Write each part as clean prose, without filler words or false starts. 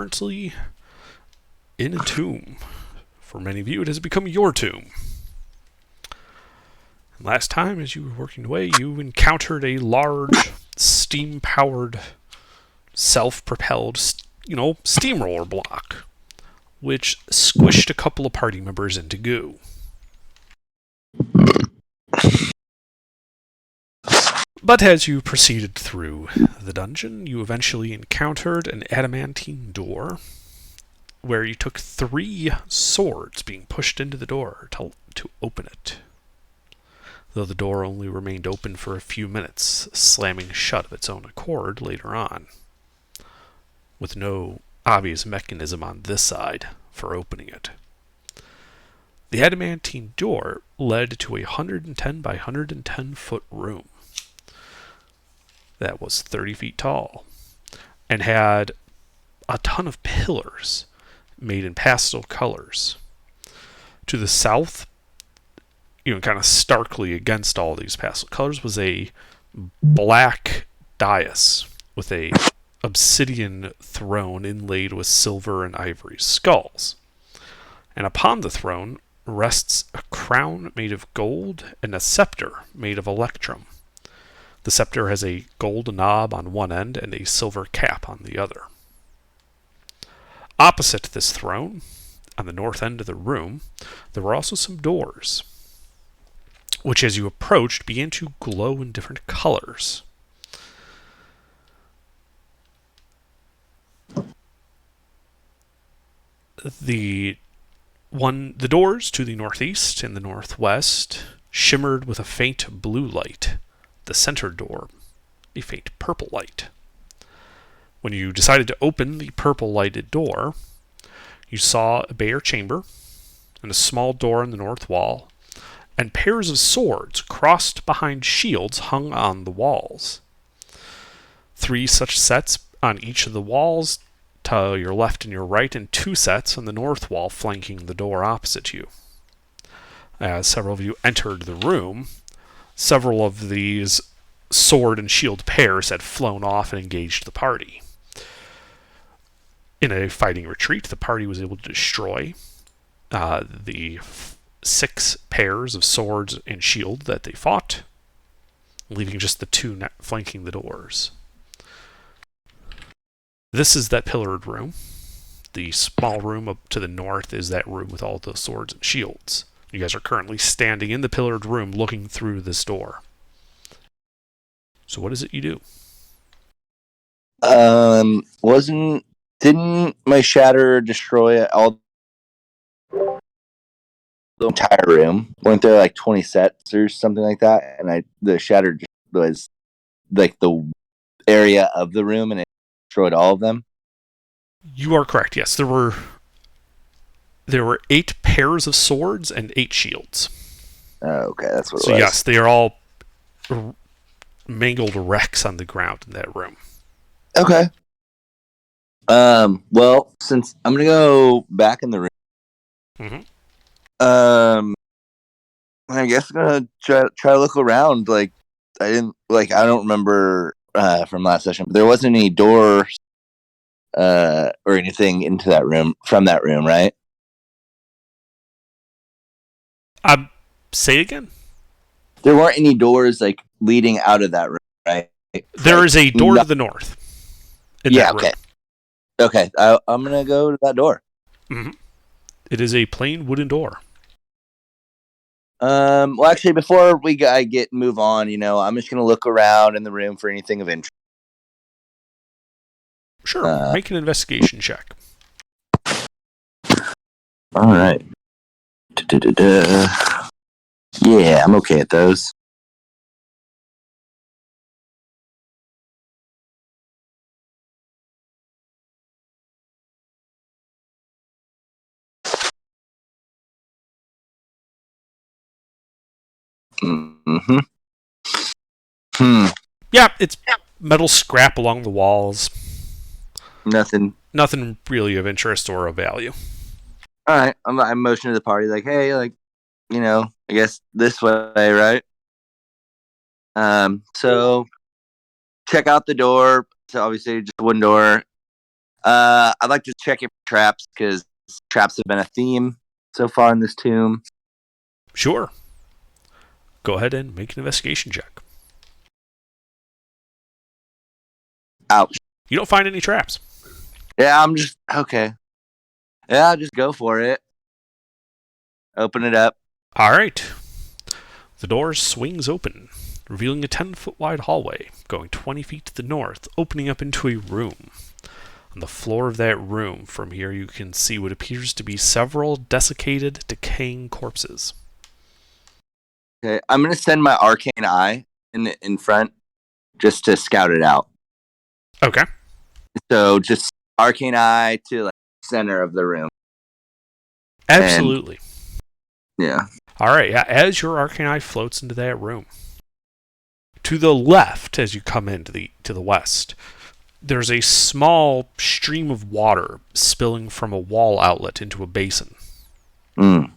currently in a tomb. For many of you, it has become your tomb. And last time, as you were working away, you encountered a large, steam-powered, self-propelled, steamroller block, which squished a couple of party members into goo. But as you proceeded through the dungeon, you eventually encountered an adamantine door where you took 3 swords being pushed into the door to open it. Though the door only remained open for a few minutes, slamming shut of its own accord later on, with no obvious mechanism on this side for opening it. The adamantine door led to a 110 by 110 foot room that was 30 feet tall and had a ton of pillars made in pastel colors. To the south, kind of starkly against all these pastel colors, was a black dais with a obsidian throne inlaid with silver and ivory skulls. And upon the throne rests a crown made of gold and a scepter made of electrum. The scepter has a gold knob on one end and a silver cap on the other. Opposite this throne, on the north end of the room, there were also some doors, which as you approached began to glow in different colors. The doors to the northeast and the northwest shimmered with a faint blue light. The center door, a faint purple light. When you decided to open the purple lighted door, you saw a bare chamber and a small door in the north wall, and pairs of swords crossed behind shields hung on the walls. 3 such sets on each of the walls to your left and your right, and 2 sets on the north wall flanking the door opposite you. As several of you entered the room, several of these sword and shield pairs had flown off and engaged the party. In a fighting retreat, the party was able to destroy the 6 pairs of swords and shield that they fought, leaving just the 2 flanking the doors. This is that pillared room. The small room up to the north is that room with all the swords and shields. You guys are currently standing in the pillared room looking through this door. So what is it you do? Didn't my shatter destroy all the entire room? Weren't there like 20 sets or something like that? And the shatter was like the area of the room and it destroyed all of them? You are correct, yes. There were 8 pairs of swords and 8 shields. Okay, that's what it was. So yes, they are all mangled wrecks on the ground in that room. Okay. Well, since I'm gonna go back in the room, I guess I'm gonna try to look around. Like I don't remember from last session, but there wasn't any doors or anything into that room from that room, right? Say again? There weren't any doors like leading out of that room, right? There is a door to the north. Yeah, okay. Okay, I'm gonna go to that door. Mm-hmm. It is a plain wooden door. Well, actually, before we move on, I'm just gonna look around in the room for anything of interest. Sure, make an investigation check. All right. Yeah, I'm okay at those. Mm-hmm. Yeah, it's metal scrap along the walls. Nothing really of interest or of value. All right, I'm motioning to the party like, hey, like, I guess this way, right? So check out the door. It's obviously just a wooden door. I'd like to check it for traps because traps have been a theme so far in this tomb. Sure. Go ahead and make an investigation check. Ouch. You don't find any traps. Yeah, I'm just okay. Yeah, I'll just go for it. Open it up. All right. The door swings open, revealing a 10-foot wide hallway going 20 feet to the north, opening up into a room. On the floor of that room, from here you can see what appears to be several desiccated, decaying corpses. Okay, I'm gonna send my arcane eye in front just to scout it out. Okay. So just arcane eye to like center of the room. Absolutely. And, yeah. All right. Yeah, as your arcane eye floats into that room, to the left, as you come into to the west, there's a small stream of water spilling from a wall outlet into a basin. Mm.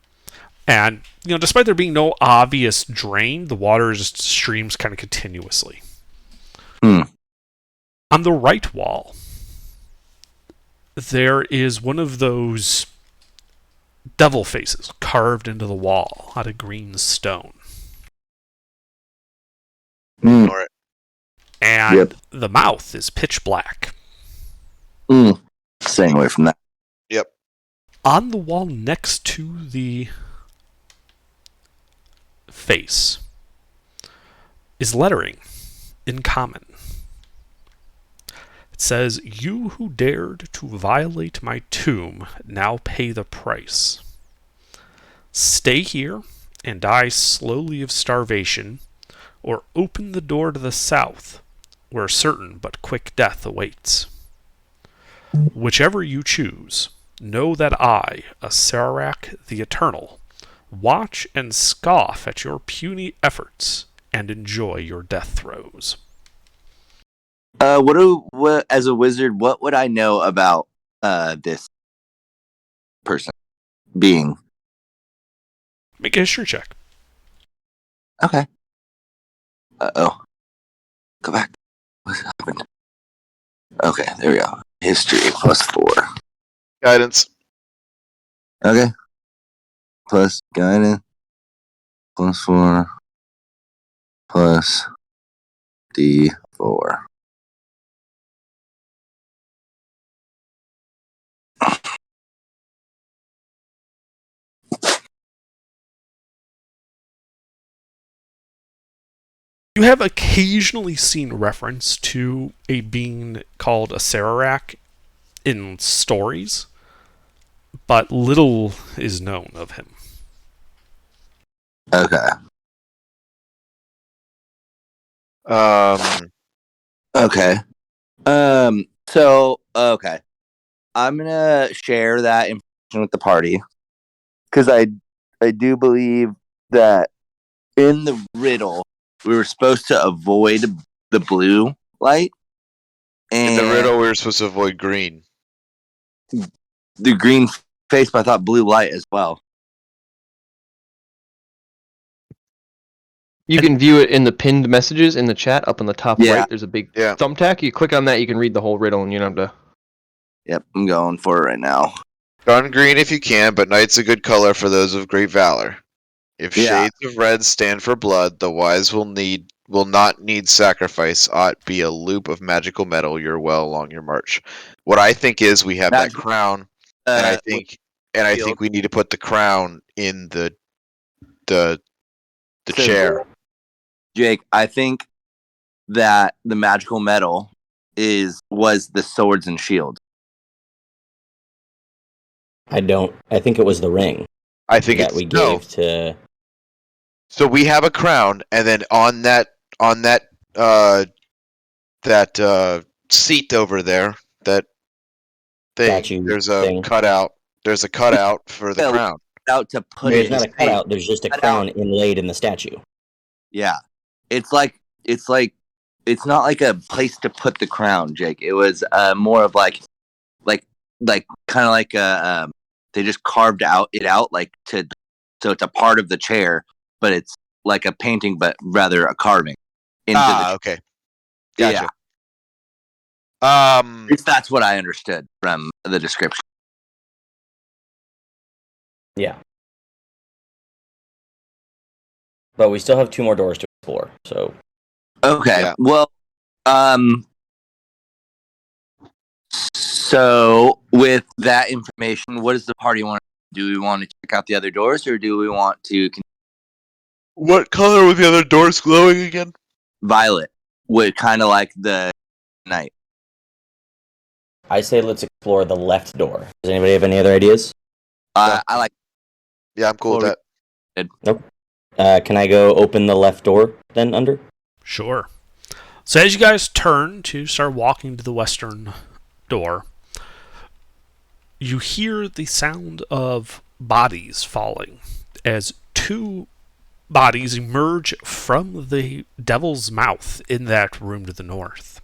And, despite there being no obvious drain, the water just streams kind of continuously. Mm. On the right wall, there is one of those devil faces carved into the wall out of green stone. Mm. And the mouth is pitch black. Mm. Staying away from that. Yep. On the wall next to the face is lettering in common. It says, "You who dared to violate my tomb now pay the price. Stay here and die slowly of starvation, or open the door to the south, where certain but quick death awaits. Whichever you choose, know that I, Acererak the Eternal, watch and scoff at your puny efforts and enjoy your death throes." What as a wizard, what would I know about this person being? Make a history check. Okay. Uh-oh. Go back. What's happened? Okay, there we go. History +4. Guidance. Okay. Plus guidance. +4. Plus D4. You have occasionally seen reference to a being called Acererak in stories, but little is known of him. Okay. Okay. So, okay. I'm gonna share that information with the party because I do believe that in the riddle we were supposed to avoid the blue light, In and the riddle, we were supposed to avoid green. the green face, but I thought blue light as well. You can view it in the pinned messages in the chat up on the top right. There's a big thumbtack. You click on that, you can read the whole riddle, and you don't have to. Yep, I'm going for it right now. Run green if you can, but night's a good color for those of great valor. If shades of red stand for blood, the wise will not need sacrifice. Ought be a loop of magical metal you're well along your march. What I think is we have that crown, and I think we need to put the crown in the chair. Jake, I think that the magical metal was the swords and shield. I think it was the ring. I think that we gave to. So we have a crown, and then on that seat over there, that thing, there's a cutout. There's a cutout for the crown. Out to put there's not a cutout. There's just a crown inlaid in the statue. Yeah, it's not like a place to put the crown, Jake. It was more of like kind of like a they just carved it out so it's a part of the chair, but it's like a painting, but rather a carving. Okay, gotcha. At least that's what I understood from the description. Yeah. But we still have 2 more doors to explore, so... Okay, Yeah. well, so with that information, what does the party want to do? Do we want to check out the other doors, or do we want to... What color were the other doors glowing again? Violet, would kind of like the night. I say let's explore the left door. Does anybody have any other ideas? I like... Yeah, I'm cool with that. Nope. Can I go open the left door then, Under? Sure. So as you guys turn to start walking to the western door, you hear the sound of bodies falling as 2 bodies emerge from the devil's mouth in that room to the north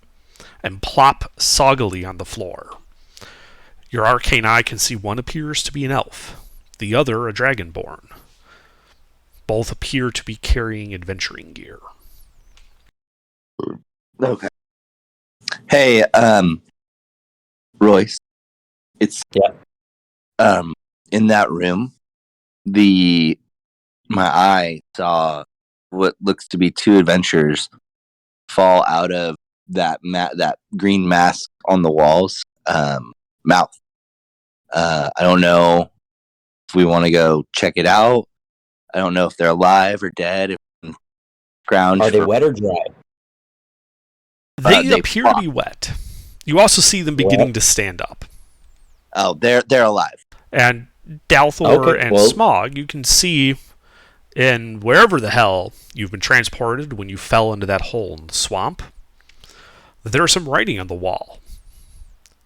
and plop soggily on the floor. Your arcane eye can see one appears to be an elf, the other a dragonborn. Both appear to be carrying adventuring gear. Okay. Hey, Royce. It's in that room. My eye saw what looks to be 2 adventurers fall out of that green mask on the walls mouth. I don't know if we want to go check it out. I don't know if they're alive or dead. Are they wet or dry? They appear to be wet. You also see them beginning to stand up. Oh, they're alive. And Dalthor and Smog, you can see in wherever the hell you've been transported when you fell into that hole in the swamp, there's some writing on the wall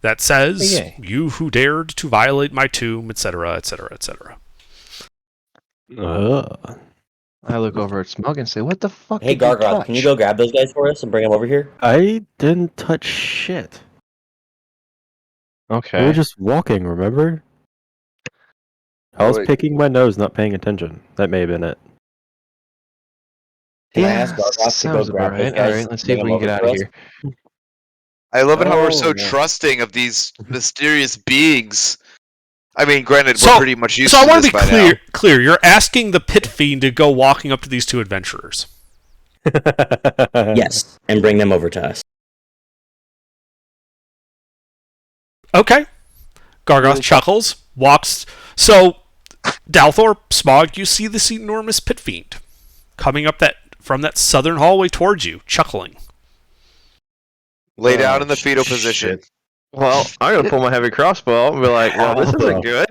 that says, "You who dared to violate my tomb," etc., etc., etc. I look over at Smug and say, "What the fuck?" Hey, Gargoth, can you go grab those guys for us and bring them over here? I didn't touch shit. Okay. We were just walking, remember? I was picking my nose, not paying attention. That may have been it. Can I ask Gargoth to go grab those guys? Alright, let's see if we can get out of here. I love it how we're so trusting of these mysterious beings. I mean, granted, we're pretty much used to this by now. So I want to be clear. You're asking the pit fiend to go walking up to these 2 adventurers. Yes, and bring them over to us. Okay. Gargoth chuckles, walks. So, Dalthor, Smog, you see this enormous pit fiend coming up from that southern hallway towards you, chuckling. Lay down in the fetal position. Well, I'm gonna pull my heavy crossbow and be like, "Well, this isn't good."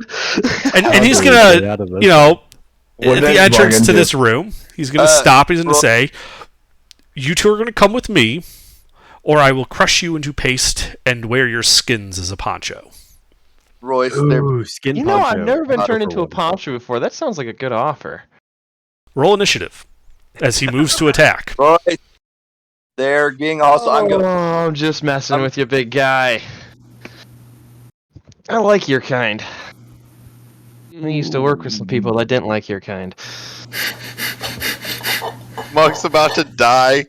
and he's gonna, at the entrance to this room, he's gonna stop. He's gonna say, "You 2 are gonna come with me, or I will crush you into paste and wear your skins as a poncho." Royce, skin poncho. I've never been turned into a poncho before. That sounds like a good offer. Roll initiative as he moves to attack. Royce, they're getting also. I'm just messing with you, big guy. I like your kind. I used to work with some people that didn't like your kind. Mug's about to die.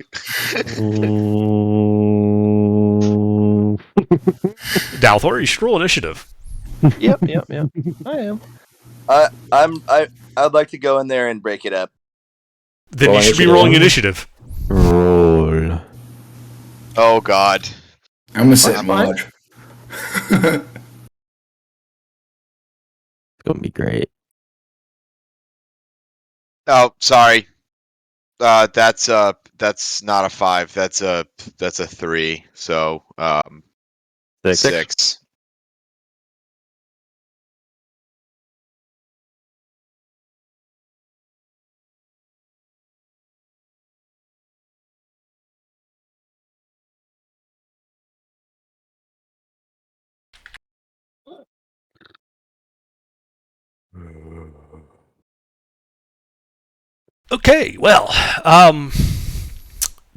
Dalthor, you should roll initiative. Yep. I am. I'd like to go in there and break it up. Then you should be rolling initiative. Roll. Oh God. I'm gonna sit and watch. It's gonna be great. Oh, sorry. That's not a 5. That's a 3. So 6. Okay, well,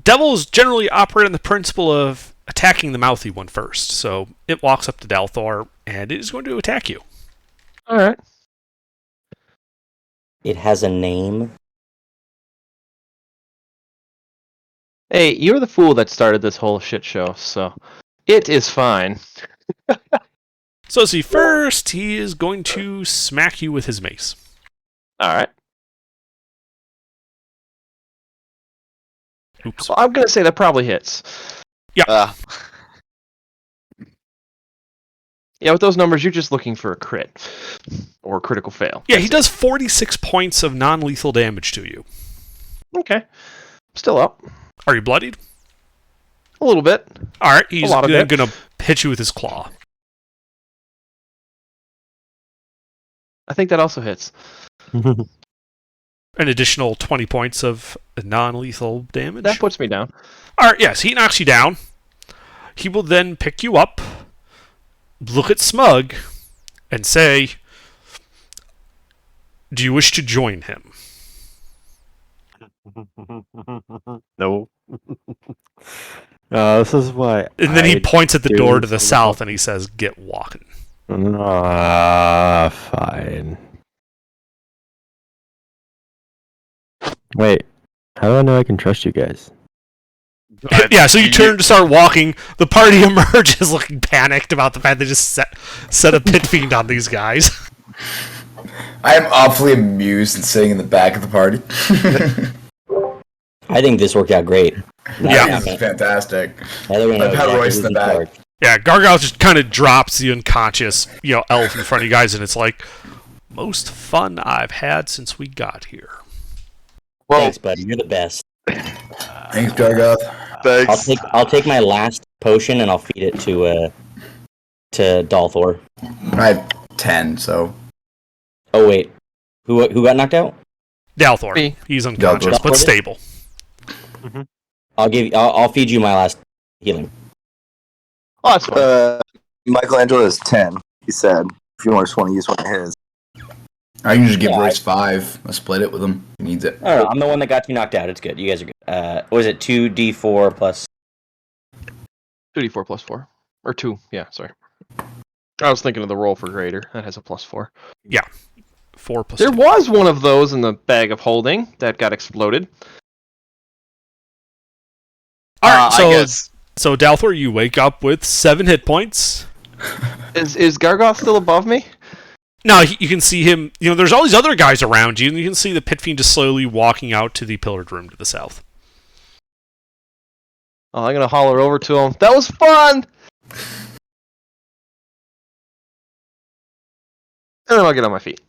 devils generally operate on the principle of attacking the mouthy one first. So it walks up to Dalthor, and it is going to attack you. All right. It has a name. Hey, you're the fool that started this whole shit show, so It is fine. So see, first he is going to smack you with his mace. All right. Oops. Well, I'm gonna say that probably hits. Uh, Yeah, with those numbers, you're just looking for a crit or a critical fail. Yeah, he does 46 points of non-lethal damage to you. Okay, still up. Are you bloodied? A little bit. All right, he's lot of going it. to hit you with his claw. I think that also hits. An additional 20 points of non-lethal damage. That puts me down. All right, yes, he knocks you down. He will then pick you up, look at Smug, and say, "Do you wish to join him?" No. This is why. And then he points at the door to the something south and he says, "Get walking." Fine. Wait, how do I know I can trust you guys? Yeah, so you turn to start walking. The party emerges looking panicked about the fact they just set a pit fiend on these guys. I am awfully amused and sitting in the back of the party. I think this worked out great. Yeah. This is fantastic. I've I've had Royce in the back. Yeah, Gargoyle just kind of drops the unconscious, elf in front of you guys, and it's like, most fun I've had since we got here. well, Thanks, buddy. You're the best. Thanks, Gargoth. thanks. I'll take my last potion and I'll feed it to Dalthor. I have 10, so. Oh wait, who got knocked out? Dalthor. Me. He's unconscious, Dalthor. but stable. I'll feed you my last healing. Oh, that's fine. Michelangelo is 10, he said. If you just want to use one of his. I can just give Yeah, Royce 5. I'll split it with him. He needs it. I don't know. I'm the one that got you knocked out. It's good. You guys are good. What was it? 2d4 plus. 2d4 plus 4. Or 2, yeah, sorry. I was thinking of the roll for greater. That has a plus 4. 4 plus There 2. was one of those in the bag of holding that got exploded. All right, I guess. so Dalthor, you wake up with 7 hit points. Is Gargoth still above me? Now, you can see him, there's all these other guys around you, and you can see the pit fiend just slowly walking out to the pillared room to the south. Oh, I'm gonna holler over to him. That was fun! And then I'll get on my feet.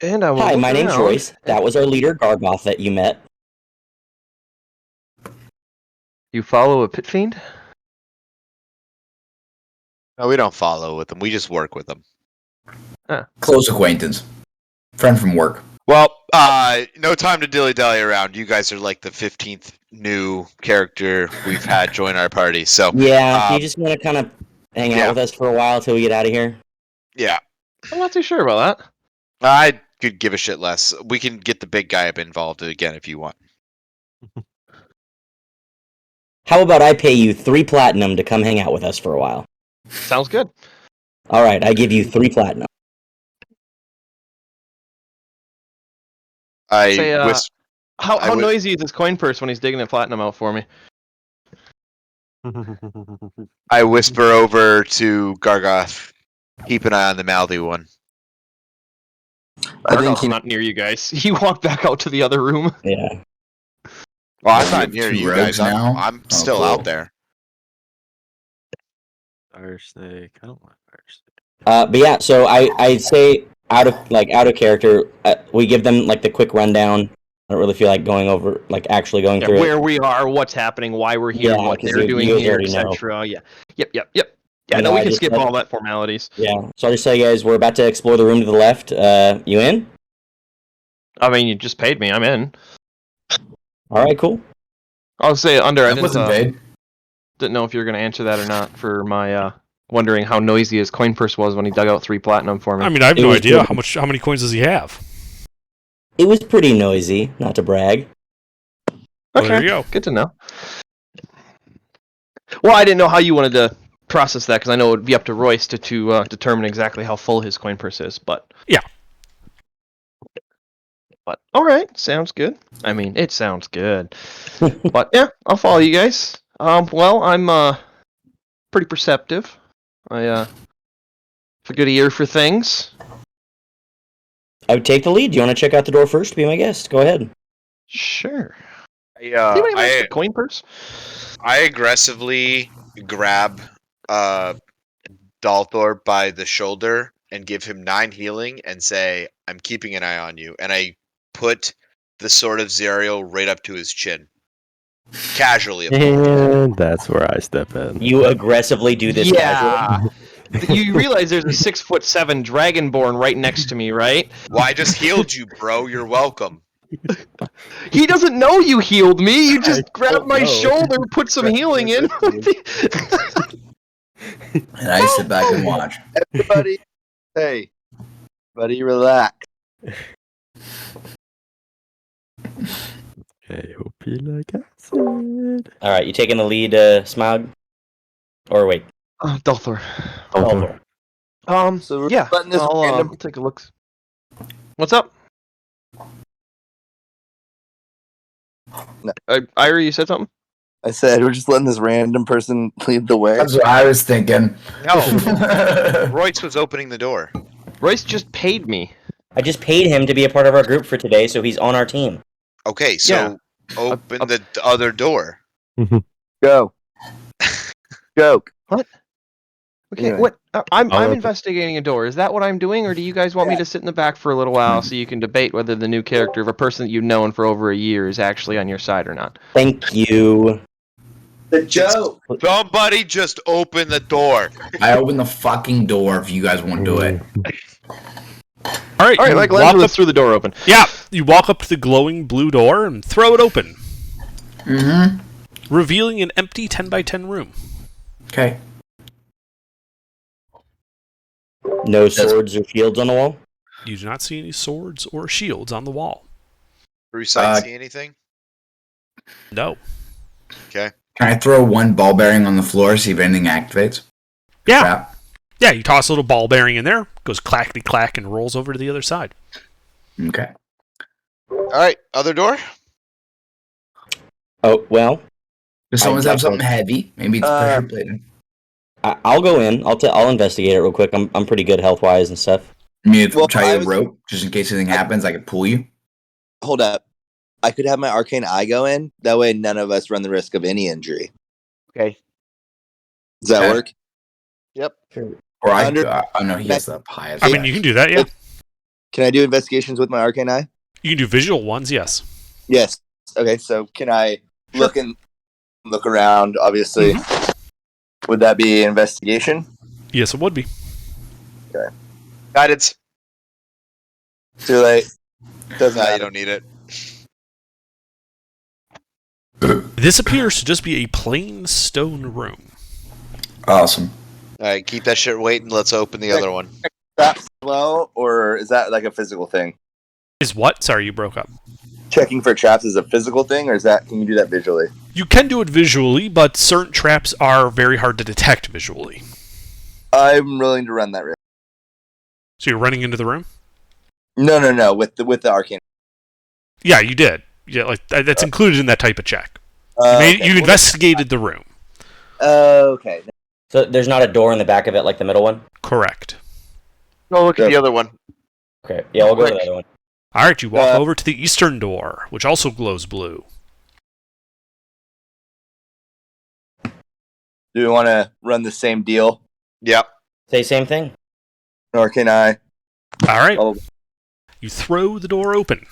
And I will Hi, look my name's around. Royce. That was our leader, Gargoth, that you met. You follow a pit fiend? No, we don't follow with them. We just work with them. Close acquaintance. Friend from work. Well, no time to dilly-dally around. You guys are like the 15th new character we've had join our party. So Yeah, you just want to kind of hang out with us for a while till we get out of here? yeah, I'm not too sure about that. I could give a shit less. We can get the big guy involved again if you want. How about I pay you 3 platinum to come hang out with us for a while? Sounds good. All right, I give you 3 platinum. Say, how I would- noisy is this coin purse when he's digging the platinum out for me? I whisper over to Gargoth. Keep an eye on the mouthy one. I think Gargoth's not near you guys. He walked back out to the other room. Yeah. Well, I'm We not have near 2 you rogues guys. now? I'm Oh, still cool. out there. Fire snake. I don't like fire snake. But yeah, so I say out of character, we give them like the quick rundown. I don't really feel like going over actually going through Where it. we are, what's happening, why we're here, Yeah, what 'cause they're you doing guys here, already know. etc. Yeah. Yep. Yeah, You no, know, we I can just skip said- all that formalities. Yeah. So I'll just tell you guys we're about to explore the room to the left. You in? I mean, you just paid me. I'm in. All right, cool. I'll say under. I That wasn't paid. didn't know if you were going to answer that or not for my wondering how noisy his coin purse was when he dug out 3 platinum for me. I mean, I have It no was idea good. how many coins does he have. It was pretty noisy, not to brag. Well, there you go. Good to know. Well, I didn't know how you wanted to process that because I know it would be up to Royce to determine exactly how full his coin purse is. But But all right, sounds good. I mean, it sounds good. But yeah, I'll follow you guys. Well, I'm pretty perceptive. I have a good ear for things. I would take the lead. Do you want to check out the door first? Be my guest. Go ahead. Sure. Anybody wants the coin purse? I aggressively grab Dalthor by the shoulder and give him 9 healing and say, I'm keeping an eye on you. And I put the Sword of Zerial right up to his chin. Casually, of course. And that's where I step in. You aggressively do this casually? You realize there's a 6'7" dragonborn right next to me, right? Well, I just healed you, bro. You're welcome. He doesn't know you healed me. You just grabbed my shoulder, put some healing in. And I sit back and watch. Everybody, hey, buddy, relax. I hope you like acid. All right, you taking the lead, Smog? Or wait. Dalthor. Dalthor. So Yeah, letting this I'll random- take a look. What's up? No. Ira, you said something? I said we're just letting this random person lead the way. That's what I was thinking. No, Royce was opening the door. Royce just paid me. I just paid him to be a part of our group for today, so he's on our team. Okay, so open the other door. Go. Go. What? Okay, Anyway. what? I'm open. investigating a door. Is that what I'm doing, or do you guys want me to sit in the back for a little while so you can debate whether the new character of a person that you've known for over a year is actually on your side or not? Thank you. The joke. Somebody just open the door. I open the fucking door if you guys won't do it. All right, All right, you like walk Landon, up. let's through the door open. Yeah, you walk up to the glowing blue door and throw it open, revealing an empty 10x10 room. Okay. No swords or shields on the wall? You do not see any swords or shields on the wall. Bruce, I see anything? No. Okay. Can I throw one ball bearing on the floor, see if anything activates? Yeah. Crap. Yeah, you toss a little ball bearing in there, goes clackety clack, and rolls over to the other side. Okay. All right, other door. Oh, well, Does someone have something heavy? Maybe it's pressure plated. I'll go in. I'll investigate it real quick. I'm pretty good health-wise and stuff. Try a rope, just in case anything happens, I could pull you. Hold up. I could have my arcane eye go in. That way none of us run the risk of any injury. Okay. Does that work? Yep. Or I know he has the highest. I mean, you can do that, yeah. Can I do investigations with my arcane eye? You can do visual ones, yes. Yes. Okay, so can I look around, obviously? Would that be investigation? Yes, it would be. Okay. Guidance. Too late. Doesn't Nah, you matter. don't need it. This appears to just be a plain stone room. Awesome. All right, keep that shit waiting. Let's open the other one. Traps well, or is that like a physical thing? Is what? Sorry, you broke up. Checking for traps is a physical thing, or can you do that visually? You can do it visually, but certain traps are very hard to detect visually. I'm willing to run that risk. So you're running into the room? No, with the arcane. Yeah, you did. Yeah, like that's included in that type of check. Okay. You investigated the room. Okay. So there's not a door in the back of it like the middle one? Correct. Go look at the other one. Okay, yeah, we'll go to the other one. All right, you walk over to the eastern door, which also glows blue. Do we want to run the same deal? Yep. Say same thing. Arcane eye. All right. Oh. You throw the door open,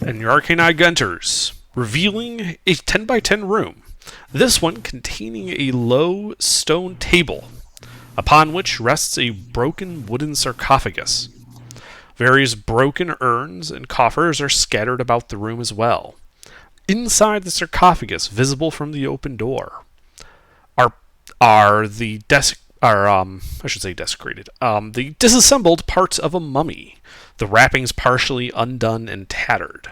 and your arcane eye enters, revealing a 10x10 room. This one containing a low stone table, upon which rests a broken wooden sarcophagus. Various broken urns and coffers are scattered about the room as well. Inside the sarcophagus, visible from the open door, are the desecrated. The disassembled parts of a mummy, the wrappings partially undone and tattered.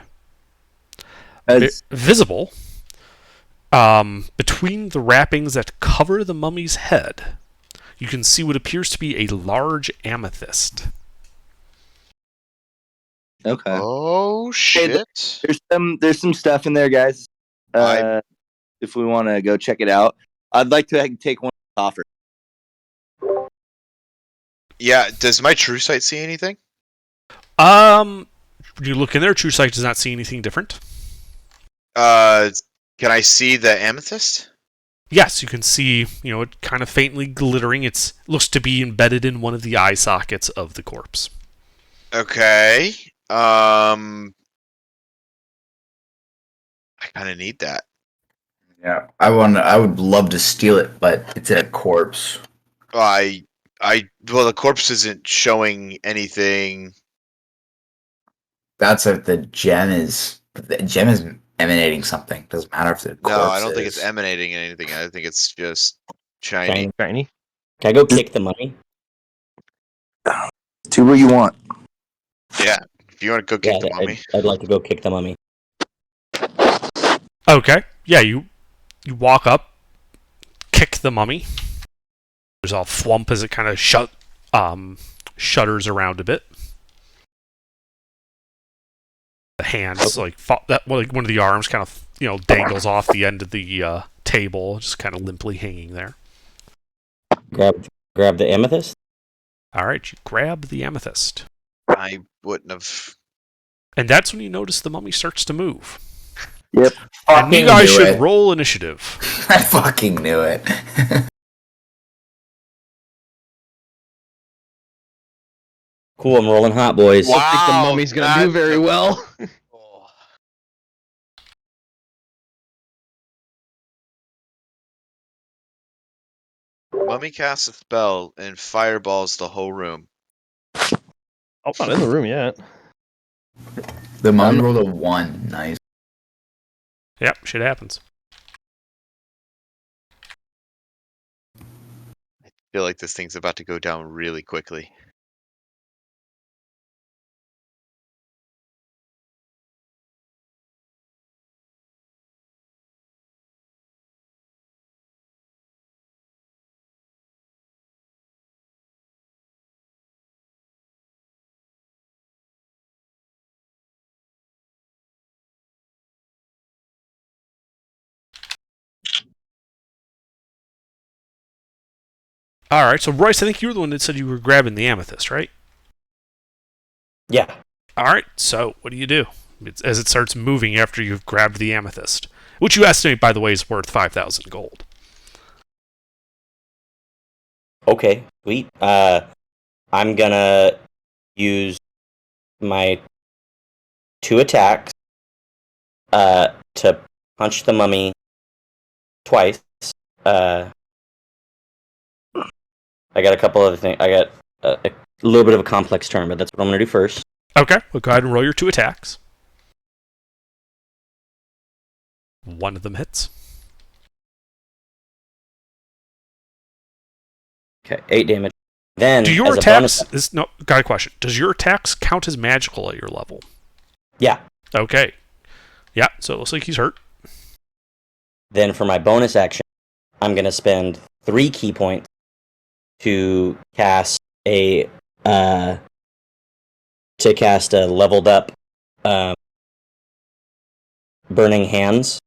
Visible between the wrappings that cover the mummy's head, you can see what appears to be a large amethyst. Okay. Oh shit! There's some stuff in there, guys. If we want to go check it out, I'd like to take one offer. Yeah. Does my true sight see anything? You look in there. True sight does not see anything different. Can I see the amethyst? Yes, you can see. It kind of faintly glittering. It looks to be embedded in one of the eye sockets of the corpse. Okay. I kind of need that. Yeah, I would love to steal it, but it's a corpse. Well, the corpse isn't showing anything. That's if the gem is emanating something. Doesn't matter if the corpse No, I don't think is. it's emanating anything. I think it's just shiny. Shiny. Can I go kick the mummy? Do what you want. Yeah. If you want to go kick the mummy. I'd like to go kick the mummy. Okay. Yeah, you walk up, kick the mummy. There's a thwump as it kind of shudders around a bit. The hands, like one of the arms, kind of dangles off the end of the table, just kind of limply hanging there. Grab the amethyst. All right, you grab the amethyst, I wouldn't have. and that's when you notice the mummy starts to move. Yep. And you guys should roll initiative. I fucking knew it. Cool, I'm rolling hot, boys. I don't think the mummy's gonna do very well. Mummy casts a spell and fireballs the whole room. I'm not in the room yet. The mummy rolled a 1. Nice. Yep, shit happens. I feel like this thing's about to go down really quickly. All right, so Royce, I think you were the one that said you were grabbing the amethyst, right? Yeah. All right, so what do you do as it starts moving after you've grabbed the amethyst, which you estimate, by the way, is worth 5,000 gold? Okay, sweet. I'm gonna use my 2 attacks to punch the mummy twice. I got a couple other things. I got a little bit of a complex turn, but that's what I'm gonna do first. Okay, well, go ahead and roll your 2 attacks. One of them hits. Okay, 8 damage. Then, Do your as a attacks... bonus, got a question. Does your attacks count as magical at your level? yeah. Okay. Yeah, so it looks like he's hurt. Then for my bonus action, I'm gonna spend 3 key points to cast a leveled up Burning Hands.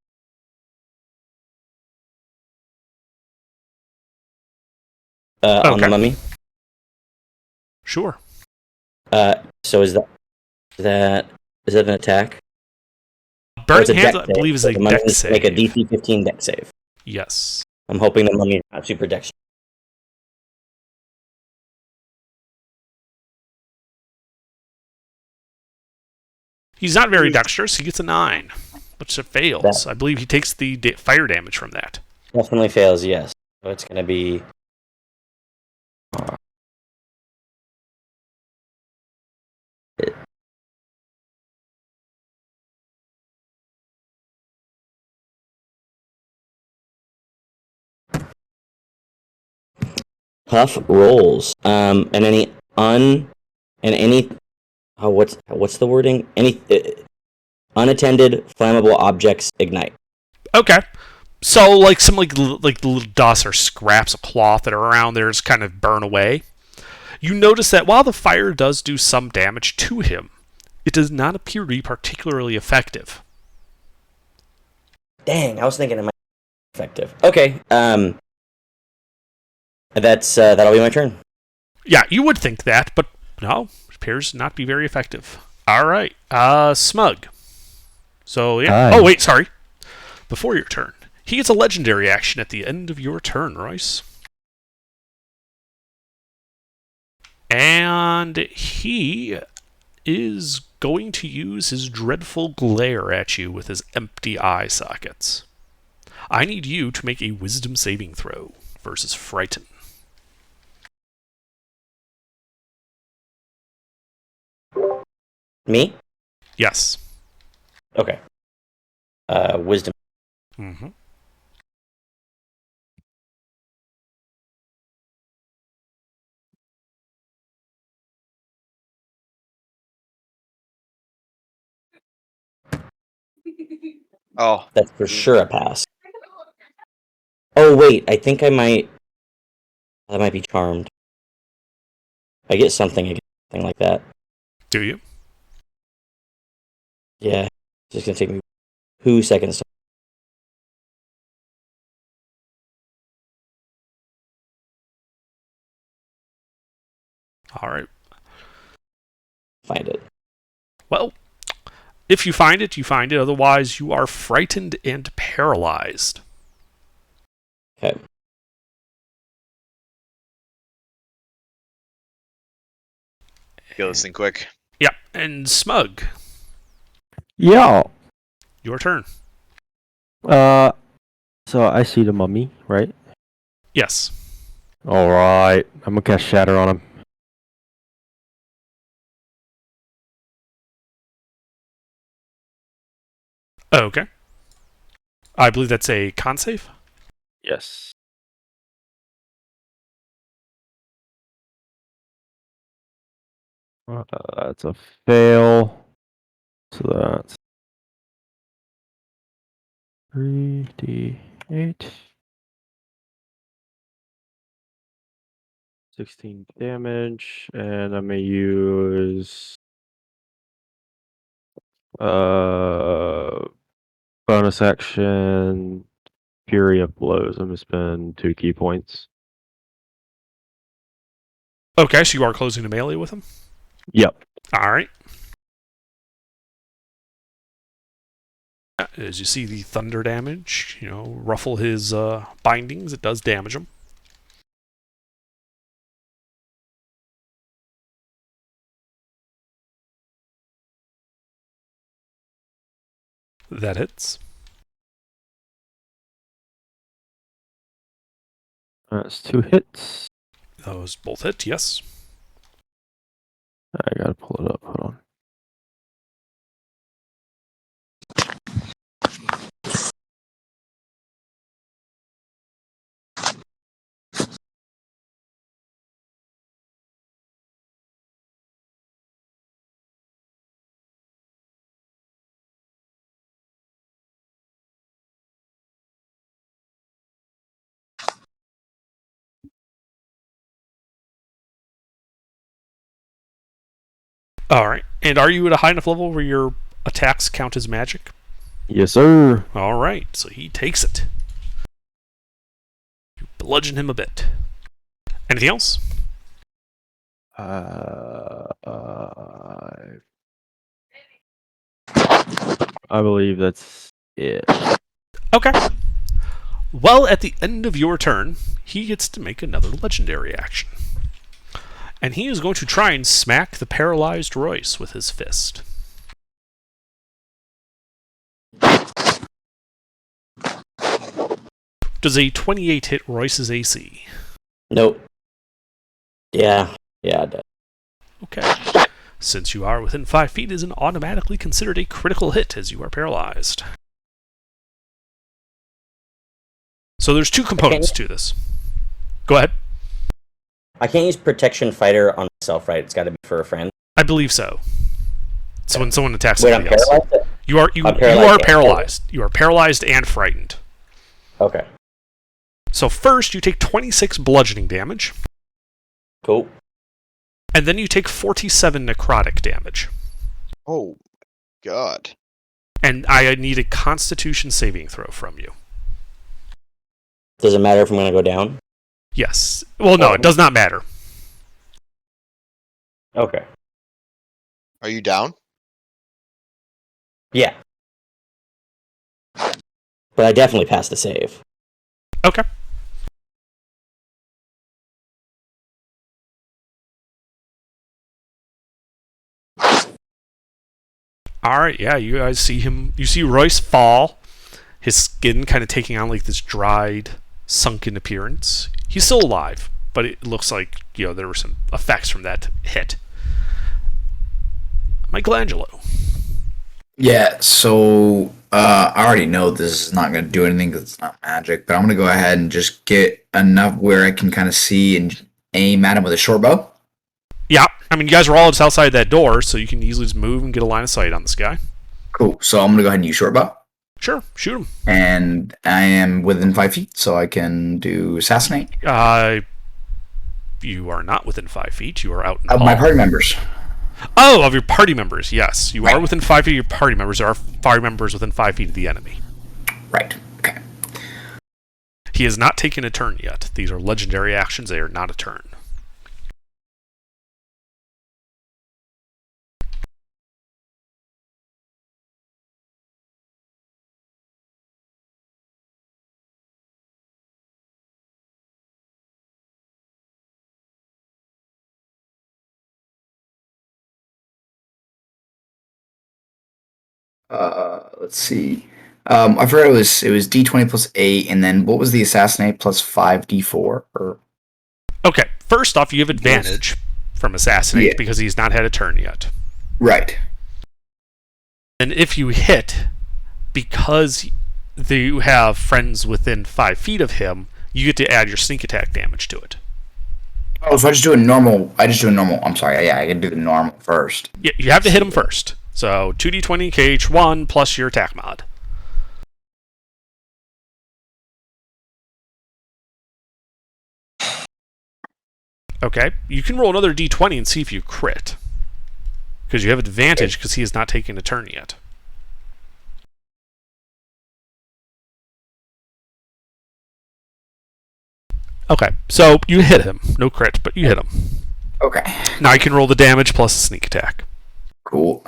On the mummy. Sure. So is that an attack? Burning Hands, I believe, is a dex save. Make a DC 15 dex save. Yes. I'm hoping the mummy is not super dexterous. He's not very dexterous. He gets a 9, which fails. I believe he takes the fire damage from that. Definitely fails, yes. So it's going to be... Tough rolls. And any what's the wording? Any unattended flammable objects ignite. Okay. So like some like the little dust or scraps of cloth that are around there just kind of burn away. You notice that while the fire does do some damage to him, It does not appear to be particularly effective. Dang, I was thinking it might be effective. Okay, that'll be my turn. Yeah, you would think that, but no, it appears not to be very effective. All right, Smug. So, yeah. Hi. Oh, wait, sorry. Before your turn. He gets a legendary action at the end of your turn, Royce. And he is going to use his dreadful glare at you with his empty eye sockets. I need you to make a wisdom saving throw versus Frighten. Me? Yes. Okay. Wisdom. Mm-hmm. Oh, That's for sure a pass. Oh wait, I think I might. That might be charmed. I get something like that. Do you? Yeah, it's just gonna take me 2 seconds. All right. Find it. Well, if you find it, you find it. Otherwise, you are frightened and paralyzed. Okay. get this thing quick. Yep. And Smug, Yeah. your turn. So I see the mummy, right? Yes. All right. I'm gonna cast Shatter on him. Okay. I believe that's a con save. Yes. That's a fail. So that's 3d8. 16 damage, and I'm gonna use bonus action Fury of Blows. I'm gonna spend 2 key points. Okay, so you are closing the melee with him? Yep. All right. As you see the thunder damage, ruffle his bindings, it does damage him. That hits. That's 2 hits. Those both hit, yes. I gotta pull it up. Hold on. All right. And are you at a high enough level where your attacks count as magic? Yes, sir. All right. So he takes it. You bludgeon him a bit. Anything else? I believe that's it. Okay. Well, at the end of your turn, he gets to make another legendary action. And he is going to try and smack the paralyzed Royce with his fist. Does a 28 hit Royce's AC? Nope. Yeah, it does. Okay. Since you are within 5 feet, it isn't automatically considered a critical hit as you are paralyzed. So there's 2 components to this. Go ahead. I can't use Protection Fighter on myself, right? It's got to be for a friend. I believe so. So when someone attacks Wait, I'm somebody else. paralyzed? You are paralyzed. You are paralyzed and frightened. Okay. So first you take 26 bludgeoning damage. Cool. And then you take 47 necrotic damage. Oh, God. And I need a Constitution saving throw from you. Does it matter if I'm going to go down? Yes. Well, no, it does not matter. Okay. Are you down? Yeah. But I definitely passed the save. Okay. All right, yeah, you guys see him. You see Royce fall, his skin kind of taking on like this dried, sunken appearance. He's still alive, but it looks like, there were some effects from that hit. Michelangelo. Yeah, so I already know this is not going to do anything because it's not magic, but I'm going to go ahead and just get enough where I can kind of see and aim at him with a short bow. Yeah, I mean, you guys are all just outside that door, so you can easily just move and get a line of sight on this guy. Cool. So I'm going to go ahead and use short bow. Sure, shoot him. And I am within 5 feet, so I can do assassinate. You are not within 5 feet. You are out in Of the my hall. party members. Oh, of your party members, yes. You Right. are within 5 feet of your party members. There are party members within 5 feet of the enemy. Right. Okay. He has not taken a turn yet. These are legendary actions. They are not a turn. Let's see. I forgot it was D20 plus 8, and then what was the assassinate plus 5 D4? Or Okay, first off, you have advantage from Assassinate Yeah. because he's not had a turn yet. right. And if you hit, because you have friends within 5 feet of him, you get to add your sneak attack damage to it. Oh, so I just do a normal. I'm sorry. Yeah, I can do the normal first. Yeah, you have to hit him first. So 2d20 KH1 plus your attack mod. Okay, you can roll another d20 and see if you crit. Because you have advantage because he has not taken a turn yet. Okay, so you hit him. No crit, but you hit him. Okay. Now you can roll the damage plus a sneak attack. Cool.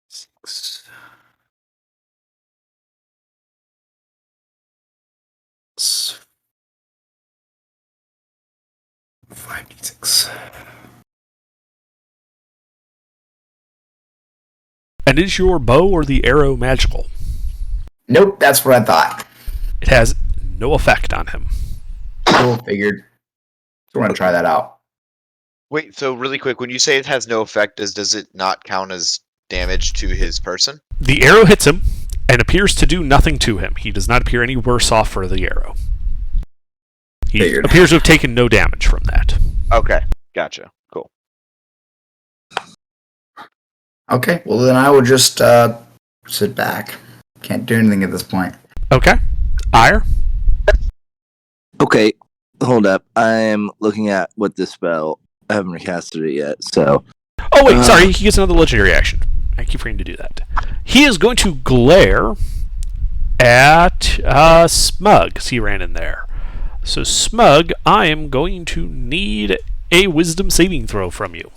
Six. 5d6. And is your bow or the arrow magical? Nope, that's what I thought. It has no effect on him. Cool, figured. So we're gonna try that out. Wait, so really quick, when you say it has no effect, does it not count as damage to his person? The arrow hits him and appears to do nothing to him. He does not appear any worse off for the arrow. He Figured. appears to have taken no damage from that. Okay, gotcha. Cool. Okay, well then I will just sit back. Can't do anything at this point. Okay. Ire? Okay, hold up. I'm looking at what this spell. I haven't recasted it yet, so. Oh, wait, sorry. He gets another legendary action. I keep forgetting to do that. He is going to glare at Smug, because he ran in there. So, Smug, I am going to need a wisdom saving throw from you.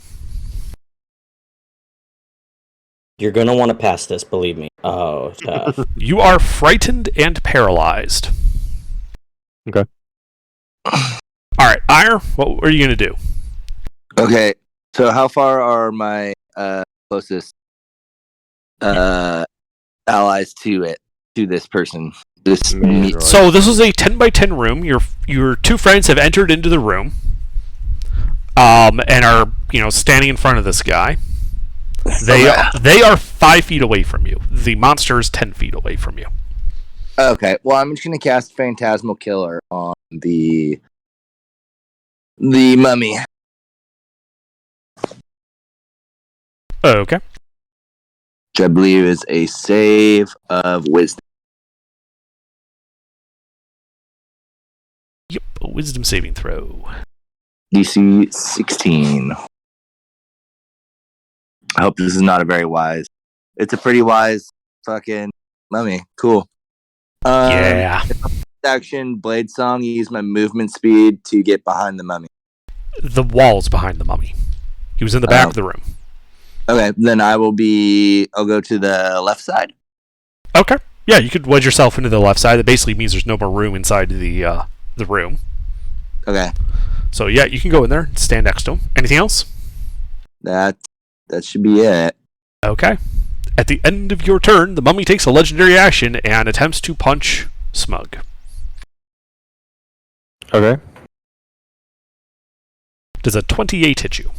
You're going to want to pass this, believe me. Oh, tough. You are frightened and paralyzed. Okay. Alright, Ire, what are you going to do? Okay, so how far are my closest allies to this person? This Right. So this is a 10 by 10 room. Your two friends have entered into the room, and are standing in front of this guy. They are 5 feet away from you. The monster is 10 feet away from you. Okay, well I'm just gonna cast Phantasmal Killer on the mummy. Okay. Which I believe is a save of wisdom. Yep, a wisdom saving throw. DC 16. I hope this is not a very wise. It's a pretty wise fucking mummy. Cool. Yeah. Action, blade song, use my movement speed to get behind the mummy. The wall's behind the mummy. He was in the back of the room. Okay, then I'll go to the left side. Okay. Yeah, you could wedge yourself into the left side. That basically means there's no more room inside the room. Okay. So yeah, you can go in there and stand next to him. Anything else? That should be it. Okay. At the end of your turn, the mummy takes a legendary action and attempts to punch Smug. Okay. Does a 28 hit you?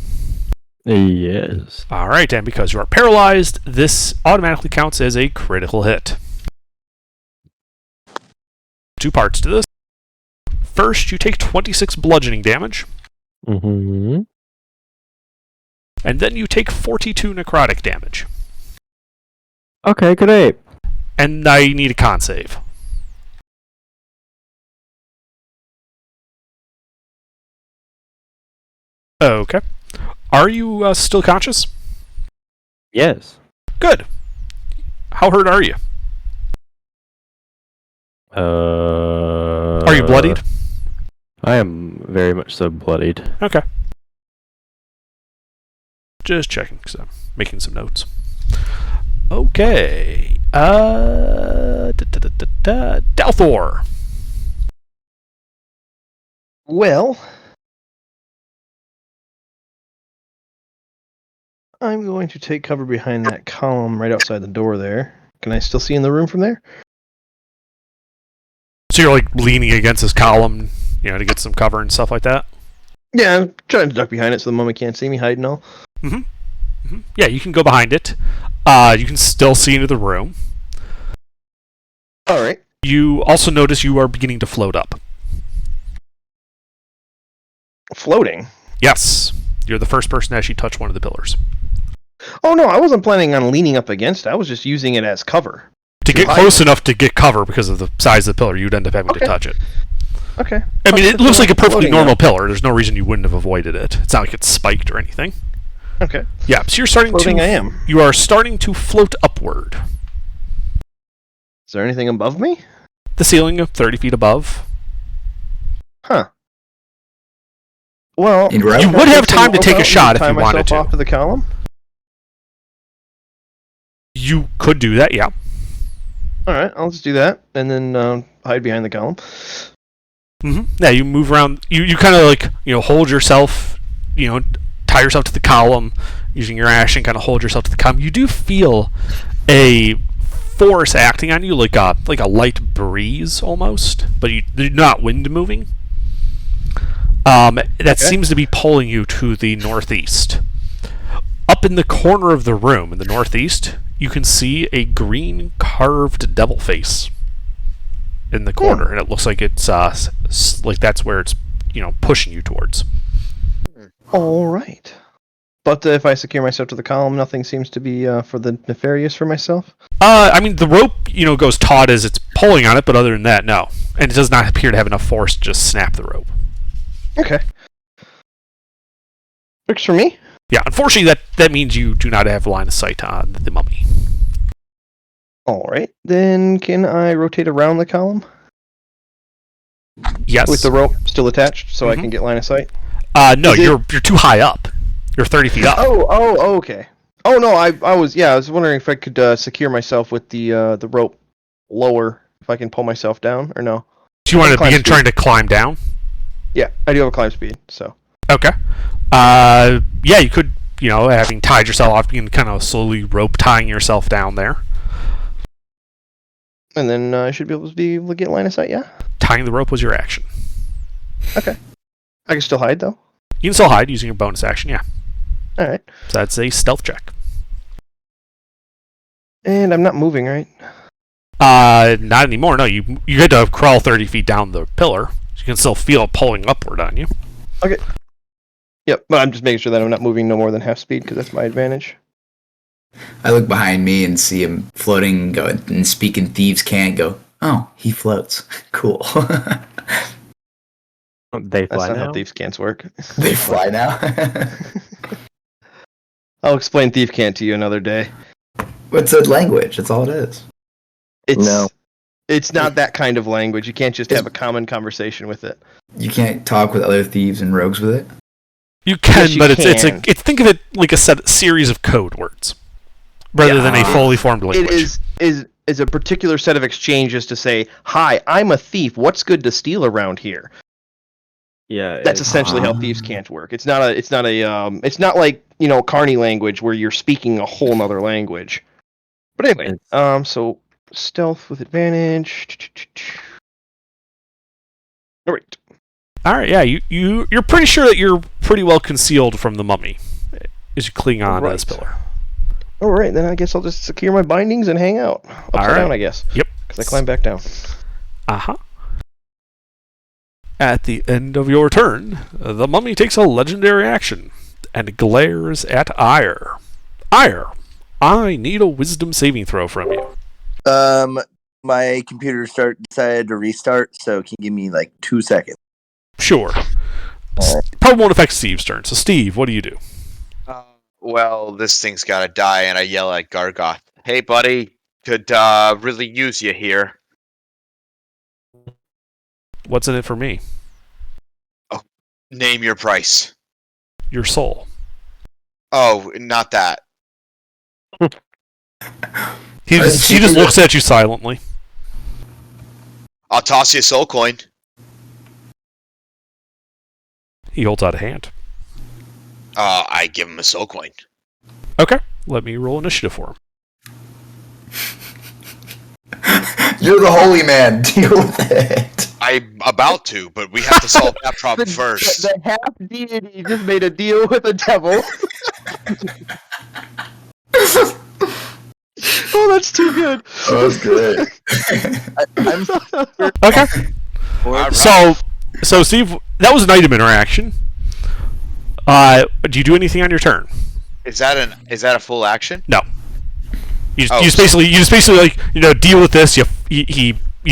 Yes. Alright, and because you are paralyzed, this automatically counts as a critical hit. 2 parts to this. First, you take 26 bludgeoning damage, Mm-hmm. and then you take 42 necrotic damage. Okay, great. And I need a con save. Okay. Are you still conscious? Yes. Good. How hurt are you? Are you bloodied? I am very much so bloodied. Okay. Just checking, because I'm making some notes. Okay. Dalthor. Well, I'm going to take cover behind that column right outside the door there. Can I still see in the room from there? So you're like leaning against this column, to get some cover and stuff like that? Yeah, I'm trying to duck behind it so the mummy can't see me hiding all. Yeah, you can go behind it. You can still see into the room. Alright. You also notice you are beginning to float up. Floating? Yes. You're the first person to actually touch one of the pillars. Oh no, I wasn't planning on leaning up against it. I was just using it as cover. To get close enough to get cover because of the size of the pillar, you'd end up having to touch it. Okay. I mean, it looks like a perfectly normal pillar. There's no reason you wouldn't have avoided it. It's not like it's spiked or anything. Okay. Yeah, so you're starting Floating I am. You are starting to float upward. Is there anything above me? The ceiling of 30 feet above. Huh. Well, In route? You would have time to take a shot if tie you wanted myself to. off to the column? You could do that, yeah. Alright, I'll just do that, and then hide behind the column. Yeah, you move around. You kind of like, hold yourself, tie yourself to the column using your action, kind of hold yourself to the column. You do feel a force acting on you, like a light breeze almost, but you're not wind moving. That seems to be pulling you to the northeast. Up in the corner of the room, in the northeast, you can see a green carved devil face in the corner, and it looks like it's like that's where it's pushing you towards. All right. But if I secure myself to the column, nothing seems to be for the nefarious for myself. I mean, the rope goes taut as it's pulling on it, but other than that, no, and it does not appear to have enough force to just snap the rope. Okay. Works for me. Yeah, unfortunately, that means you do not have line of sight on the mummy. All right. Then can I rotate around the column? Yes. With the rope still attached, so I can get line of sight? No, you're too high up. You're 30 feet up. Oh, okay. Oh no, I was wondering if I could secure myself with the rope lower, if I can pull myself down or no. Do you want to begin trying to climb down? Yeah, I do have a climb speed, so. Okay. Yeah, you could, having tied yourself off, you can kind of slowly rope tying yourself down there. And then I should be able to get line of sight, yeah? Tying the rope was your action. Okay. I can still hide, though? You can still hide using your bonus action, yeah. Alright. So that's a stealth check. And I'm not moving, right? Not anymore, no. You had to crawl 30 feet down the pillar. So you can still feel it pulling upward on you. Okay. Yep, but I'm just making sure that I'm not moving no more than half speed, because that's my advantage. I look behind me and see him floating, go and speak in thieves' cant. Go, oh, he floats. Cool. They That's fly not now. how Thieves' Cants work. They fly now. I'll explain Thief Cant to you another day. It's a language. That's all it is. It's not that kind of language. You can't just have a common conversation with it. You can't talk with other thieves and rogues with it. You can, Yes, you but can. it's think of it like a series of code words rather than a fully formed language. It is a particular set of exchanges to say, "Hi, I'm a thief. What's good to steal around here?" Yeah, That's essentially how Thieves Can't work. It's not like, Carney language where you're speaking a whole nother language. But anyway, so stealth with advantage. All right. All right, yeah, you're pretty sure that you're pretty well concealed from the mummy as you cling on to this pillar. All right, then I guess I'll just secure my bindings and hang out upside down. I guess. Yep. Because I climb back down. At the end of your turn, the mummy takes a legendary action and glares at Ire. Ire, I need a wisdom saving throw from you. My computer decided to restart, so can you give me like 2 seconds? Sure. Probably won't affect Steve's turn. So, Steve, what do you do? Well, this thing's gotta die, and I yell at Gargoth. Hey, buddy, could really use you here. What's in it for me? Oh, name your price. Your soul. Oh, not that. He just looks at you silently. I'll toss you a soul coin. He holds out a hand. I give him a soul coin. Okay, let me roll initiative for him. You're the holy man. Deal with it. I'm about to, but we have to solve that problem first. The half deity just made a deal with the devil. Oh, that's too good. Oh, that's good. Okay. Alright. So Steve, that was an item interaction. Do you do anything on your turn? Is that a full action? No. You just basically like deal with this. You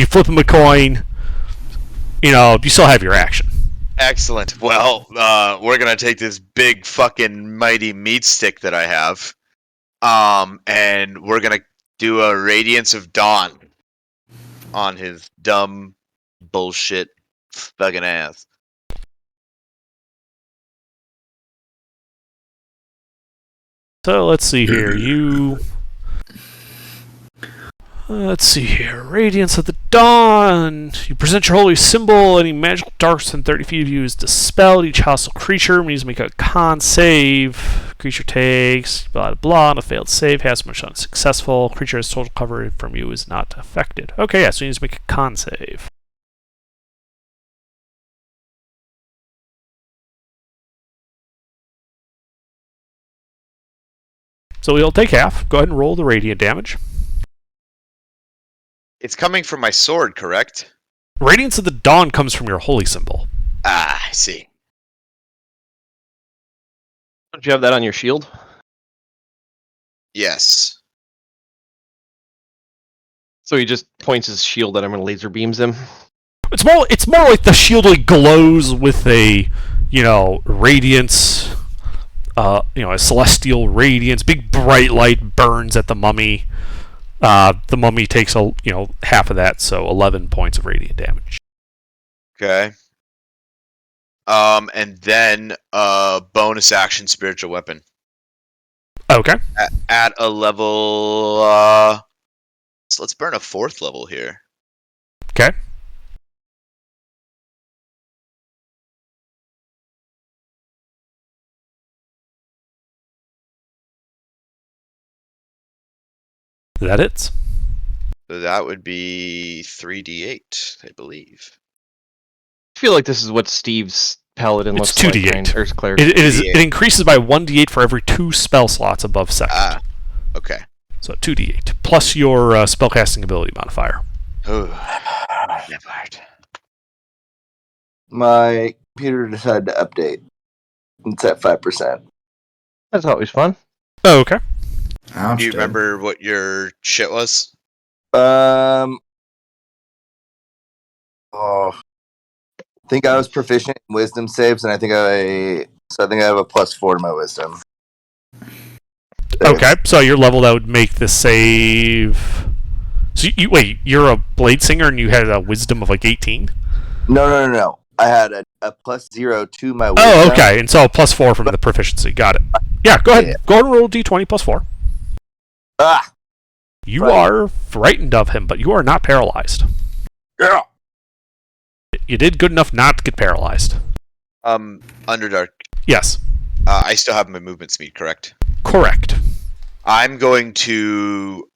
flip him a coin. You still have your action. Excellent. Well, we're gonna take this big fucking mighty meat stick that I have, and we're gonna do a Radiance of Dawn on his dumb bullshit fucking ass. So let's see here. Let's see here. Radiance of the Dawn. You present your holy symbol. Any magical darks within 30 feet of you is dispelled. Each hostile creature needs to make a con save. Creature takes blah blah blah. On a failed save, has much unsuccessful. Creature has total cover from you is not affected. Okay, yeah, so you need to make a con save. So he'll take half. Go ahead and roll the radiant damage. It's coming from my sword, correct? Radiance of the Dawn comes from your holy symbol. Ah, I see. Don't you have that on your shield? Yes. So he just points his shield at him and laser beams him. It's more like the shield like glows with a radiance, a celestial radiance. Big bright light burns at the mummy. The mummy takes half of that, so 11 points of radiant damage. Okay. And then bonus action spiritual weapon. Okay. At a level. So let's burn a 4th level here. Okay. That it's. So that would be 3d8, I believe. I feel like this is what Steve's paladin It's looks 2d8. like. Or cleric. It increases by 1d8 for every 2 spell slots above second. Ah, okay. So 2d8 plus your spellcasting ability modifier. Oh, that part. My computer decided to update. It's at 5%. That's always fun. Oh, okay. Ouch, Do you dude. remember what your shit was? Oh, think I was proficient in wisdom saves, and I think I have a +4 to my wisdom. Okay, so your level that would make the save. So wait, you're a blade singer and you had a wisdom of like 18? No. I had a +0 to my wisdom. Oh, okay, and so a +4 from the proficiency. Got it. Yeah, go ahead. Yeah. Go ahead and roll d20 +4. Ah! You Right. are frightened of him, but you are not paralyzed. Yeah. You did good enough not to get paralyzed. Underdark. Yes, I still have my movement speed, correct? correct. I'm going to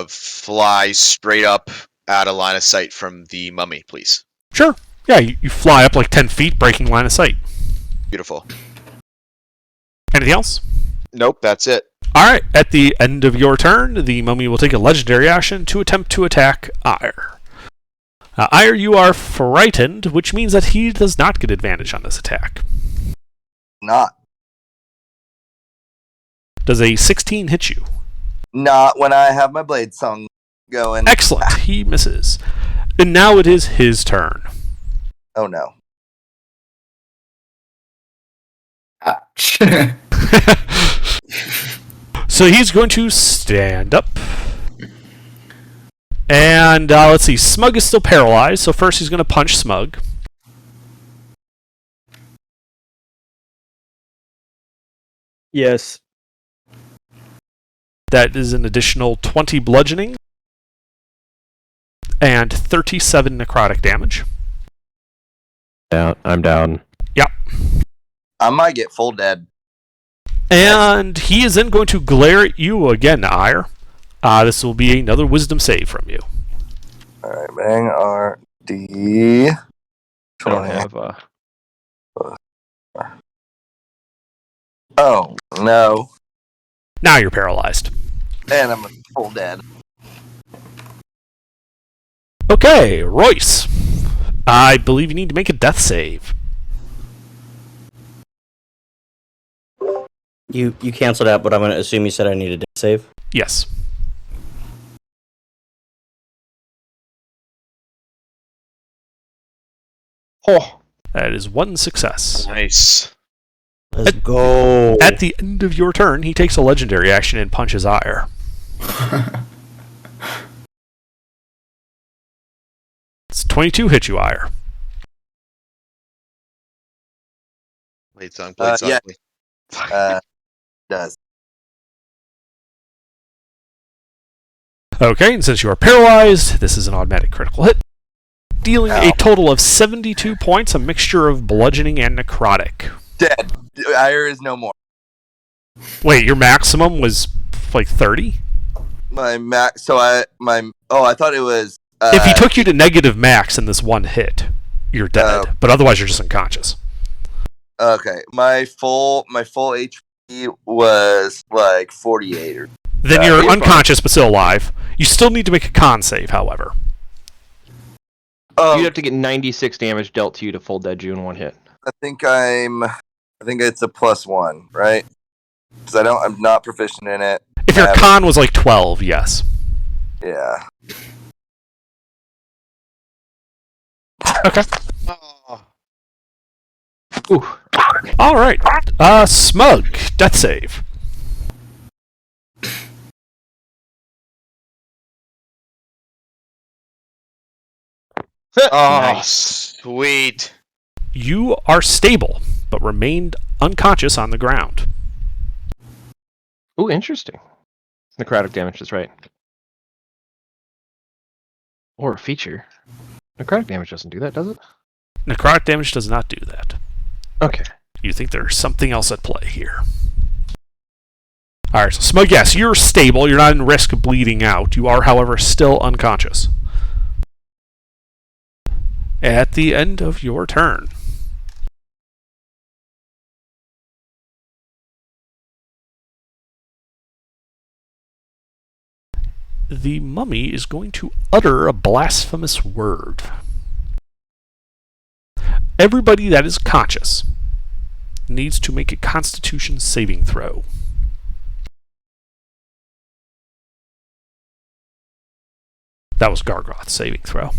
fly straight up at a line of sight from the mummy, please. Sure. Yeah, you fly up like 10 feet, breaking line of sight. Beautiful. Anything else? Nope, that's it. Alright, at the end of your turn, the mummy will take a legendary action to attempt to attack Ire. Ire, you are frightened, which means that he does not get advantage on this attack. Not Does a 16 hit you? when I have my blade song going. Excellent, he misses. And now it is his turn. Oh no. Ouch. So he's going to stand up. And let's see, Smug is still paralyzed, so first he's going to punch Smug. Yes. That is an additional 20 bludgeoning and 37 necrotic damage. Down. I'm down. Yep. I might get full dead. And he is then going to glare at you again, Ire. This will be another wisdom save from you. Alright, bang RD. I don't have Oh no. Now you're paralyzed. And I'm full dead. Okay, Royce. I believe you need to make a death save. You canceled out, but I'm going to assume you said I needed to save. Yes. Oh, That is one success. Nice. Let's go. At the end of your turn, he takes a legendary action and punches Ire. It's 22 hit you, Ire. Blade song, blade song. yeah. Blade- Does. Okay, and since you are paralyzed, this is an automatic critical hit. Dealing a total of 72 points, a mixture of bludgeoning and necrotic. Dead. Ire is no more. Wait, your maximum was like 30? My max. I thought it was. If he took you to negative max in this one hit, you're dead. But otherwise, you're just unconscious. Okay, my full HP was like 48 or. Then you're unconscious but still alive. You still need to make a con save, however. you'd have to get 96 damage dealt to you to full dead you in one hit. I think it's a +1, right? Because I'm not proficient in it. If your con was like 12, yes. Yeah. Okay. Oh. Ooh. All right. Smug, death save. Oh, Nice. sweet. You are stable, but remained unconscious on the ground. Ooh, interesting. Necrotic damage is right. Or a feature. Necrotic damage doesn't do that, does it? Necrotic damage does not do that. Okay. You think there's something else at play here. Alright, so Smug, yes, you're stable. You're not in risk of bleeding out. You are, however, still unconscious. At the end of your turn. The mummy is going to utter a blasphemous word. Everybody that is conscious needs to make a Constitution saving throw. That was Gargoth's saving throw.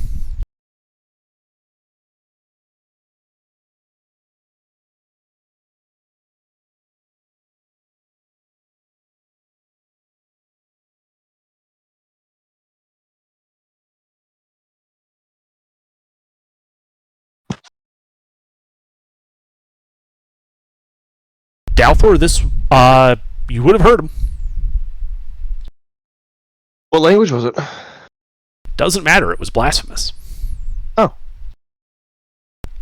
Dalthor, this you would have heard him. What language was it? Doesn't matter. It was blasphemous. Oh.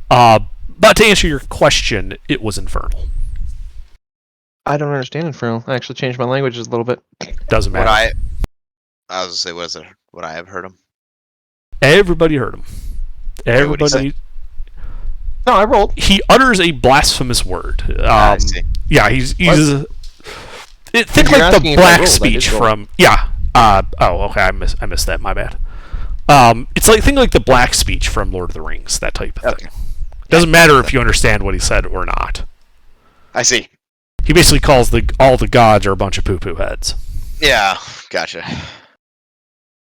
But to answer your question, it was infernal. I don't understand Infernal. I actually changed my languages a little bit. Doesn't matter. I was gonna say, what is it? Would I have heard him? Everybody heard him. What'd he say? Everybody. No, I rolled. He utters a blasphemous word. I see. Yeah, he's think If you're like the asking if I black rolled, I speech did roll. from okay, I missed that. My bad. It's like think like the black speech from Lord of the Rings, that type of thing. Doesn't matter if you understand what he said or not. I see. He basically calls all the gods are a bunch of poo-poo heads. Yeah, gotcha.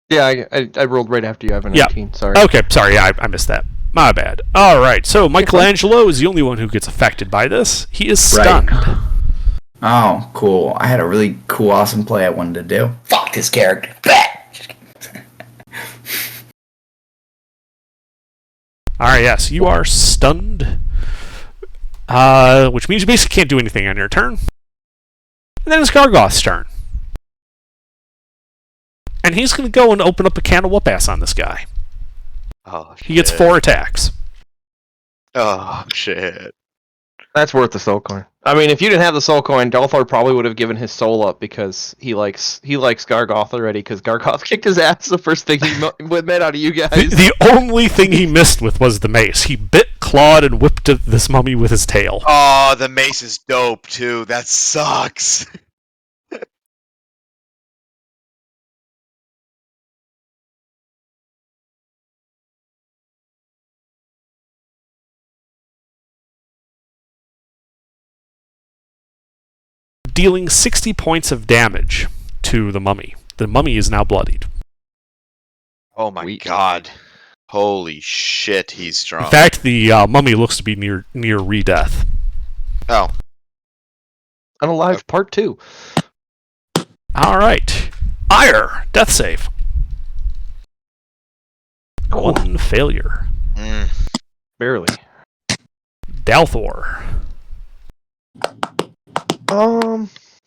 Yeah, I rolled right after you. I have a 19. Sorry. Okay, sorry, I missed that. My bad. All right, so Michelangelo is the only one who gets affected by this. He is stunned. Oh, cool. I had a really cool, awesome play I wanted to do. Fuck this character. All right, yes, you are stunned, which means you basically can't do anything on your turn. And then it's Gargoth's turn. And he's going to go and open up a can of whoop-ass on this guy. Oh, He gets 4 attacks. Oh, shit. That's worth the soul coin. I mean, if you didn't have the soul coin, Dalthor probably would have given his soul up because he likes Gargoth already. Because Gargoth kicked his ass the first thing he met out of you guys. The only thing he missed with was the mace. He bit, clawed, and whipped at this mummy with his tail. Oh, the mace is dope, too. That sucks. Dealing 60 points of damage to the mummy. The mummy is now bloodied. Oh my Sweet. god. Holy shit, he's strong. In fact, the mummy looks to be near re-death. Oh, Unalive Part 2. All right. Ire, death save. Cool. 1 failure. Barely. Dalthor.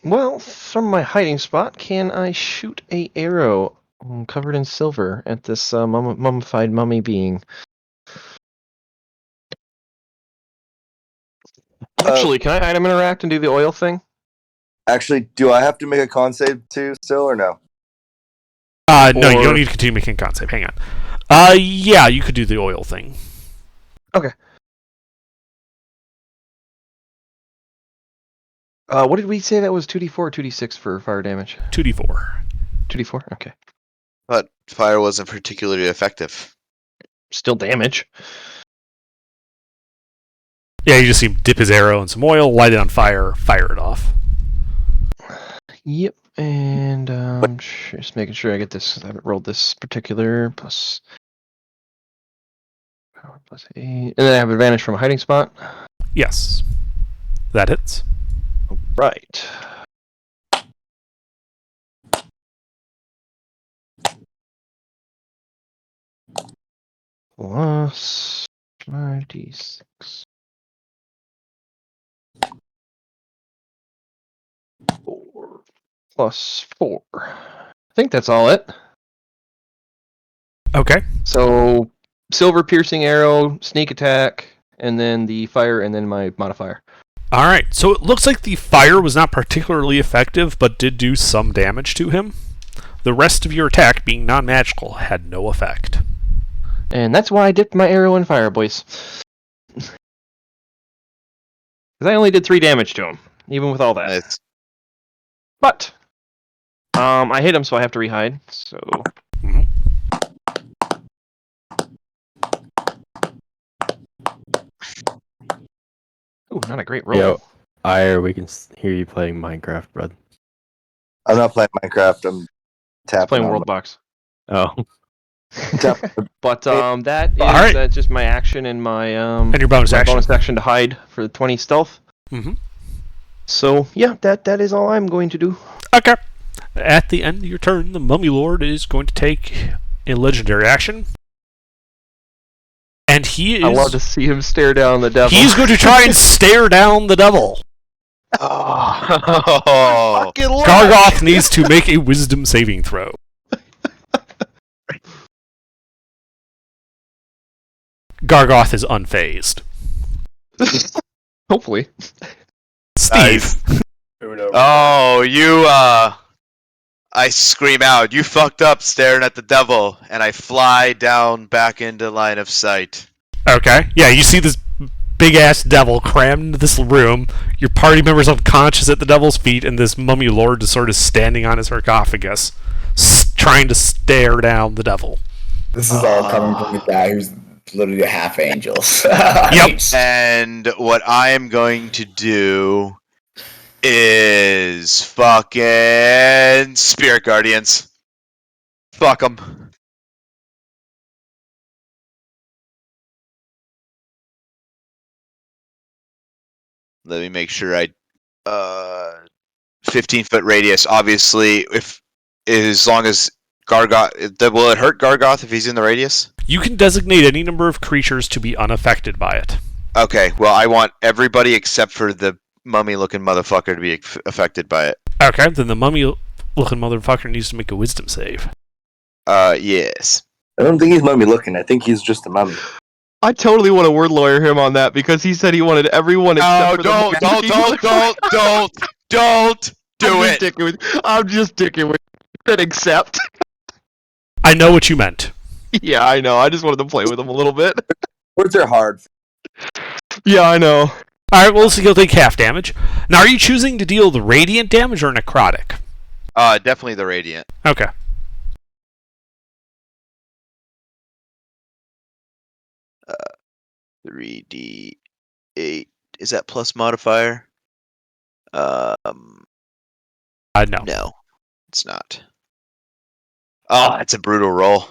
Well, from my hiding spot, can I shoot a arrow covered in silver at this mummified mummy being? Actually, can I item interact and do the oil thing? Actually, do I have to make a con save too still or no? No, you don't need to continue making con save. Hang on. Yeah, you could do the oil thing. Okay. What did we say that was 2d4 or 2d6 for fire damage? 2d4. 2d4? Okay. but fire wasn't particularly effective. Still damage. Yeah, you just see him dip his arrow in some oil, light it on fire, fire it off. Yep, and just making sure I get this. I haven't rolled this particular plus power plus 8, and then I have advantage from a hiding spot. Yes, that hits. Right. Plus 5d6. Plus 4. I think that's all it. Okay. So, silver piercing arrow, sneak attack, and then the fire, and then my modifier. All right. So it looks like the fire was not particularly effective, but did do some damage to him. The rest of your attack, being non-magical, had no effect. And that's why I dipped my arrow in fire, boys. Because I only did 3 damage to him, even with all that. It's, But I hit him, so I have to rehide. So Mhm. ooh, not a great roll. Yo, Ire, we can hear you playing Minecraft, bud. I'm not playing Minecraft. I'm tapping Playing on World Box. Oh, But that is Alright. just my action and my And your bonus my action. bonus action to hide for the 20 stealth. Mhm. So yeah, that is all I'm going to do. Okay. At the end of your turn, the Mummy Lord is going to take a legendary action. And he I love is to see him stare down the devil. he's going to try and stare down the devil. Oh. Fucking love Gargoth needs to make a wisdom saving throw. Gargoth is unfazed. Hopefully. Steve. Oh, you, I scream out, you fucked up staring at the devil, and I fly down back into line of sight. Okay. Yeah, you see this big ass devil crammed into this room. Your party members unconscious at the devil's feet, and this mummy lord is sort of standing on his sarcophagus, trying to stare down the devil. This is all coming from the guy who's literally a half angel. Yep. And what I am going to do is fucking Spirit Guardians. Fuck them. Let me make sure 15-foot radius. Obviously, if as long as Gargoth, will it hurt Gargoth if he's in the radius? You can designate any number of creatures to be unaffected by it. Okay, well, I want everybody except for the mummy-looking motherfucker to be affected by it. Okay, then the mummy-looking motherfucker needs to make a wisdom save. Yes. I don't think he's mummy looking. I think he's just a mummy. I totally want to word lawyer him on that because he said he wanted everyone No, except for the don't do it. I'm just dicking with it. Accept. I know what you meant. Yeah, I know. I just wanted to play with him a little bit. Words are hard. Yeah, I know. Alright, well, so he'll take half damage. Now, are you choosing to deal the radiant damage or necrotic? Definitely the radiant. Okay. Uh, 3d8. Is that plus modifier? No. No, it's not. Oh, it's a brutal roll.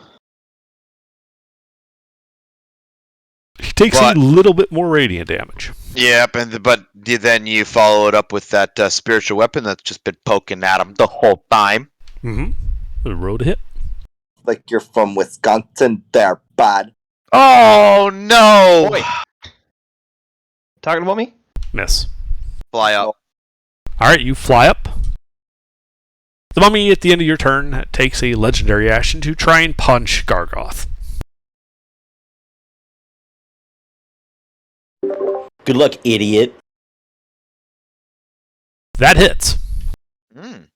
He takes a little bit more radiant damage. Yep, but then you follow it up with that spiritual weapon that's just been poking at him the whole time. Mm-hmm. Roll to hit. Like you're from Wisconsin there, bud. Oh, no! Boy. Talking about me? Miss. Fly up. Alright, you fly up. The mummy, at the end of your turn, takes a legendary action to try and punch Gargoth. Good luck, idiot. That hits. Mm.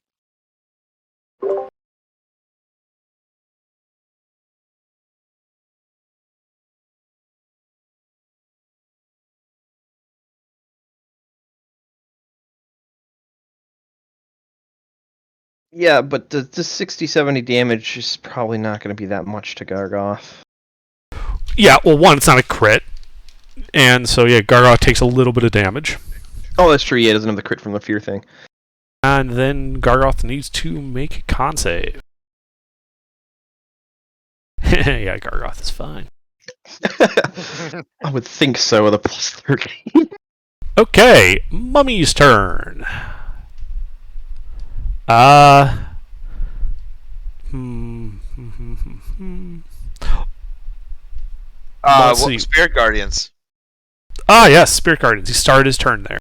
Yeah, but the 60-70 damage is probably not going to be that much to Gargoth. Yeah, well, one, it's not a crit. And so, yeah, Gargoth takes a little bit of damage. Oh, that's true. Yeah, it doesn't have the crit from the fear thing. And then Gargoth needs to make a con save. Yeah, Gargoth is fine. I would think so with a plus 13. Okay, Mummy's turn. Let's see. Spirit Guardians. Ah, yes, Spirit Guardians. He started his turn there.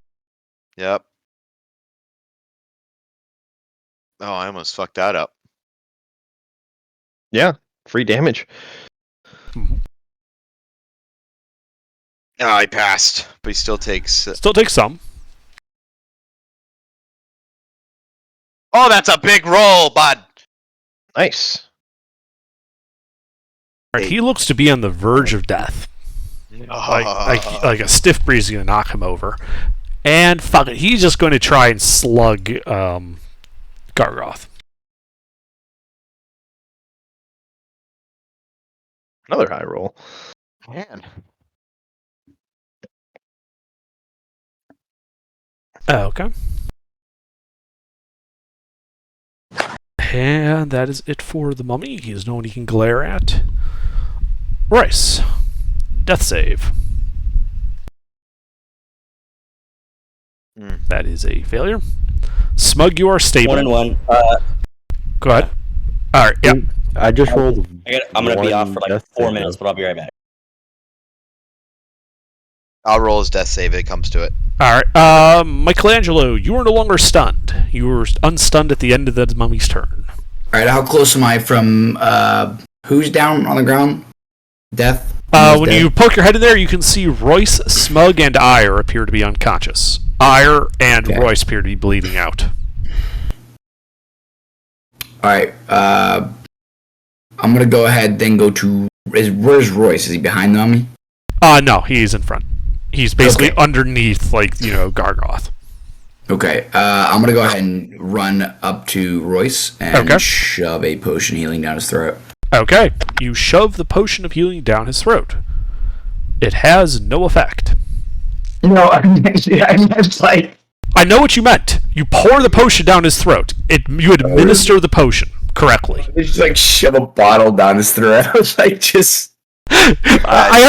Yep. Oh, I almost fucked that up. Yeah, free damage. Mhm. Oh, I passed, but he still takes... Still takes some. Oh, that's a big roll, bud! Nice. Right, he looks to be on the verge of death. Like a stiff breeze is going to knock him over. And fuck it, he's just going to try and slug Gargoth. Another high roll. Man. Okay. And that is it for the mummy. He is no one he can glare at. Rice. Death save. That is a failure. Smug, you are stable. 1-1. Go ahead. Alright, yep. I just rolled. I'm gonna be off for like death 4 save. minutes, but I'll be right back. I'll roll his death save if it comes to it. Alright, Michelangelo, you are no longer stunned. You were unstunned at the end of the mummy's turn. Alright, how close am I from who's down on the ground? Death? When you poke your head in there, you can see Royce, Smug, and Ire appear to be unconscious. Ire and Royce appear to be bleeding out. Alright, I'm gonna go ahead then go to... Where's Royce? Is he behind the mummy? No, he's in front. He's basically underneath, Gargoth. Okay, I'm gonna go ahead and run up to Royce and shove a potion healing down his throat. Okay, you shove the potion of healing down his throat. It has no effect. No, I meant like... I know what you meant. You pour the potion down his throat. You administer the potion correctly. It's just shove a bottle down his throat. I was just... I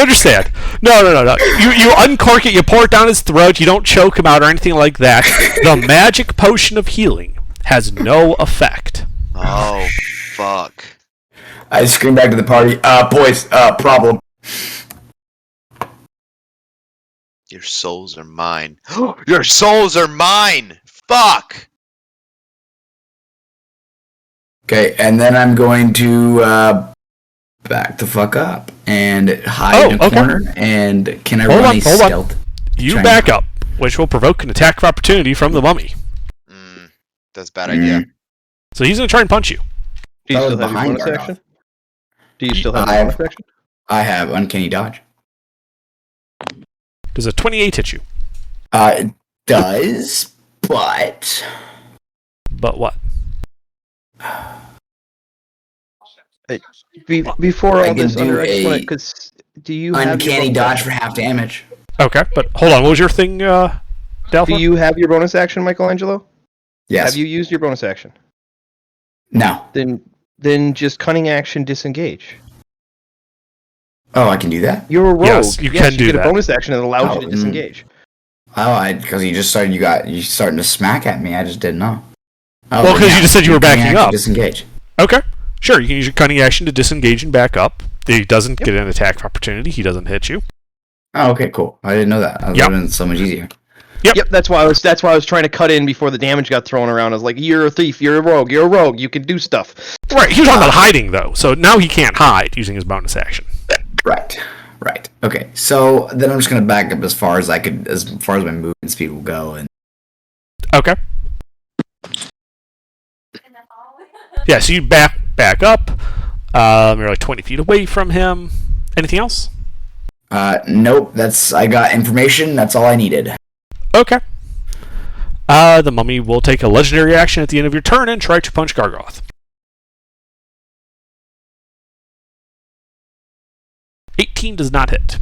understand. No. You uncork it, you pour it down his throat, you don't choke him out or anything like that. The magic potion of healing has no effect. Oh, fuck. I scream back to the party, boys, problem. Your souls are mine. Your souls are mine! Fuck! Okay, and then I'm going to, back the fuck up and hide in a corner. And can I run a stealth? You back up, which will provoke an attack of opportunity from the mummy. That's a bad idea. So he's going to try and punch you. Do you still have your bonus action? Do you still have your bonus action? I have Uncanny Dodge. Does a 28 hit you? It does, but... But what? Before all this, because do you have Uncanny Dodge for half damage? Okay, but hold on. What was your thing, Dalthor? Do you have your bonus action, Michelangelo? Yes. Have you used your bonus action? No. Then just cunning action disengage. Oh, I can do that? You're a rogue. Yes, you can do get that. A bonus action that allows you to disengage. Because you starting to smack at me. I just didn't know. Well, because you just said you were backing up. Disengage. Okay. Sure, you can use your cunning action to disengage and back up. He doesn't get an attack opportunity. He doesn't hit you. Oh, okay, cool. I didn't know that. That would have been so much easier. Yep. That's why I was trying to cut in before the damage got thrown around. I was like, "You're a thief. You're a rogue. You're a rogue. You can do stuff." Right. He was talking about hiding though, so now he can't hide using his bonus action. Right. Okay. So then I'm just gonna back up as far as my movement speed will go, and. Okay. Yeah. So you back up. You're like 20 feet away from him. Anything else? Nope. I got information. That's all I needed. Okay. The mummy will take a legendary action at the end of your turn and try to punch Gargoth. 18 does not hit.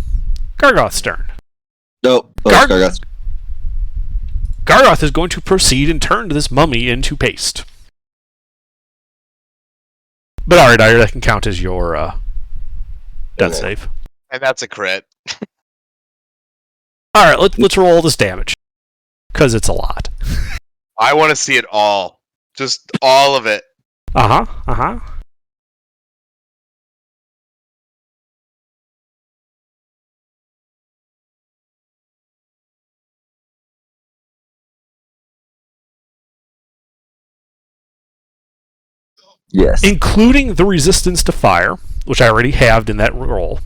Gargoth's turn. Nope. Gargoth. Gargoth is going to proceed and turn this mummy into paste. But alright, that can count as your death save. And that's a crit. Alright, let's roll this damage. Because it's a lot. I want to see it all. Just all of it. Uh-huh. Yes. Including the resistance to fire, which I already halved in that roll.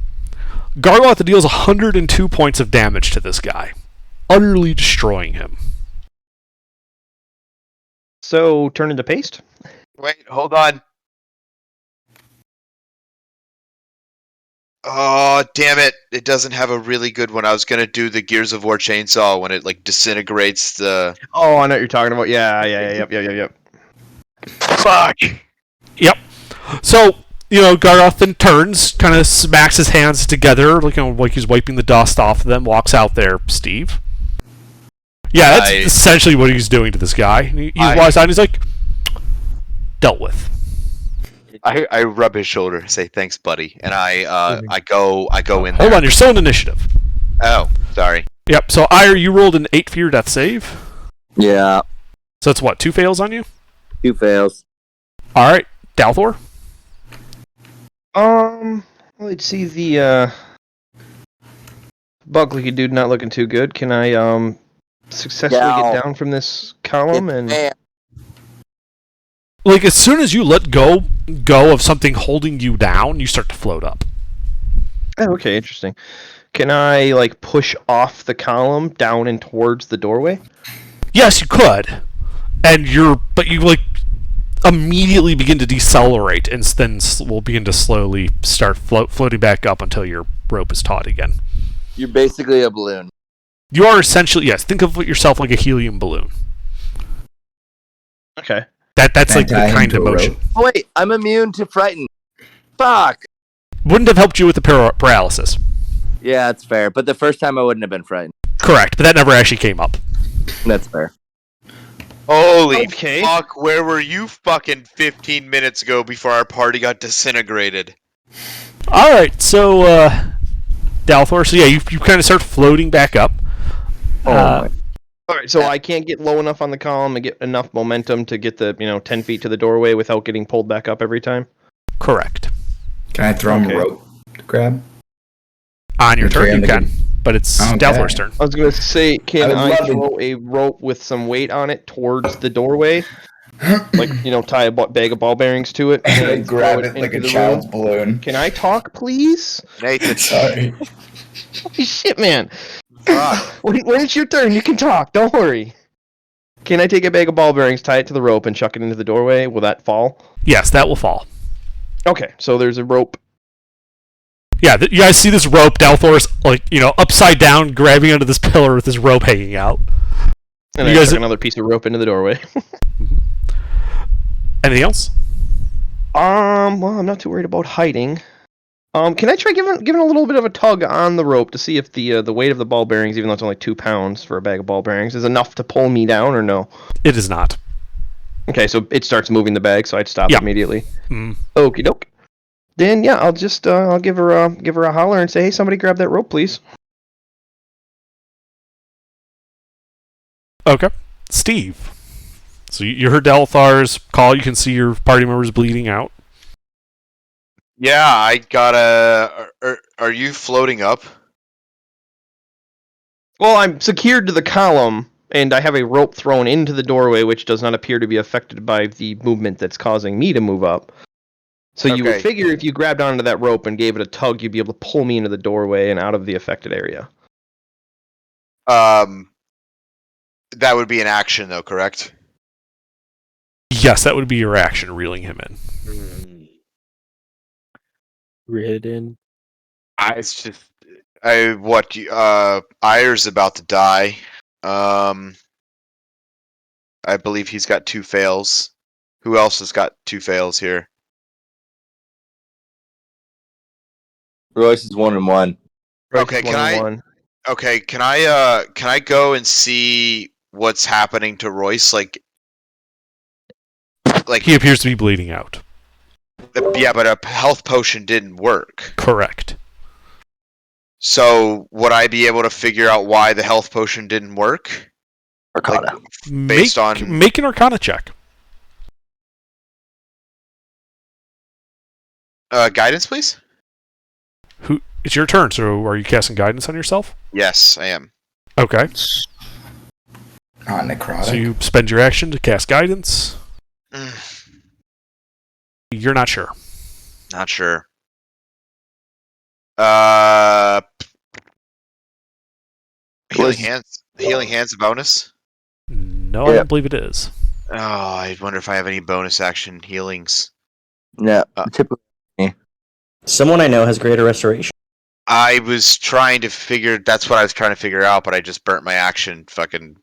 Gargoth deals 102 points of damage to this guy, utterly destroying him. So, turn into paste? Wait, hold on. Oh, damn it. It doesn't have a really good one. I was going to do the Gears of War chainsaw when it, disintegrates the... Oh, I know what you're talking about. Yep. Fuck! Yep. So, Gargoth then turns, kind of smacks his hands together, like he's wiping the dust off of them, walks out there, Steve. Yeah, that's essentially what he's doing to this guy. He walks out and he's like, dealt with. I rub his shoulder, say thanks, buddy, and I go in there. Hold on, you're still in initiative. Oh, sorry. Yep, so Ire, you rolled an 8 for your death save. Yeah. So it's what, 2 fails on you? 2 fails. Alright, Dalthor? Let's see, the Bucklery dude not looking too good. Can I successfully Down. get down from this column and Man, Like, as soon as you let go of something holding you down, you start to float up. Oh, okay, interesting. Can I like push off the column down and towards the doorway? Yes, you could. But you like immediately begin to decelerate, and then will begin to slowly start floating back up until your rope is taut again. you're basically a balloon. You are essentially, yes, think of yourself like a helium balloon. Okay. That's like the Tie him kind to of a motion. rope. Oh, wait, I'm immune to frighten. Fuck. Wouldn't have helped you with the paralysis. Yeah, that's fair. But the first time I wouldn't have been frightened. Correct, but that never actually came up. That's fair. Holy Okay. fuck, where were you fucking 15 minutes ago before our party got disintegrated? Alright, so, Dalthor, so yeah, you kind of start floating back up. Oh, All right, so I can't get low enough on the column and get enough momentum to get the 10 feet to the doorway without getting pulled back up every time. Correct. Can I throw him Okay. a rope to grab? On your Okay, turn, you I'm can, but it's Okay. Dalthor's turn. I was gonna say, can I would I love to- throw a rope with some weight on it towards the doorway? Like, tie a bag of ball bearings to it and grab throw it like into a the child's room? balloon. Can I talk, please? Nathan, Sorry. Holy shit, man. fuck. When it's your turn, you can talk. Don't worry. Can I take a bag of ball bearings, tie it to the rope, and chuck it into the doorway? Will that fall? Yes, that will fall. Okay, so there's a rope. Yeah, you guys see this rope, Dalthor's, upside down, grabbing onto this pillar with this rope hanging out. And You I guys- chuck another piece of rope into the doorway. Anything else? Well, I'm not too worried about hiding. Can I try giving a little bit of a tug on the rope to see if the weight of the ball bearings, even though it's only 2 pounds for a bag of ball bearings, is enough to pull me down or no? It is not. Okay, so it starts moving the bag, so I'd stop Yeah. immediately. Mm. Okie doke. Then yeah, I'll just I'll give her a holler and say, hey, somebody grab that rope, please. Okay. Steve. So you heard Dalthar's call. You can see your party members bleeding out. Yeah, I gotta. Are you floating up? Well, I'm secured to the column, and I have a rope thrown into the doorway, which does not appear to be affected by the movement that's causing me to move up. So you would Okay. figure if you grabbed onto that rope and gave it a tug, you'd be able to pull me into the doorway and out of the affected area. That would be an action, though, correct? Yes, that would be your action, reeling him in. Ridden. It's just. Ayer's about to die. I believe he's got 2 fails. Who else has got 2 fails here? Royce is 1-1. Okay, One and one. Okay, can I go and see what's happening to Royce? Like He appears to be bleeding out. yeah, but a health potion didn't work. Correct. So would I be able to figure out why the health potion didn't work? Arcana. Based on Make an Arcana check. guidance, please. It's your turn. So are you casting guidance on yourself? Yes, I am. Okay. Not necrotic. So you spend your action to cast guidance. You're not sure. Not sure. Healing hands a bonus. No, I Yeah. don't believe it is. Oh, I wonder if I have any bonus action healings. Yeah, typically. Someone I know has greater restoration. I was trying to figure. That's what I was trying to figure out, but I just burnt my action, fucking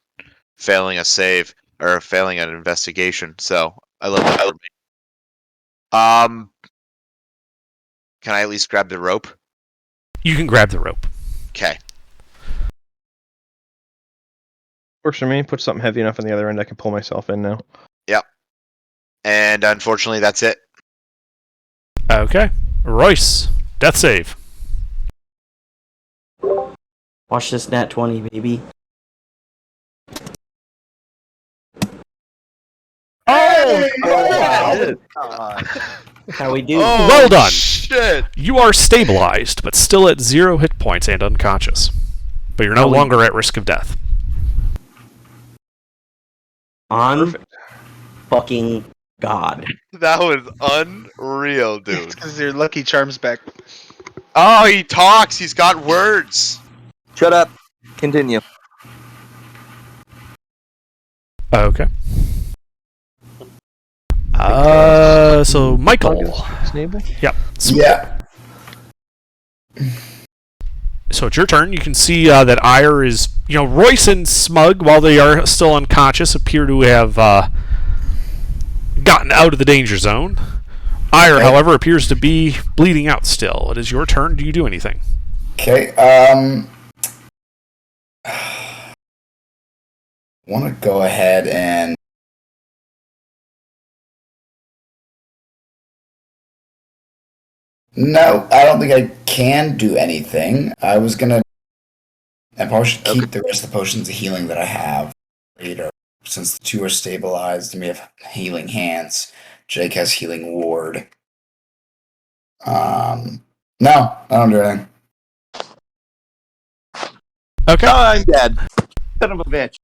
failing a save or failing an investigation. So I love that for me. Can I at least grab the rope? You can grab the rope. Okay. Works for me. Put something heavy enough on the other end, I can pull myself in now. And unfortunately, that's it. Okay. Royce, death save. Watch this nat 20, baby. How we do? Well done. Shit. You are stabilized, but still at 0 hit points and unconscious. but you're no longer at risk of death. On fucking God. That was unreal, It's dude. because your Lucky Charms back. Oh, he talks. He's got words. Shut up. Continue. Okay. So Michael. Snable? Yep. Yeah. So it's your turn. You can see that Ire is, Royce and Smug, while they are still unconscious, appear to have gotten out of the danger zone. Ire, however, appears to be bleeding out still. It is your turn. Do you do anything? Okay. Want to go ahead and no, I don't think I can do anything. I was gonna. I probably should keep the rest of the potions of healing that I have later, since the two are stabilized and we have healing hands. Jake has healing ward. No, I don't do anything. Okay. I'm dead. Son of a bitch.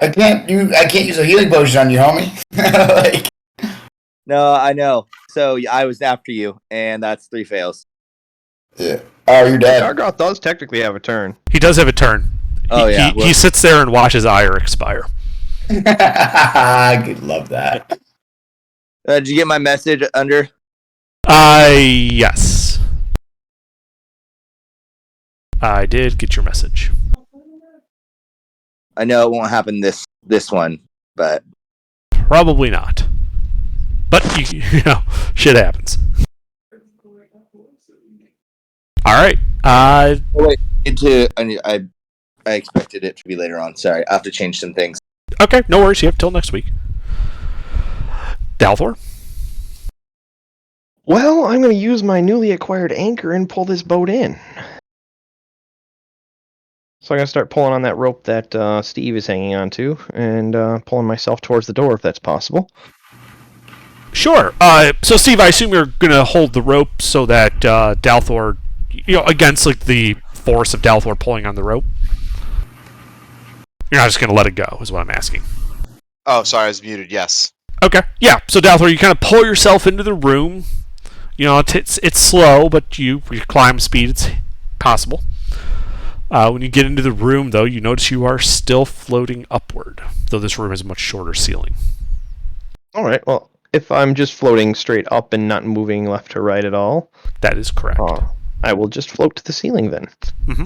I can't use a healing potion on you, homie. Like, No, I know. So I was after you, and that's 3 fails. yeah. Oh, you're dead. Gargoth does technically have a turn. He does have a turn. Oh, yeah. He sits there and watches Ire expire. I could love that. Did you get my message under? Yes. I did get your message. I know it won't happen this one, but Probably not. But, shit happens. Alright. wait. I expected it to be later on. Sorry, I have to change some things. Okay, no worries. You have till next week. Dalthor? Well, I'm going to use my newly acquired anchor and pull this boat in. So I'm going to start pulling on that rope that Steve is hanging on to, and pulling myself towards the door if that's possible. Sure. So, Steve, I assume you're going to hold the rope so that Dalthor, against the force of Dalthor pulling on the rope. You're not just going to let it go, is what I'm asking. Oh, sorry, I was muted. Yes. Okay. Yeah. So, Dalthor, you kind of pull yourself into the room. It's slow, but your climb speed, it's possible. When you get into the room, though, you notice you are still floating upward, though this room has a much shorter ceiling. All right. Well, if I'm just floating straight up and not moving left to right at all, That is correct. I will just float to the ceiling then. Mm-hmm.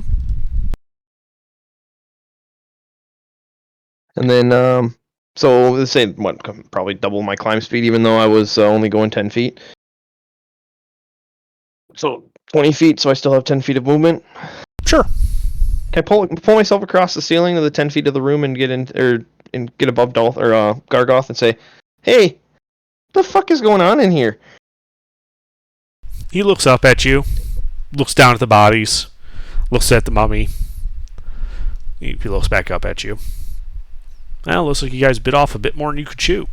And then, so let's say probably double my climb speed, even though I was only going 10 feet. So 20 feet, so I still have 10 feet of movement. Sure. Can I pull myself across the ceiling of the 10 feet of the room and get get above Gargoth and say, "Hey, what the fuck is going on in here?" He looks up at you, looks down at the bodies, looks at the mummy. He looks back up at you. Well, looks like you guys bit off a bit more than you could chew.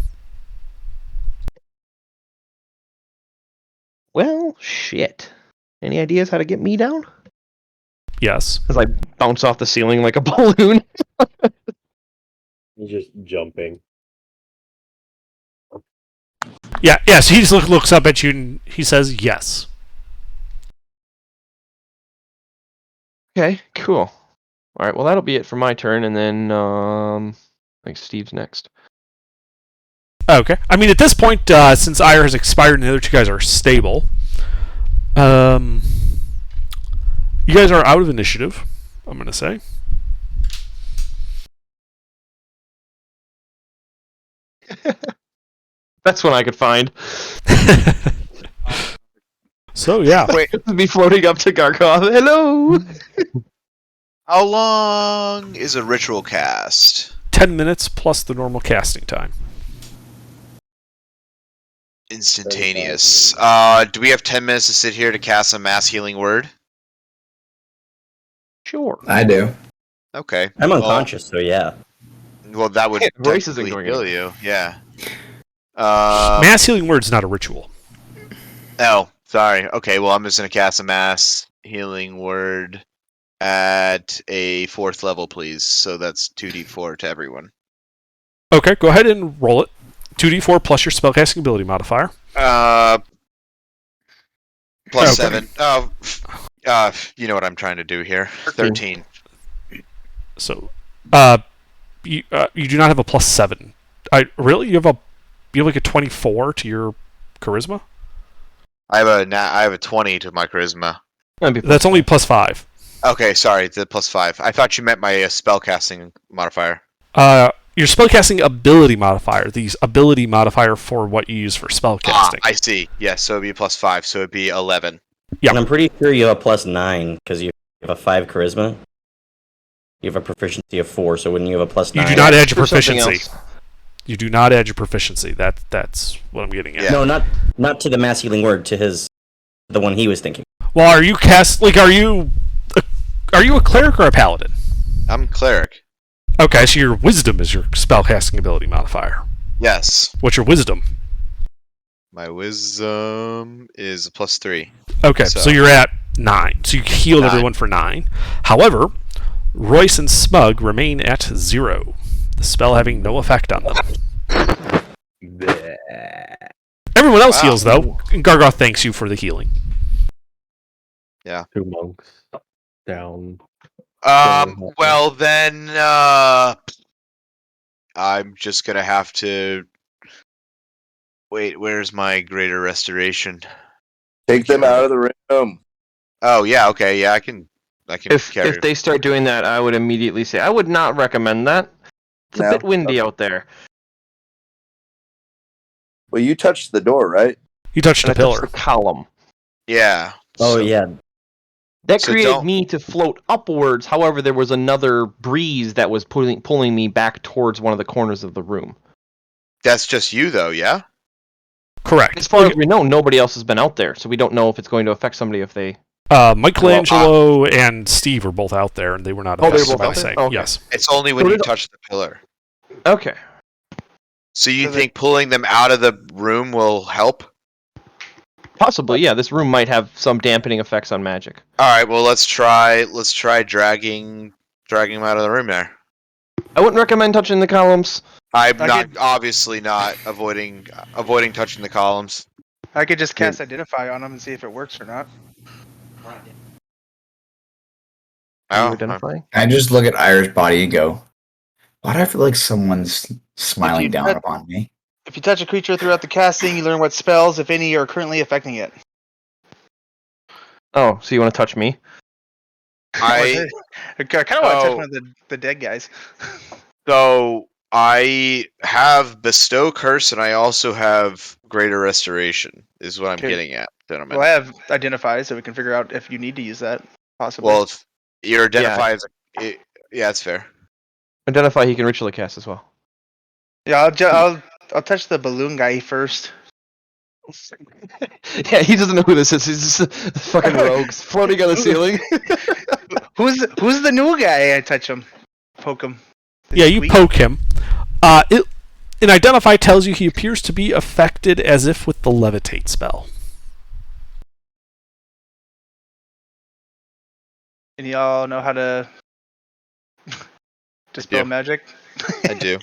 Well, shit. Any ideas how to get me down? Yes. As I bounce off the ceiling like a balloon. He's just jumping. Yeah, so he just looks up at you and he says yes. Okay, cool. Alright, well that'll be it for my turn, and then I think Steve's next. Okay. I mean, at this point, since Ire has expired and the other two guys are stable, you guys are out of initiative, I'm going to say. That's one I could find. So, yeah. Wait, Be floating up to Gargoth. Hello! how long is a ritual cast? 10 minutes plus the normal casting time. Instantaneous. Do we have 10 minutes to sit here to cast a mass healing word? Sure. I do. Okay. I'm unconscious, so yeah. Well, that would Royce isn't technically going heal you. Yeah. Mass healing word's not a ritual. Oh, sorry. Okay, well, I'm just going to cast a mass healing word at a 4th level, please. So that's 2d4 to everyone. Okay, go ahead and roll it. 2d4 plus your spellcasting ability modifier. Plus Okay. 7. You know what I'm trying to do here. 13. So, you do not have a plus 7. Really? You have like a 24 to your charisma? I have a 20 to my charisma. That's only plus 5. Okay, sorry, the plus 5. I thought you meant my spellcasting modifier. Your spellcasting ability modifier. The ability modifier for what you use for spellcasting. I see. Yes, so it'd be plus 5, so it'd be 11. Yeah. And I'm pretty sure you have a plus 9 because you have a 5 charisma. You have a proficiency of 4, so wouldn't you have a plus 9? You do not add your For something proficiency. else. You do not add your proficiency. That's what I'm getting at. Yeah. No, not to the mass healing word, to the one he was thinking. Well, are you a cleric or a paladin? I'm cleric. Okay, so your wisdom is your spellcasting ability modifier. Yes. What's your wisdom? My wisdom is a plus 3. Okay, so you're at 9. So you healed 9. everyone for 9. However, Royce and Smug remain at 0. The spell having no effect on them. Everyone else heals, though. And Gargoth thanks you for the healing. Yeah. 2 monks down. Well then, I'm just gonna have to... Wait, where's my greater restoration? Take them out of the room. Oh, yeah, okay, yeah, I can carry If they start doing that, I would immediately say I would not recommend that. It's a No? bit windy out there. Well, you touched the door, right? You touched And a I touched pillar. the column. Yeah. Oh, so- yeah. That So created don't- me to float upwards. However, there was another breeze that was pulling me back towards one of the corners of the room. That's just you, though, yeah? Correct. As far as we know, nobody else has been out there, so we don't know if it's going to affect somebody if they... Michelangelo and Steve are both out there, and they were not Oh, they were affected both by out the there? same. Okay. Yes. It's only when So you did- touch the pillar. Okay. So you think pulling them out of the room will help? Possibly, yeah. This room might have some dampening effects on magic. Alright, well let's try dragging them out of the room there. I wouldn't recommend touching the columns. I'm I not could- obviously not avoiding touching the columns. I could just cast Identify on them and see if it works or not. Are you Oh, identifying? I just look at Irish body and go, why do I feel like someone's smiling you down touch- upon me? If you touch a creature throughout the casting, you learn what spells, if any, are currently affecting it. Oh, so you want to touch me? I kind of want to touch Oh. one of the dead guys. so I have bestow curse and I also have greater restoration is what I'm Okay. getting at, gentlemen. Well, I have Identify, so we can figure out if you need to use that, possibly. Well, if you're identified as yeah, that's fair. Identify, he can ritually cast as well. Yeah, I'll touch the balloon guy first. Yeah, he doesn't know who this is. He's just fucking rogues floating on the ceiling. Who's the new guy? I touch him, poke him. Yeah, you poke him. An Identify tells you he appears to be affected as if with the Levitate spell. And y'all know how to dispel do. magic? I do.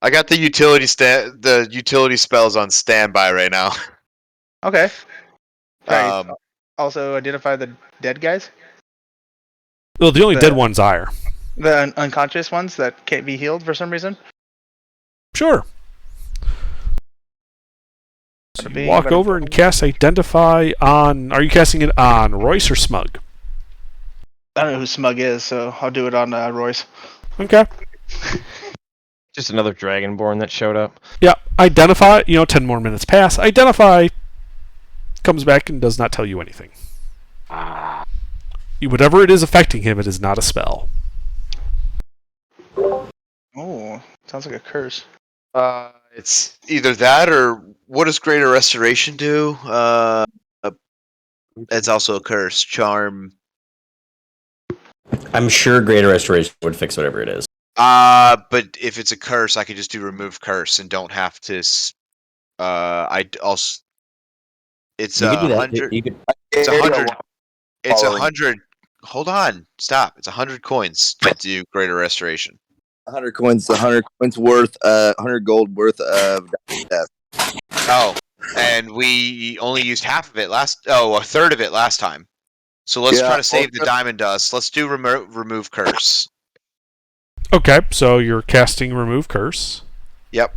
I got the utility spells on standby right now. Okay. Alright. Um, Also identify the dead guys? Well, the only dead one's Ire. The unconscious ones that can't be healed for some reason? Sure. So Bada you bing, walk bada over and cast Identify on... Are you casting it on Royce or Smug? I don't know who Smug is, so I'll do it on Royce. Okay. Just another dragonborn that showed up. Yeah, Identify, 10 more minutes pass. Identify comes back and does not tell you anything. Whatever it is affecting him, it is not a spell. Oh, sounds like a curse. it's either that or what does greater restoration do? It's also a curse, charm. I'm sure Greater Restoration would fix whatever it is. But if it's a curse, I could just do remove curse and don't have to. I also. It's You could do that. 100. You could, It's 100. It's following- 100. Hold on. Stop. It's 100 coins to do Greater Restoration. 100 coins. 100 coins worth. 100 gold worth of death. Oh, and we only used half of it a third of it last time. So let's try to save the diamond dust. Let's do remove curse. Okay, so you're casting Remove Curse. Yep.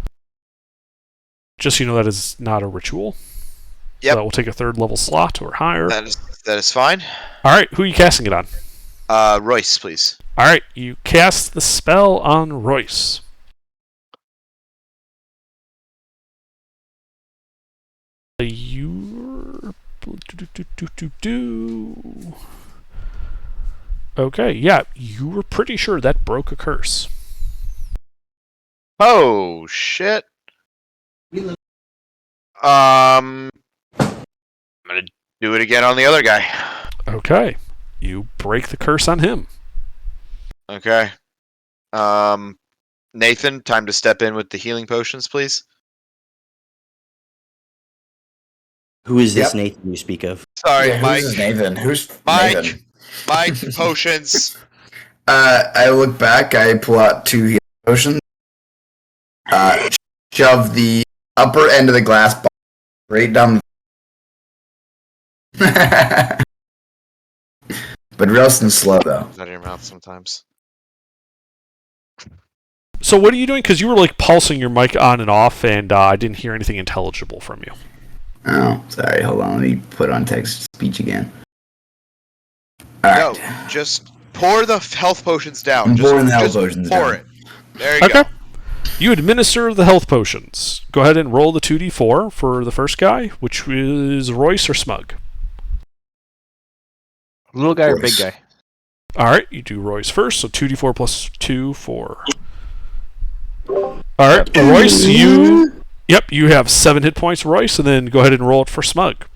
Just so you know, that is not a ritual. Yep. So that will take a 3rd level slot or higher. That is fine. Alright, who are you casting it on? Royce, please. Alright, you cast the spell on Royce. You're... Okay, yeah, you were pretty sure that broke a curse. Oh, shit. I'm gonna do it again on the other guy. Okay, you break the curse on him. Okay. Nathan, time to step in with the healing potions, please. Who is this Yep. Nathan you speak of? Sorry, Yeah, Mike. who's Nathan? Who's Mike. Nathan? Mike, potions. I look back. I pull out 2 healing potions. Shove the upper end of the glass bottle right down. But real slow though. Out of your mouth sometimes. So what are you doing? Because you were like pulsing your mic on and off, and I didn't hear anything intelligible from you. Oh, sorry. Hold on. Let me put on text speech again. All right. No, just pour the health potions down. I'm Just, pouring the health just potions pour down. it. There you Okay. go. You administer the health potions. Go ahead and roll the 2d4 for the first guy, which is Royce or Smug. Little guy or big Royce. guy? Alright, you do Royce first, so 2d4 plus 2 for... Alright, Royce, you... Yep, you have 7 hit points, Royce, and then go ahead and roll it for Smug.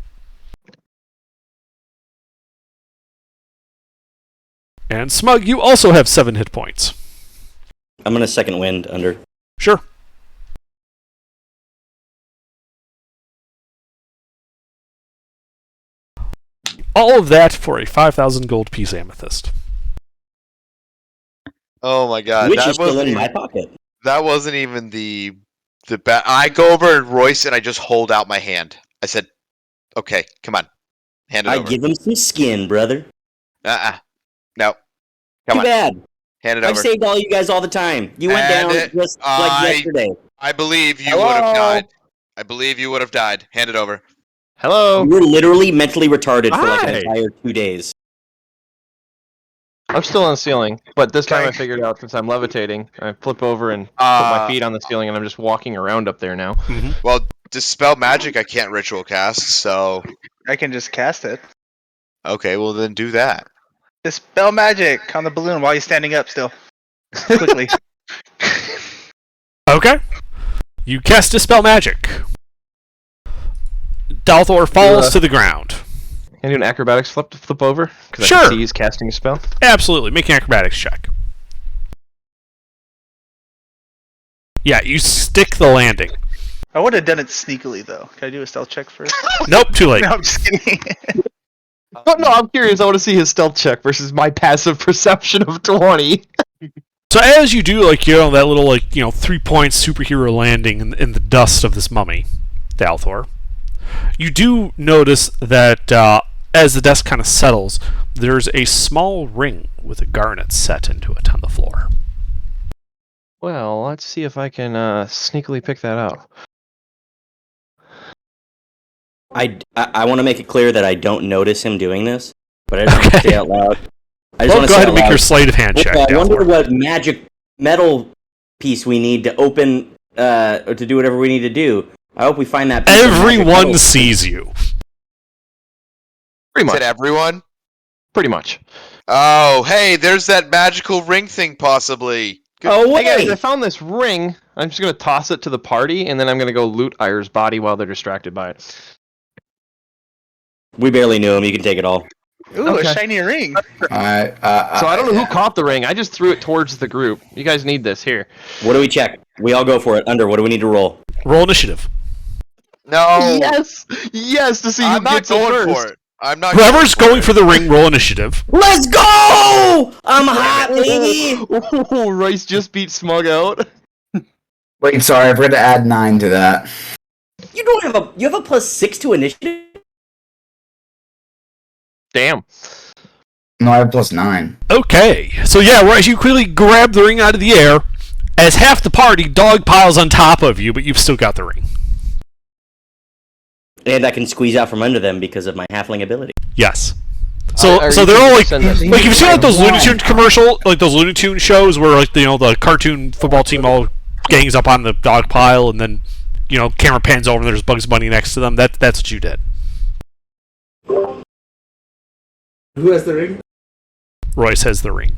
And Smug, you also have 7 hit points. I'm gonna second wind under. Sure. All of that for a 5,000 gold piece amethyst. Oh my god. Which that is still wasn't in my even- pocket. That wasn't even the I go over and Royce and I just hold out my hand. I said, "Okay, come on, hand it I over." give him some skin, brother. No, come Too on, bad. hand it I've over. saved all you guys all the time. You went And down just like yesterday. I believe you Hello? would have died. I believe you would have died. Hand it over. Hello. You were literally mentally retarded for like an Hi. entire 2 days. I'm still on the ceiling, but this time I Okay. figured out since I'm levitating, I flip over and put my Uh, feet on the ceiling, and I'm just walking around up there now. Well, dispel magic. I can't ritual cast. So I can just cast it. okay, well then do that. Dispel magic on the balloon while you're standing up still. Quickly. Okay. You cast Dispel Magic. Dalthor falls to the ground. Can I do an acrobatics flip to flip over? Because I Sure. can see he's casting a spell. Absolutely. Make an acrobatics check. Yeah, you stick the landing. I would have done it sneakily though. Can I do a stealth check first? Nope, too late. No, I'm just kidding. But no, I'm curious. I want to see his stealth check versus my passive perception of 20. So as you do, like, that little, 3-point superhero landing in the dust of this mummy, Dalthor, you do notice that as the dust kind of settles, there's a small ring with a garnet set into it on the floor. Well, let's see if I can sneakily pick that out. I want to make it clear that I don't notice him doing this, but I just want to say out loud. I just Well, want go to say ahead out and make loud. your sleight of hand check, I wonder Dalthor. what magic metal piece we need to open, or to do whatever we need to do. I hope we find that piece of magic Everyone metal. sees you. Pretty much. Said everyone. Pretty much. Oh, hey, there's that magical ring thing, possibly. Oh, Hey guys, wait! I found this ring. I'm just gonna toss it to the party, and then I'm gonna go loot Ire's body while they're distracted by it. We barely knew him. You can take it all. Ooh, Okay. a shiny ring. So I don't know who caught the ring. I just threw it towards the group. You guys need this here. What do we check? We all go for it. Under, what do we need to roll? Roll initiative. No, Yes, yes, to see who I'm not gets it going first. for it. I'm not. Whoever's going for the ring, roll initiative. Let's go! I'm hot, baby. Oh, Rice just beat Smug out. Wait, sorry, I forgot to add 9 to that. You don't have a. You have a +6 to initiative. Damn. No, I have +9. Okay, so yeah, Rice, you quickly grab the ring out of the air. As half the party dog piles on top of you, but you've still got the ring. And I can squeeze out from under them because of my halfling ability. Yes. So Are so you they're all like send this- you've seen like those Looney Tunes commercial, like those Looney Tunes shows where like the cartoon football team all gangs up on the dog pile and then camera pans over and there's Bugs Bunny next to them. That's what you did. Who has the ring? Royce has the ring.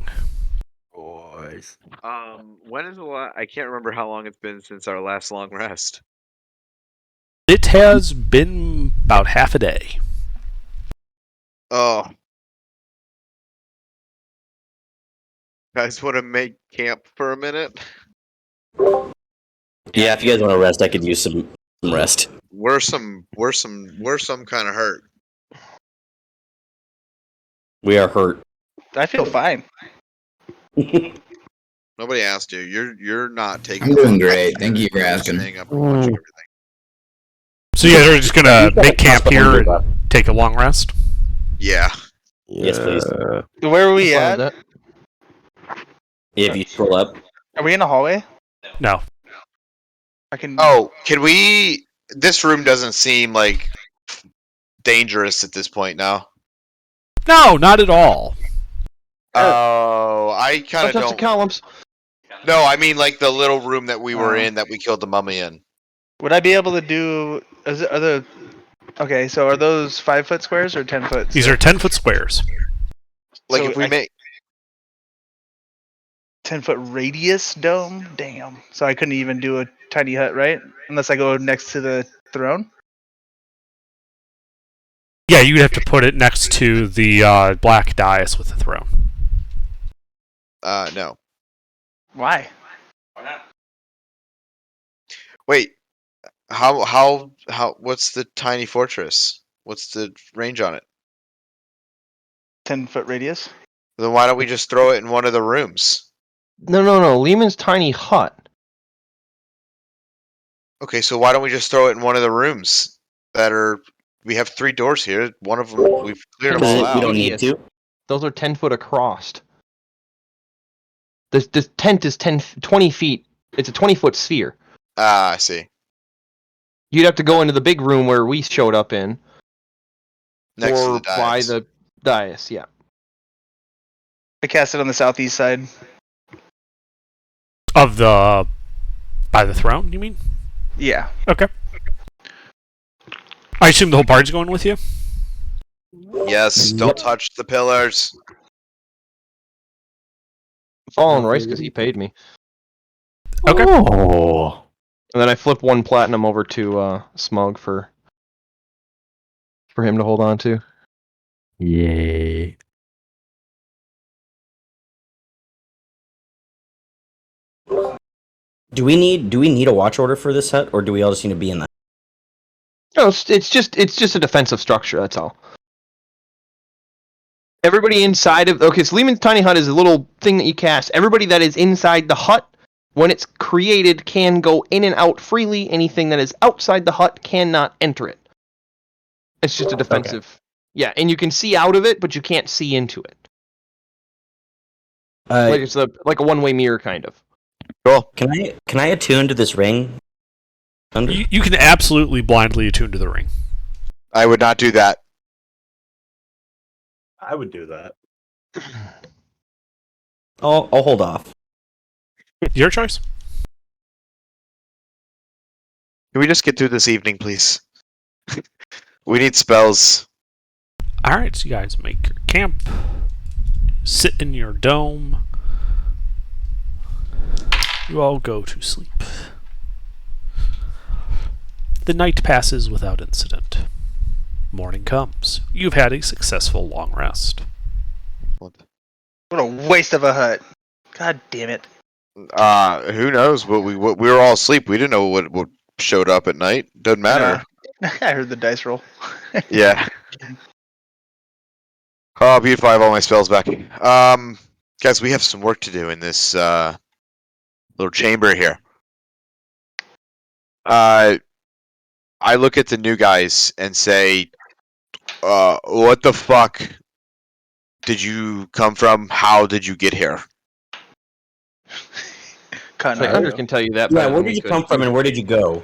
Boys. When is the I can't remember how long it's been since our last long rest. It has been about half a day. Oh. Guys want to make camp for a minute? Yeah, if you guys want to rest, I could use some rest. We're some kind of hurt. We are hurt. I feel fine. Nobody asked you. You're not taking. I'm doing great. Thank you for asking. Staying up and watching everything. So yeah, they're just gonna make camp here and take a long rest. Yeah. Yes, please. Where are we Fine at? with If you scroll up. Are we in a hallway? No. I can. Oh, can we? This room doesn't seem like dangerous at this point now. No, not at all. Oh, I that. kind of Don't touch the don't. columns. No, I mean like the little room that we were in that we killed the mummy in. Would I be able to do? Okay, so are those 5-foot squares or 10-foot? These are 10-foot squares. Like So if we make 10-foot radius dome. Damn. So I couldn't even do a tiny hut, right? Unless I go next to the throne. Yeah, you'd have to put it next to the black dais with the throne. no. Why? Wait. How what's the tiny fortress? What's the range on it? 10-foot radius. Then why don't we just throw it in one of the rooms? No. Lehman's tiny hut. Okay, so why don't we just throw it in one of the rooms that are? We have 3 doors here. One of them we've cleared them all We out. don't need to. Those are 10 foot across. This tent is 20 feet. It's a 20-foot sphere. Ah, I see. You'd have to go into the big room where we showed up in. Next to or the dais. by the dais, yeah. I cast it on the southeast side. Of the... By the throne, you mean? Yeah. Okay. I assume the whole party's going with you? Yes, don't touch the pillars. Following Royce because he paid me. Okay. Oh. And then I flip 1 platinum over to Smug for him to hold on to. Yay. Do we need a watch order for this hut, or do we all just need to be in the? No, it's just a defensive structure. That's all. Everybody inside of so Lehman's tiny hut is a little thing that you cast. Everybody that is inside the hut, when it's created, can go in and out freely. Anything that is outside the hut cannot enter it. It's just a defensive. Okay. Yeah, and you can see out of it, but you can't see into it. Like it's like a one-way mirror kind of. Cool. Can I attune to this ring? You can absolutely blindly attune to the ring. I would not do that. I would do that. I'll hold off. Your choice. Can we just get through this evening, please? We need spells. Alright, so you guys make your camp. Sit in your dome. You all go to sleep. The night passes without incident. Morning comes. You've had a successful long rest. What a waste of a hut. God damn it. Who knows? But we were all asleep. We didn't know what showed up at night. Doesn't matter. I heard the dice roll. Yeah. Oh, beautiful! I have all my spells back. Guys, we have some work to do in this little chamber here. I look at the new guys and say, what the fuck did you come from? How did you get here? Under can tell you that Yeah, better where than did we you could. come from and where did you go?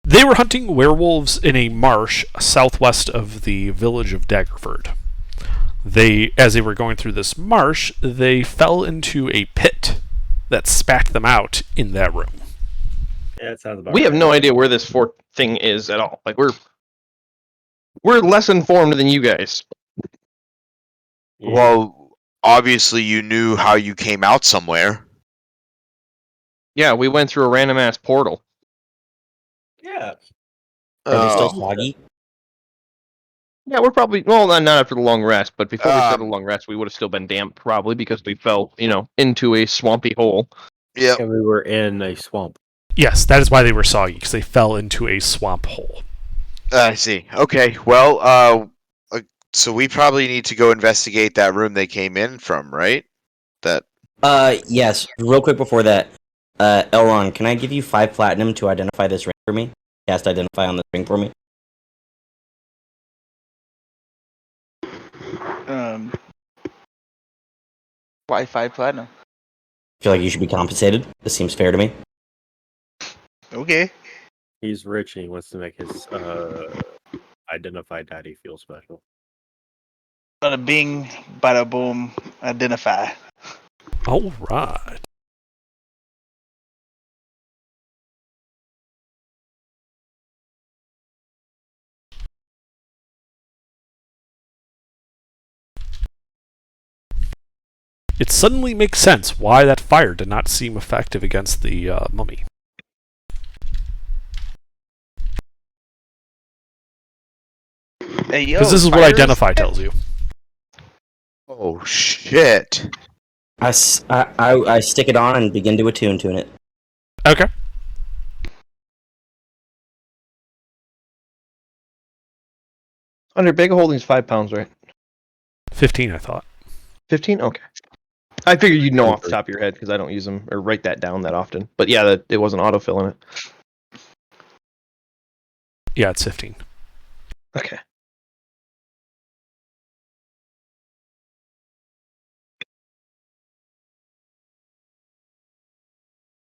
They were hunting werewolves in a marsh southwest of the village of Daggerford. As they were going through this marsh, they fell into a pit that spat them out in that room. Yeah, it sounds about We have right. no idea where this fort thing is at all. Like we're less informed than you guys. Yeah. Well, obviously you knew how you came out somewhere. Yeah, we went through a random ass portal. Yeah. Are they still Oh. soggy? Yeah, we're probably not after the long rest, but before we started the Um, long rest, we would have still been damp probably because we fell, into a swampy hole. Yep. And we were in a swamp. Yes, that is why they were soggy, because they fell into a swamp hole. I see. Okay. Well, so we probably need to go investigate that room they came in from, right? Yes. Real quick before that, Elron, can I give you 5 platinum to identify this ring for me? Cast identify on this ring for me. Why 5 platinum? I feel like you should be compensated. This seems fair to me. Okay. He's rich and he wants to make his identified daddy feel special. Bada bing, bada boom, identify. All right. It suddenly makes sense why that fire did not seem effective against the mummy. Hey, yo, Because this is what fire identify tells you. Oh shit! I stick it on and begin to tune it. Okay. Under bag of holding is 5 pounds, right? 15, I thought. 15? Okay. I figured you'd know off the top of your head because I don't use them or write that down that often. But yeah, it wasn't autofilling it. Yeah, it's 15. Okay.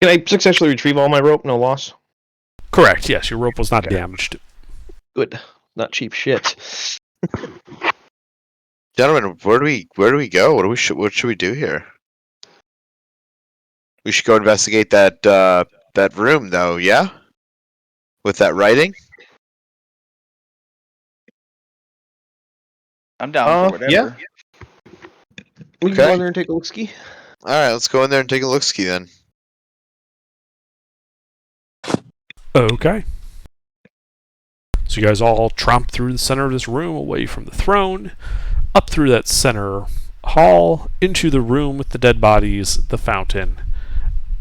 Can I successfully retrieve all my rope? No loss? Correct, yes, your rope was not Okay. damaged. Good. Not cheap shit. Gentlemen, where do we go? What should we do here? We should go investigate that room, though. Yeah, with that writing. I'm down for whatever. Yeah. We can Okay. go in there and take a look ski. All right, let's go in there and take a look-ski then. Okay. So you guys all tromp through the center of this room, away from the throne, up through that center hall, into the room with the dead bodies, the fountain,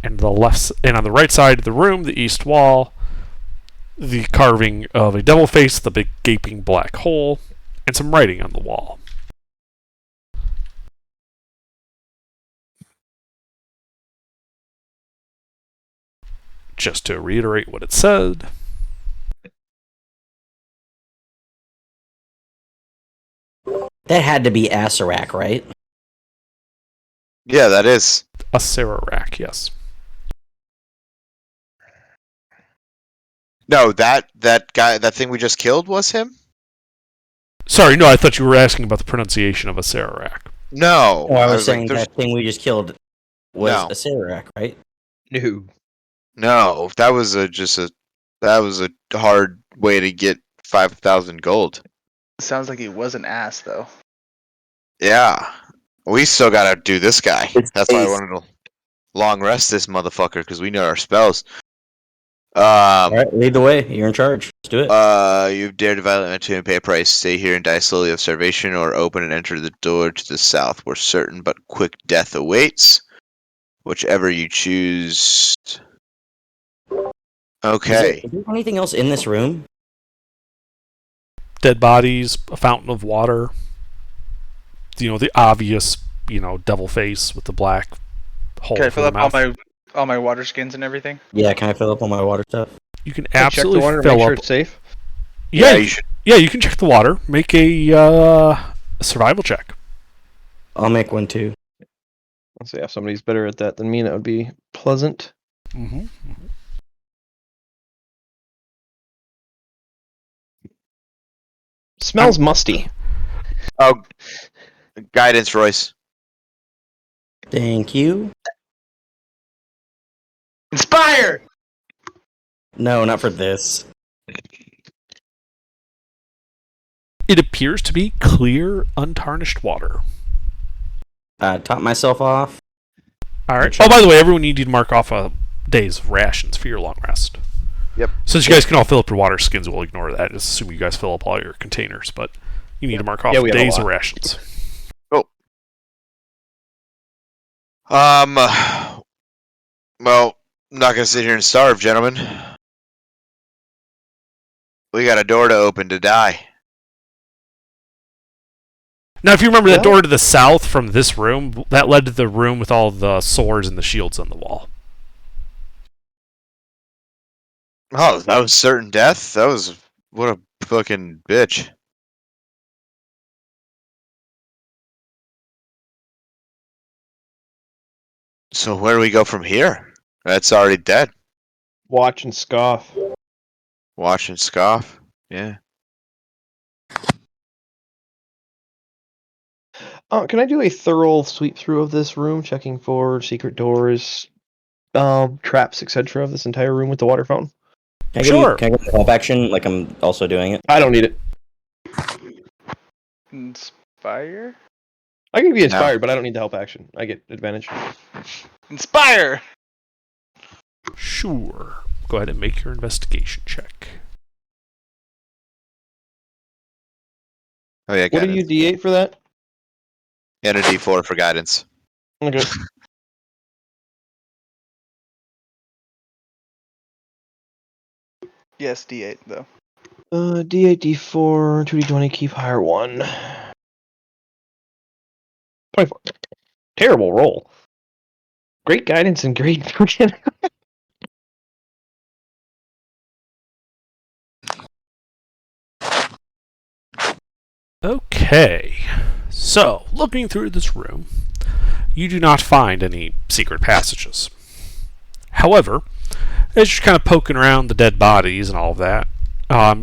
and on the right side of the room, the east wall, the carving of a devil face, the big gaping black hole, and some writing on the wall. Just to reiterate what it said. That had to be Asarak, right? Yeah, that is. A Sararak, yes. No, that guy, that thing we just killed was him. Sorry, no, I thought you were asking about the pronunciation of a Sararak. No, Oh, I was like, saying there's- that thing we just killed was No. a Sararak, right? No. No, that was a hard way to get 5,000 gold. Sounds like he was an ass, though. Yeah, we still gotta do this guy. It's That's why I ace. wanted to long rest this motherfucker because we know our spells. All right, lead the way. You're in charge. Let's do it. You dare to violate to and pay a price. Stay here and die slowly of starvation, or open and enter the door to the south, where certain but quick death awaits. Whichever you choose. Okay. Is there anything else in this room? Dead bodies, a fountain of water. the obvious, devil face with the black hole Can I for fill the up mouth. all my water skins and everything? Yeah, can I fill up on my water stuff? You can Check the absolutely water to fill make sure up. it's safe. Yeah, you should. Yeah, you can check the water. Make a survival check. I'll make one too. Let's see if somebody's better at that than me. That would be pleasant. Mm-hmm. Smells musty. Oh, guidance, Royce. Thank you. Inspire! No, not for this. It appears to be clear, untarnished water. Top myself off. All right. Oh, by the way, everyone, you need to mark off a day's rations for your long rest. Yep. Since you guys can all fill up your water skins, we'll ignore that. Just assume you guys fill up all your containers, but you need to mark off Yeah, we have a days lot. of rations. Well, I'm not gonna sit here and starve, gentlemen. We got a door to open to die. Now, if you remember that door to the south from this room, that led to the room with all the swords and the shields on the wall. Oh, that was certain death? That was... What a fucking bitch. So where do we go from here? That's already dead. Watch and scoff. Watch and scoff. Yeah. Can I do a thorough sweep through of this room, checking for secret doors, traps, etc. of this entire room with the water fountain? Sure. Can I get the help action? Like I'm also doing it. I don't need it. Inspire? I can be inspired, but I don't need the help action. I get advantage. Inspire! Sure. Go ahead and make your investigation check. Oh yeah, What are guidance. you, D8 for that? And a D4 for guidance. Okay. Yes, D8 though. D8, D4, 2D20, keep higher 1. 24. Terrible roll. Great guidance and great freaking. Okay. So, looking through this room, you do not find any secret passages. However, as you're kind of poking around the dead bodies and all of that,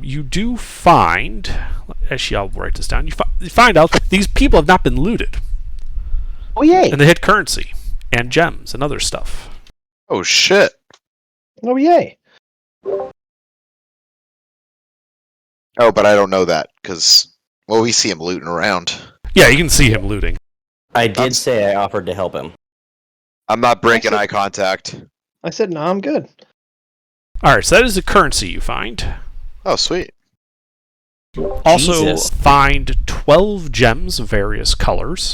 you do find, actually I'll write this down, you find out that these people have not been looted. Oh, yay! And they had currency, and gems, and other stuff. Oh shit. Oh, yay! Oh, but I don't know that, because, well, we see him looting around. Yeah, you can see him looting. I did say I offered to help him. I'm not breaking eye contact. I said, no, I'm good. Alright, so that is the currency you find. Oh, sweet. Also Jesus. find 12 gems of various colors.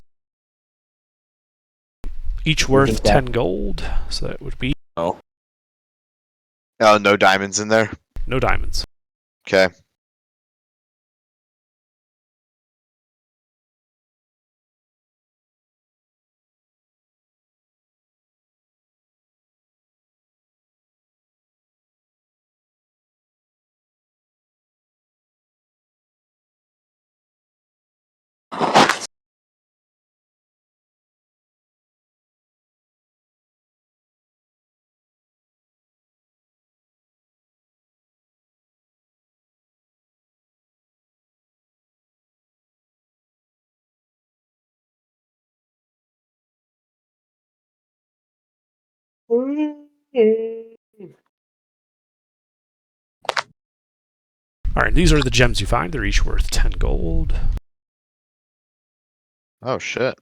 Each worth think that- 10 gold, so that would be Oh, no diamonds in there? no diamonds. Okay. Alright, these are the gems you find. They're each worth 10 gold. Oh, shit.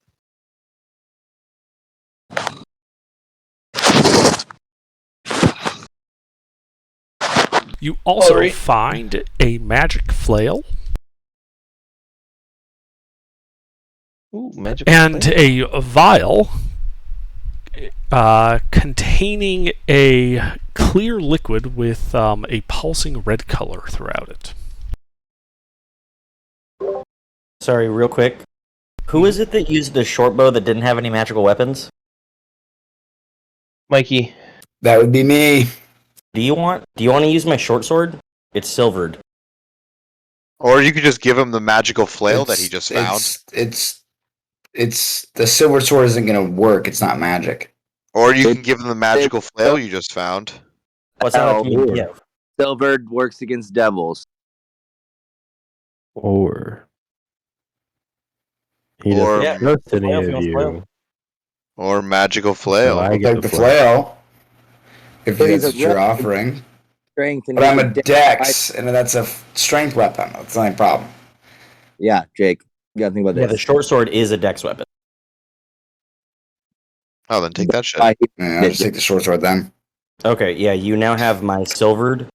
You also Sorry. find a magic flail Ooh, magic. and a vial containing a clear liquid with a pulsing red color throughout it. Sorry, real quick. Who is it that used the short bow that didn't have any magical weapons? Mikey. That would be me. Do you want to use my short sword? It's silvered. Or you could just give him the magical flail that he just found. It's the silver sword isn't gonna work. It's not magic. Or you can give him the magical flail you just found. What's that like you give? Silver works against devils. Or he Or- doesn't trust any Flail, if of you want you. flail. Or magical So flail. I I'll get take the flail. flail. If But he's that's a what you're red- offering. Strength and But I'm a he's dex, and that's a strength weapon. That's the only problem. Yeah, Jake. You gotta think about Yeah, this. the short sword is a dex weapon. Oh, then take that shit. Yeah, I'll just take the short sword then. Okay, yeah, you now have my silvered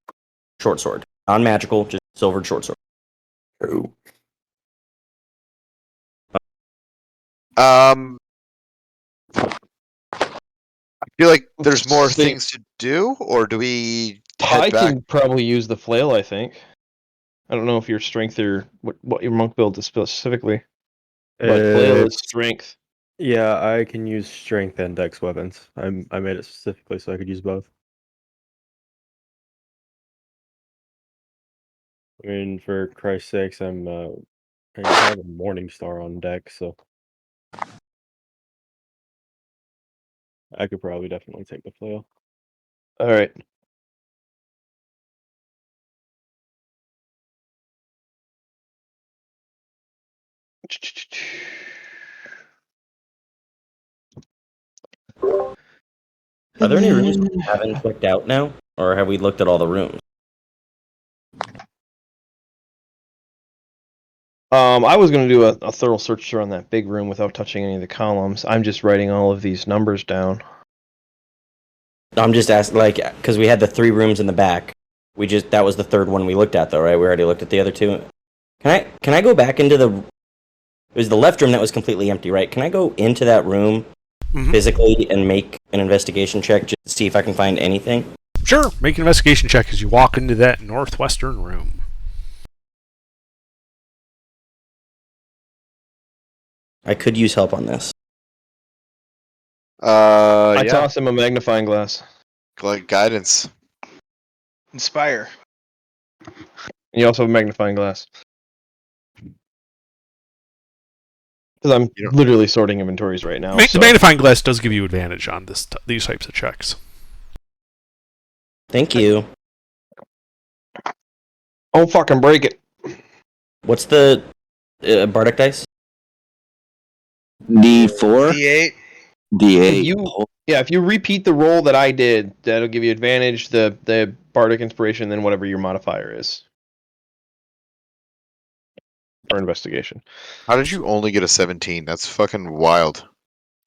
short sword. Non-magical, just silvered short sword. True. I feel like there's more See- things to do, or do we head I back? can probably use the flail, I think. I don't know if your strength or what your monk build is specifically. But flail is strength. Yeah, I can use strength and dex weapons. I made it specifically so I could use both. I mean, for Christ's sakes, I have a Morning Star on deck, so I could probably definitely take the flail. Alright. Are there any rooms we haven't checked out now? Or have we looked at all the rooms? I was going to do a thorough search around that big room without touching any of the columns. I'm just writing all of these numbers down. I'm just asking, like, because we had the 3 rooms in the back. That was the third one we looked at, though, right? We already looked at the other 2. Can I go back into it was the left room that was completely empty, right? Can I go into that room physically and make an investigation check just to see if I can find anything? Sure, make an investigation check as you walk into that northwestern room. I could use help on this. I Yeah, toss him a magnifying glass. like guidance. Inspire. And you also have a magnifying glass. Because I'm You don't- literally sorting inventories right now. The magnifying glass does give you advantage on these types of checks. Thank you. Oh, fucking break it. What's the Bardic dice? D4, D8. D8. If you repeat the roll that I did, that'll give you advantage, the Bardic Inspiration, then whatever your modifier is. For investigation. How did you only get a 17? That's fucking wild.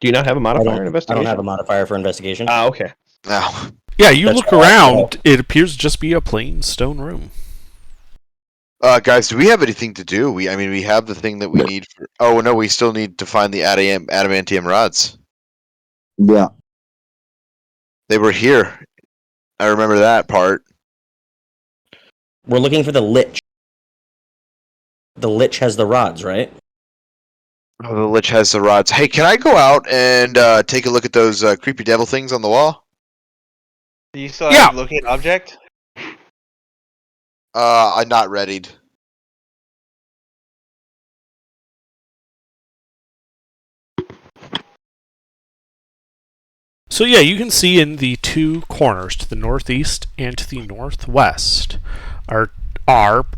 Do you not have a modifier in I investigation? don't have a modifier for investigation. Ah, okay. Now, Yeah, you That's look why I around, it appears to just be a plain stone room. guys, do we have anything to do? We have the thing that we need for. Oh no, we still need to find the adamantium rods. Yeah. They were here. I remember that part. We're looking for the Lich. The Lich has the rods, right? Oh, the Lich has the rods. Hey, can I go out and take a look at those creepy devil things on the wall? Do you still Yeah. have locate object? I'm not readied. So yeah, you can see in the 2 corners, to the northeast and to the northwest, are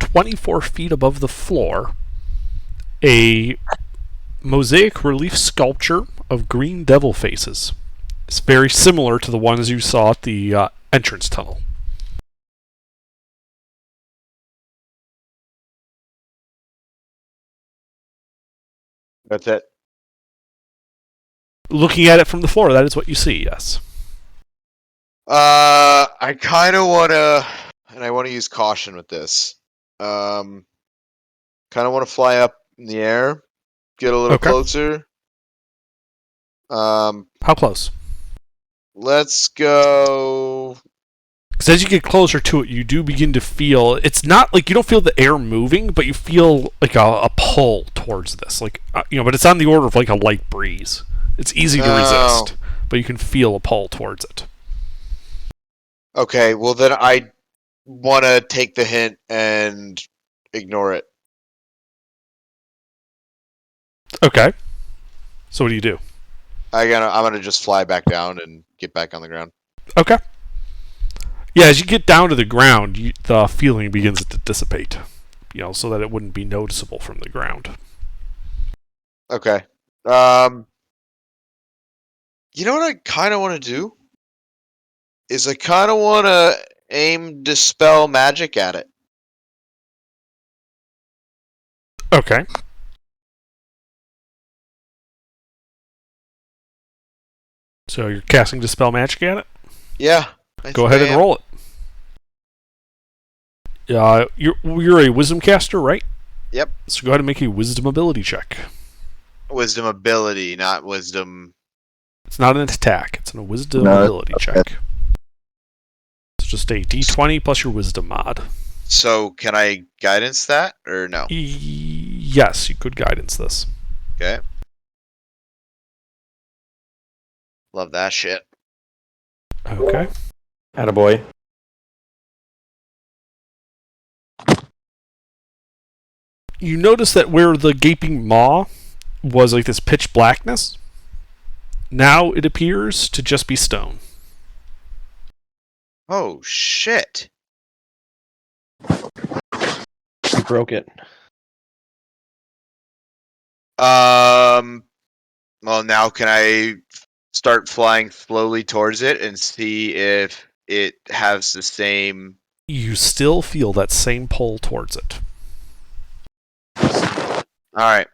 24 feet above the floor, a mosaic relief sculpture of green devil faces. It's very similar to the ones you saw at the entrance tunnel. That's it. Looking at it from the floor, that is what you see, yes. I kind of want to, and I want to use caution with this. Kind of want to fly up in the air, get a little Okay. closer. How close? Let's go. Because as you get closer to it, you do begin to feel, it's not like you don't feel the air moving, but you feel like a pull towards this, like but it's on the order of like a light breeze. It's easy to resist, but you can feel a pull towards it. Okay, well then I want to take the hint and ignore it. Okay. So what do you do? I'm gonna just fly back down and get back on the ground. Okay. Yeah, as you get down to the ground, the feeling begins to dissipate. So that it wouldn't be noticeable from the ground. Okay. You know what I kind of want to do? Is I kind of want to aim Dispel Magic at it. Okay. So you're casting Dispel Magic at it? Yeah. Go ahead and roll it. You're a Wisdom caster, right? Yep. So go ahead and make a Wisdom ability check. Wisdom ability, not wisdom. It's not an attack. It's a Wisdom ability check. It's just a D20 plus your Wisdom mod. So can I guidance that or no? Yes, you could guidance this. Okay. Love that shit. Okay. Attaboy. You notice that where the gaping maw was like this pitch blackness, now it appears to just be stone. Oh shit. You broke it. Well, now can I start flying slowly towards it and see if it has the same... You still feel that same pull towards it. Alright.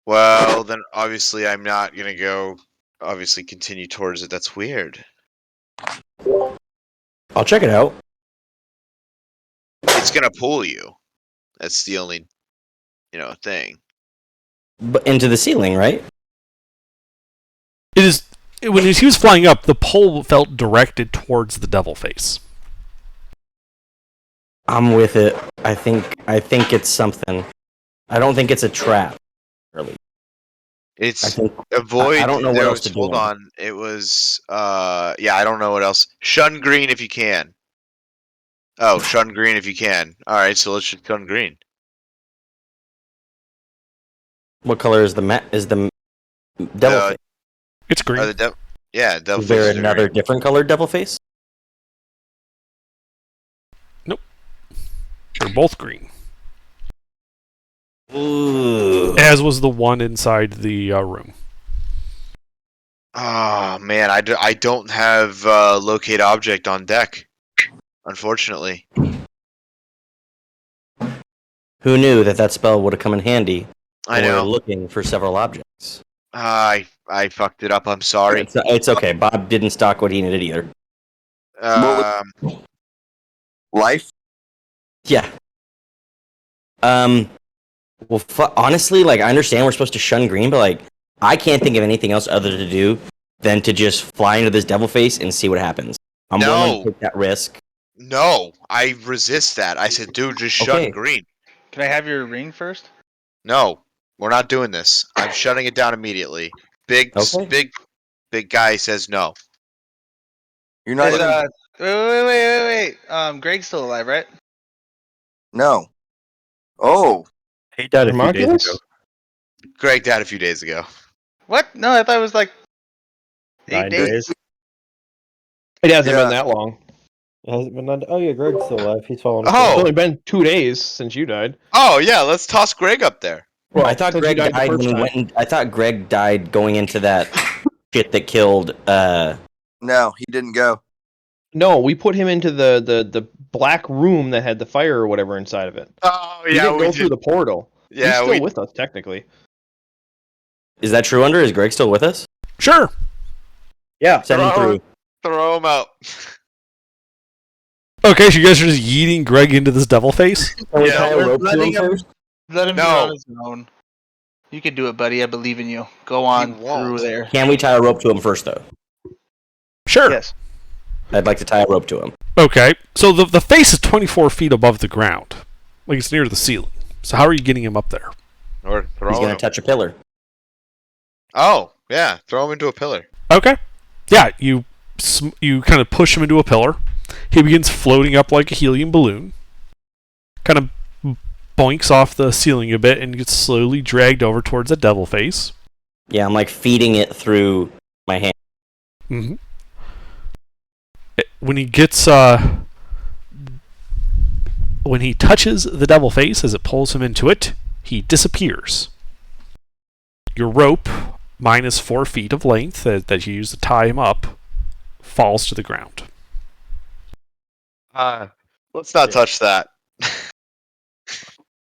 Well, then obviously I'm not gonna go, continue towards it. That's weird. I'll check it out. It's gonna pull you. That's the only, thing. But into the ceiling, right? It is when he was flying up, the pull felt directed towards the devil face. I'm with it. I think it's something. I don't think it's a trap. Really. It's think, avoid. I don't know what else to do. Hold on. It was. Yeah, I don't know what else. Shun green if you can. Oh, shun green if you can. All right, so let's just shun green. What color is the devil face? It's green. Devil Is there face another green. different colored devil face? Nope. They're both green. Ooh. As was the one inside the room. Oh man, I don't have locate object on deck, unfortunately. Who knew that spell would have come in handy? I when we know. were looking for several objects. I fucked it up. I'm sorry. It's okay. Bob didn't stock what he needed either. Life? Yeah. Well, honestly, I understand we're supposed to shun green, but I can't think of anything else other to do than to just fly into this devil face and see what happens. I'm willing to take that risk. No, I resist that. I said, dude, just shun green. Can I have your ring first? No, we're not doing this. I'm shutting it down immediately. Big guy says no. You're not even... Wait. Greg's still alive, right? No. Oh. He died a few days ago. Greg died a few days ago. What? No, I thought it was 9 days. It hasn't been that long. It hasn't been done. Oh yeah, Greg's still alive. He's fallen. It's only been 2 days since you died. Oh yeah, let's toss Greg up there. Well, I thought Greg died when he went. I thought Greg died going into that shit that killed. No, he didn't go. No, we put him into the black room that had the fire or whatever inside of it. Oh yeah, he didn't go through the portal. Yeah, he's still with us technically. Is that true? Is Greg still with us? Sure. Yeah, send him through. Throw him out. Okay, so you guys are just yeeting Greg into this devil face? Can we tie a rope to him first? Let him do it on his own. You can do it, buddy. I believe in you. Go on through there. Can we tie a rope to him first, though? Sure. Yes. I'd like to tie a rope to him. Okay, so the face is 24 feet above the ground. It's near the ceiling. So how are you getting him up there? Or throw He's gonna him. touch a pillar. Oh, yeah. Throw him into a pillar. Okay. Yeah, you kind of push him into a pillar. He begins floating up like a helium balloon. Kind of boinks off the ceiling a bit and gets slowly dragged over towards the devil face. Yeah, I'm like feeding it through my hand. Mm-hmm. When he gets when he touches the devil face as it pulls him into it, he disappears. Your rope, minus 4 feet of length that you use to tie him up, falls to the ground. Let's not touch that.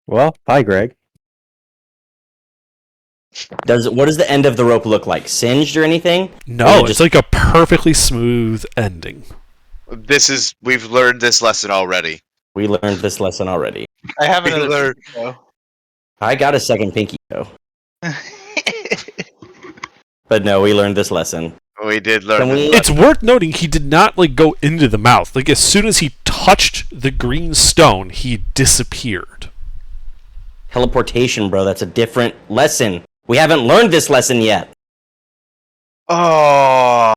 Well, hi, Greg. What does the end of the rope look like? Singed or anything? No, it's like a perfectly smooth ending. We've learned this lesson already. We learned this lesson already. I have We another. learned- Pinky I got a second pinky though. toe. But no, we learned this lesson. We did learn. Can we- It's worth noting he did not go into the mouth. As soon as he touched the green stone, he disappeared. Teleportation, bro. That's a different lesson. We haven't learned this lesson yet. Oh,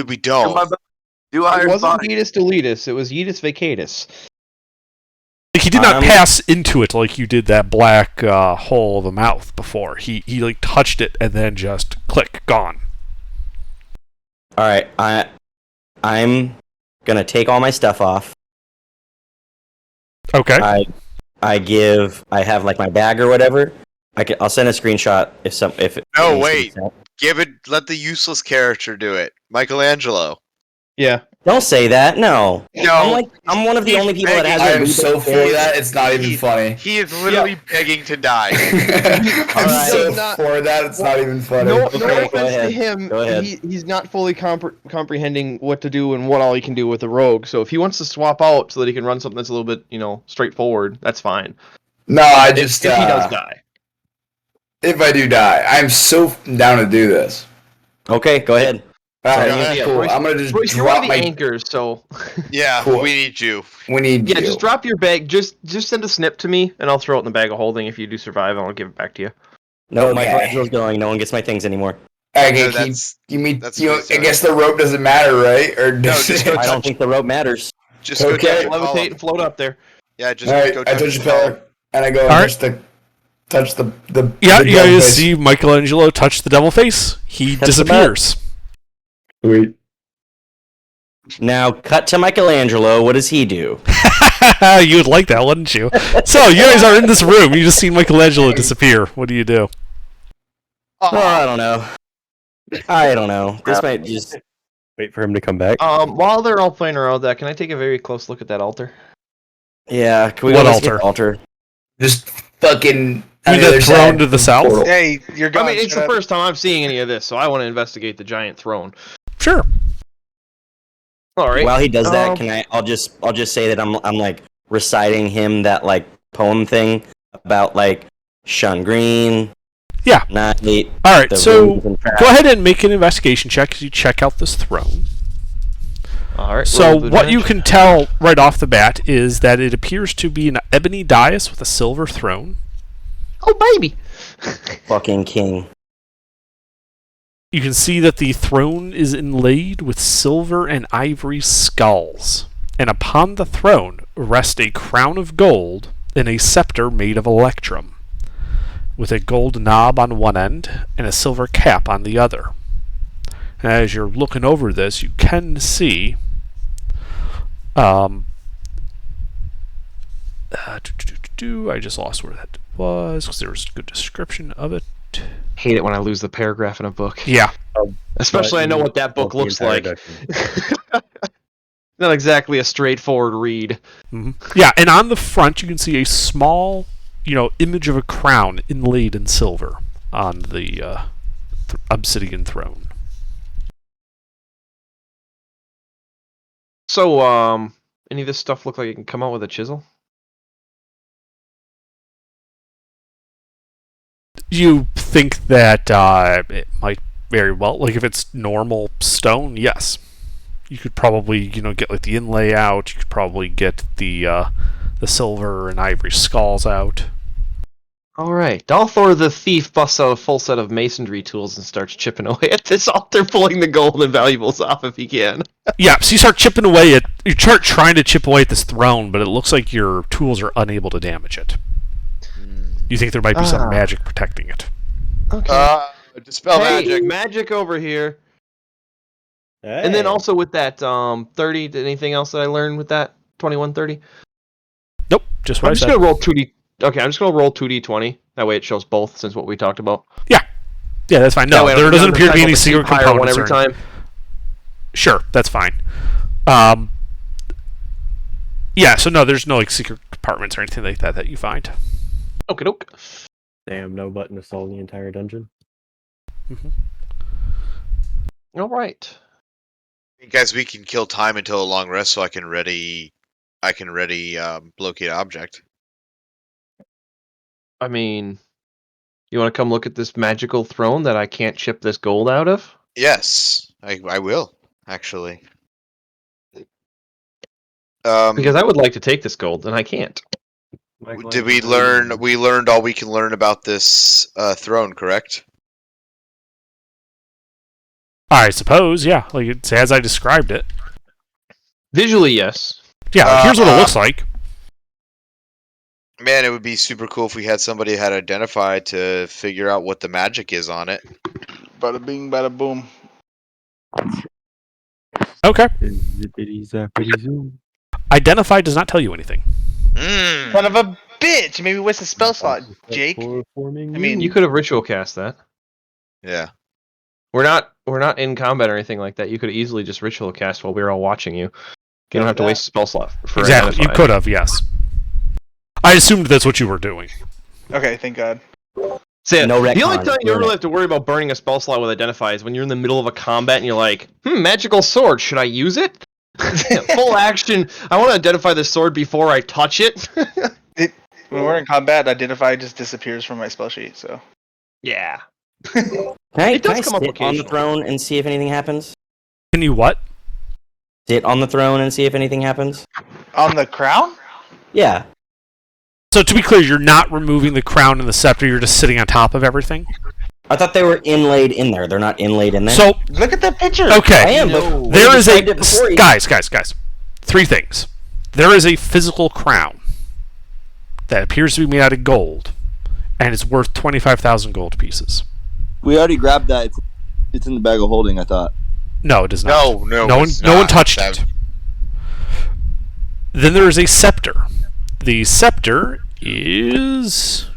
we don't. Do I It wasn't find- Yeetus Deletus, it was Yeetus Vacatus. He did not pass into it like you did that black hole of the mouth before. He touched it and then just click, gone. All right, I'm gonna take all my stuff off. Okay. I have like my bag or whatever. I'll send a screenshot if No, wait. Let the useless character do it. Michelangelo. Yeah. Don't say that. No. No. I'm one of the only people that has. I a am reboot so for theory. that. It's not even funny. He is literally begging to die. I'm Alright. so Not- for that. It's not even funny. No, Okay, no go offense to ahead. him. Go ahead. He's not fully comprehending what to do and what all he can do with the rogue. So if he wants to swap out so that he can run something that's a little bit, straightforward, that's fine. No, I just if he does die. if I do die, I'm so down to do this. Okay, go ahead. Alright, Yeah, cool. Royce- I'm gonna just Royce, you're one of drop the my. anchors, so Yeah, Cool. we need you. We need yeah, you. just drop your bag. Just send a snip to me, and I'll throw it in the bag of holding. If you do survive, I'll give it back to you. No, Okay. Michelangelo's going. No one gets my things anymore. Okay, No, can that's- you mean that's you? what he's I doing. guess the rope doesn't matter, right? Or No, just go I touch. don't think the rope matters. Just go Okay. touch the column. Levitate and float up there. Yeah, just All right, go I touch touch the the pillar and I go and Alright. touch the Yeah, the you devil guys face. see Michelangelo touch the devil face. He That's the disappears. Sweet. Now, cut to Michelangelo. What does he do? You would like that, wouldn't you? So, you guys are in this room. You just seen Michelangelo disappear. What do you do? Oh, I don't know. I don't know. This might just. Wait for him to come back. While they're all playing around with that, can I take a very close look at that altar? Yeah. Can we What go investigate altar? the altar? Just fucking. You on the the other throne side. to the south? Portal. Hey, you're I gone. mean, it's shut the up. first time I'm seeing any of this, so I want to investigate the giant throne. Sure. All right. While he does that, Um, can I? I'll just say that I'm like reciting him that like poem thing about like Sean Green. Yeah. Not eight. All right, the so rooms and traps. go ahead and make an investigation check as you check out this throne. all right. So roll with what you advantage. can tell right off the bat is that it appears to be an ebony dais with a silver throne. Oh baby. Fucking king. You can see that the throne is inlaid with silver and ivory skulls, and upon the throne rests a crown of gold and a scepter made of electrum, with a gold knob on one end and a silver cap on the other. And as you're looking over this, you can see I just lost where that was because there was a good description of it. Hate it when I lose the paragraph in a book. Yeah. Especially I know what that book The looks entire like. document. Not exactly a straightforward read. Yeah, and on the front you can see a small, image of a crown inlaid in silver on the obsidian throne. So, any of this stuff look like it can come out with a chisel? You think that it might very well, like if it's normal stone, yes. You could probably, get like the inlay out. You could probably get the the silver and ivory skulls out. All right. Dalthor the thief busts out a full set of masonry tools and starts chipping away at this altar, pulling the gold and valuables off if he can. Yeah, so you start chipping away at... You start trying to chip away at this throne, but it looks like your tools are unable to damage it. You think there might be some magic protecting it. Okay. Dispel Hey, magic. magic over here. Hey. And then also with that 30, anything else that I learned with that 2130? Nope, just what I'm I just said. going to roll 2D. Okay, I'm just going to roll 2d20. That way it shows both, since what we talked about. Yeah, that's fine. No, there doesn't appear to be any secret components. One every time. Sure, that's fine. Yeah, so no, there's no like secret compartments or anything like that you find. Okay, doke. Damn, no button to solve the entire dungeon. All right. Guys, we can kill time until a long rest, so I can ready locate object. I mean, you want to come look at this magical throne that I can't chip this gold out of? Yes, I will actually. Because I would like to take this gold, and I can't. Did we learn? We learned all we can learn about this throne, correct? I suppose, yeah. Like it's as I described it. Visually, yes. Yeah, like, here's what it looks like. Man, it would be super cool if we had somebody had identified to figure out what the magic is on it. Bada bing, bada boom. Okay. Zippity zappity zoom. Identify does not tell you anything. Son of a bitch! Maybe waste a spell slot, Jake. For forming I mean, You could have ritual cast that. Yeah. We're not in combat or anything like that. You could easily just ritual cast while we were all watching you. You don't have to waste a spell slot for Exactly. You identify. could have, yes. I assumed that's what you were doing. Okay, thank God. So, No the only retcon, time you burn really it. have to worry about burning a spell slot with identify is when you're in the middle of a combat and you're like, magical sword, should I use it? Full action. I want to identify the sword before I touch it. When we're in combat, identify just disappears from my spell sheet. So Yeah. Can I, It does can I come up sit on the occasionally. throne and see if anything happens? Can you what? Sit on the throne and see if anything happens? on the crown, Yeah. So to be clear, you're not removing the crown and the scepter, you're just sitting on top of everything? I thought they were inlaid in there. They're not inlaid in there? So, look at that picture. I okay. am, No. but There we is a... described it before you- Guys. 3 things. There is a physical crown that appears to be made out of gold, and it's worth 25,000 gold pieces. We already grabbed that. It's in the bag of holding, I thought. No, it is not. No, No it's one not. touched That- it. Then there is a scepter. The scepter is...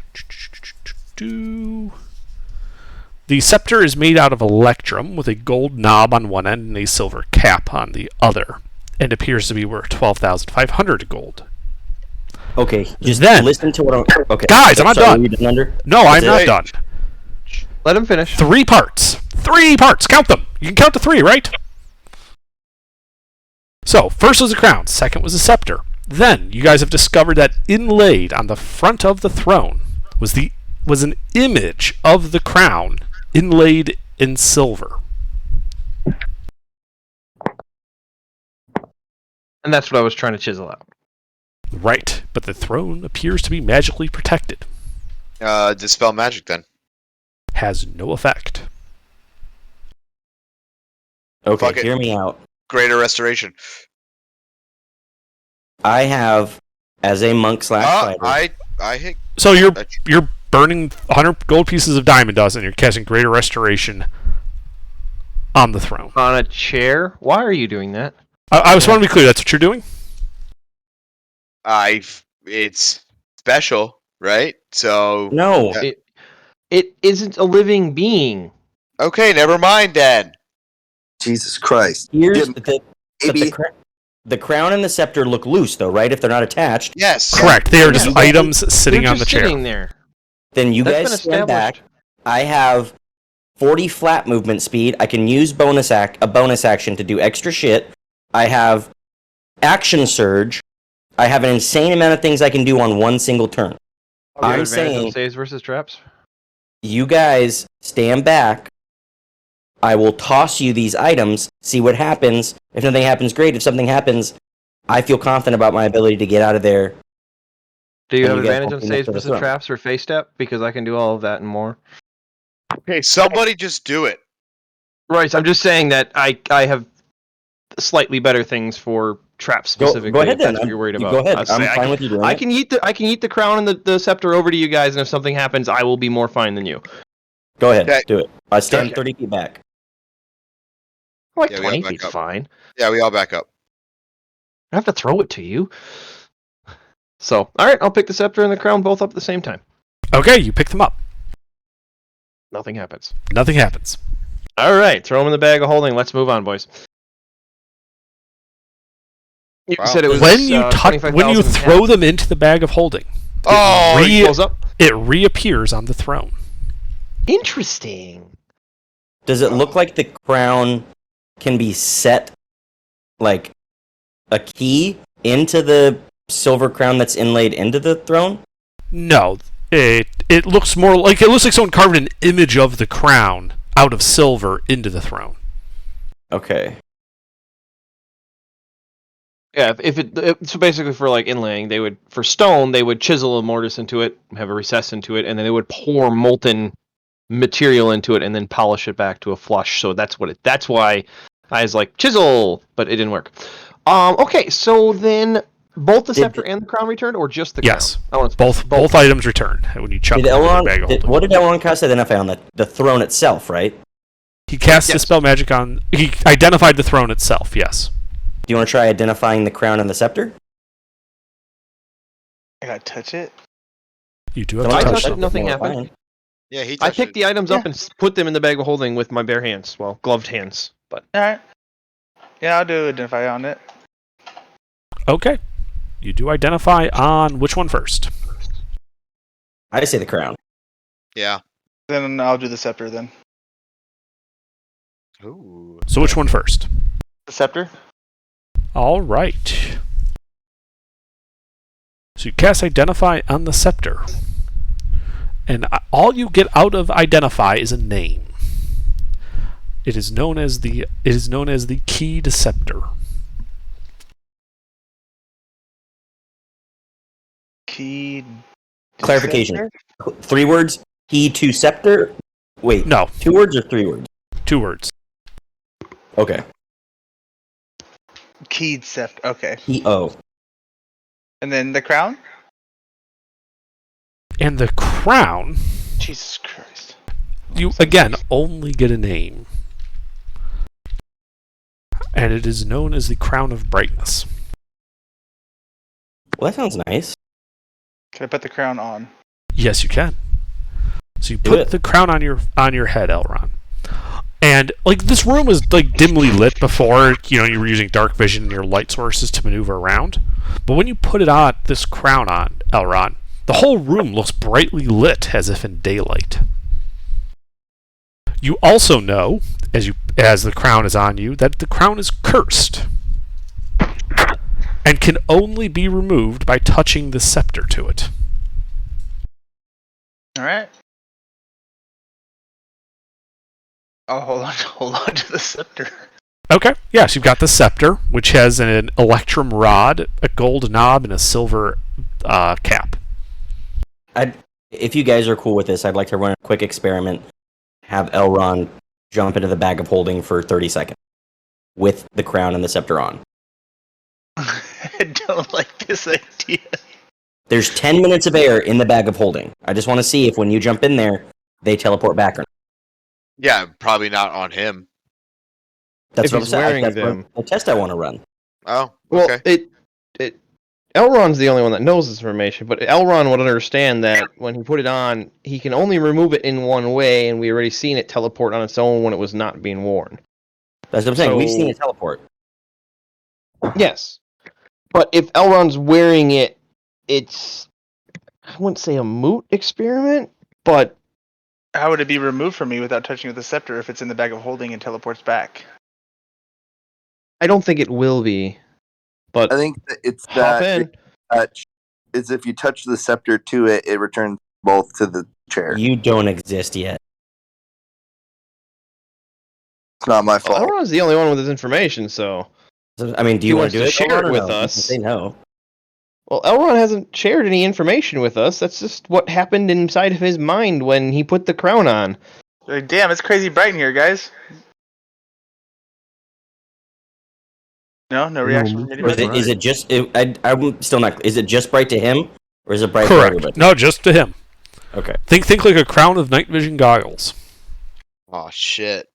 The scepter is made out of electrum with a gold knob on one end and a silver cap on the other, and appears to be worth 12,500 gold. Okay, just Then- listen to what I'm... Okay. Guys, I'm not Sorry, done. were you done under? No, I'm That's not it? done. Let him finish. 3 parts. 3 parts. Count them. You can count to 3, right? So, first was the crown. Second was the scepter. Then, you guys have discovered that inlaid on the front of the throne was an image of the crown inlaid in silver. And that's what I was trying to chisel out. Right, but the throne appears to be magically protected. Dispel magic then. Has no effect. Okay, Fuck it. hear me out. Greater restoration. I have, as a monk slash fighter... I hit. So you're burning 100 gold pieces of diamond dust and you're casting greater restoration on the throne. On a chair? Why are you doing that? I just want to be clear, that's what you're doing? It's special, right? So No. It isn't a living being. okay, never mind then. Jesus Christ. Here's Yeah, the... maybe. The crown and the scepter look loose, though, right? If they're not attached. Yes. Correct. They are just Yeah. items sitting They're on the just chair. sitting there. Then you That's guys been stand back. established. I have 40 flat movement speed. I can use a bonus action to do extra shit. I have action surge. I have an insane amount of things I can do on one single turn. Do you have I'm advantage on saying saves versus traps. you guys stand back. I will toss you these items, see what happens. If nothing happens, great. If something happens, I feel confident about my ability to get out of there Do you And have you guys advantage won't on be next saves to the versus throne. traps or face step? Because I can do all of that and more. Okay, somebody just do it. Right, so I'm just saying that I have slightly better things for traps Go specifically. ahead if then. that's what you're worried You about. go ahead. I was saying, I'm fine with you doing I it. can eat the crown and the scepter over to you guys, and if something happens, I will be more fine than you. Go ahead. Okay. Do it. I stand Okay. 30 feet back. Like Yeah, we all 20 back feet's up. fine. Yeah, we all back up. I have to throw it to you. So, all right, I'll pick the scepter and the crown both up at the same time. Okay, you pick them up. Nothing happens. Nothing happens. All right, throw them in the bag of holding. Let's move on, boys. You Wow. said it was When you 25,000 throw them into the bag of holding, Oh, it goes up. it reappears on the throne. Interesting. Does it look like the crown can be set like a key into the silver crown that's inlaid into the throne? No, it looks more like someone carved an image of the crown out of silver into the throne. Okay. Yeah, so basically for like inlaying, for stone they would chisel a mortise into it, have a recess into it, and then they would pour molten material into it and then polish it back to a flush. So that's why I was like chisel, but it didn't work. Okay, so then both the scepter and the crown returned, or just the Yes, crown? both items return when you chuck Did them into the bag of holding. what did Elrond cast identify on the throne itself, right? He cast the spell magic on. He identified the throne itself. Yes. Do you want to try identifying the crown and the scepter? I gotta touch it. You do have Don't to I touch touched it, them. nothing More happened. fine. Yeah, he I touched picked it. the items up and put them in the bag of holding with my bare hands. Well, gloved hands, but All right. Yeah, I'll do identify on it. Okay. You do identify on which one first? I say the crown. Yeah. Then I'll do the scepter then. Ooh. So which one first? The scepter? All right. So you cast Identify on the scepter. And all you get out of Identify is a name. It is known as the Keyed Scepter. Key. Clarification. Scepter? 3 words. Key to scepter. Wait. No, 2 words or 3 words? 2 words. Okay. Keyed scepter. Okay. Key-O. And then the crown? And the crown, Jesus Christ. you again only get a name. And it is known as the Crown of Brightness. Well, that sounds nice. Can I put the crown on? Yes, you can. So you Do put it. the crown on your head, Elrond. And like this room was like dimly lit before, you were using dark vision and your light sources to maneuver around. But when you put this crown on, Elrond, the whole room looks brightly lit as if in daylight. You also know, as the crown is on you, that the crown is cursed and can only be removed by touching the scepter to it. All right. I'll hold on to the scepter. Okay, yes, you've got the scepter, which has an electrum rod, a gold knob, and a silver cap. If you guys are cool with this, I'd like to run a quick experiment. Have Elrond jump into the bag of holding for 30 seconds with the crown and the scepter on. I don't like this idea. There's 10 minutes of air in the bag of holding. I just want to see if when you jump in there, they teleport back or not. Yeah, probably not on him. That's If what I'm he's saying. wearing That's them. a test I want to run. Oh, well, okay. Elrond's the only one that knows this information, but Elrond would understand that when he put it on, he can only remove it in one way, and we already seen it teleport on its own when it was not being worn. That's what I'm saying. We've So- seen it teleport. Yes. But if Elrond's wearing it, it's, I wouldn't say a moot experiment, but How would it be removed from me without touching with the scepter if it's in the bag of holding and teleports back? I don't think it will be. But I think that it's hop that in. touch is if you touch the scepter to it, it returns both to the chair. You don't exist yet. It's not my fault. Elrond's the only one with this information, so So, I mean, do He you want wants to do to it? share Elrond, it or with no? You can us. say no. Well, Elrond hasn't shared any information with us. That's just what happened inside of his mind when he put the crown on. Damn, it's crazy bright in here, guys. No reaction from anybody. Is it just? I'm still not. Is it just bright to him, or is it bright to Correct. everybody? No, just to him. Okay. Think like a crown of night vision goggles. Oh shit.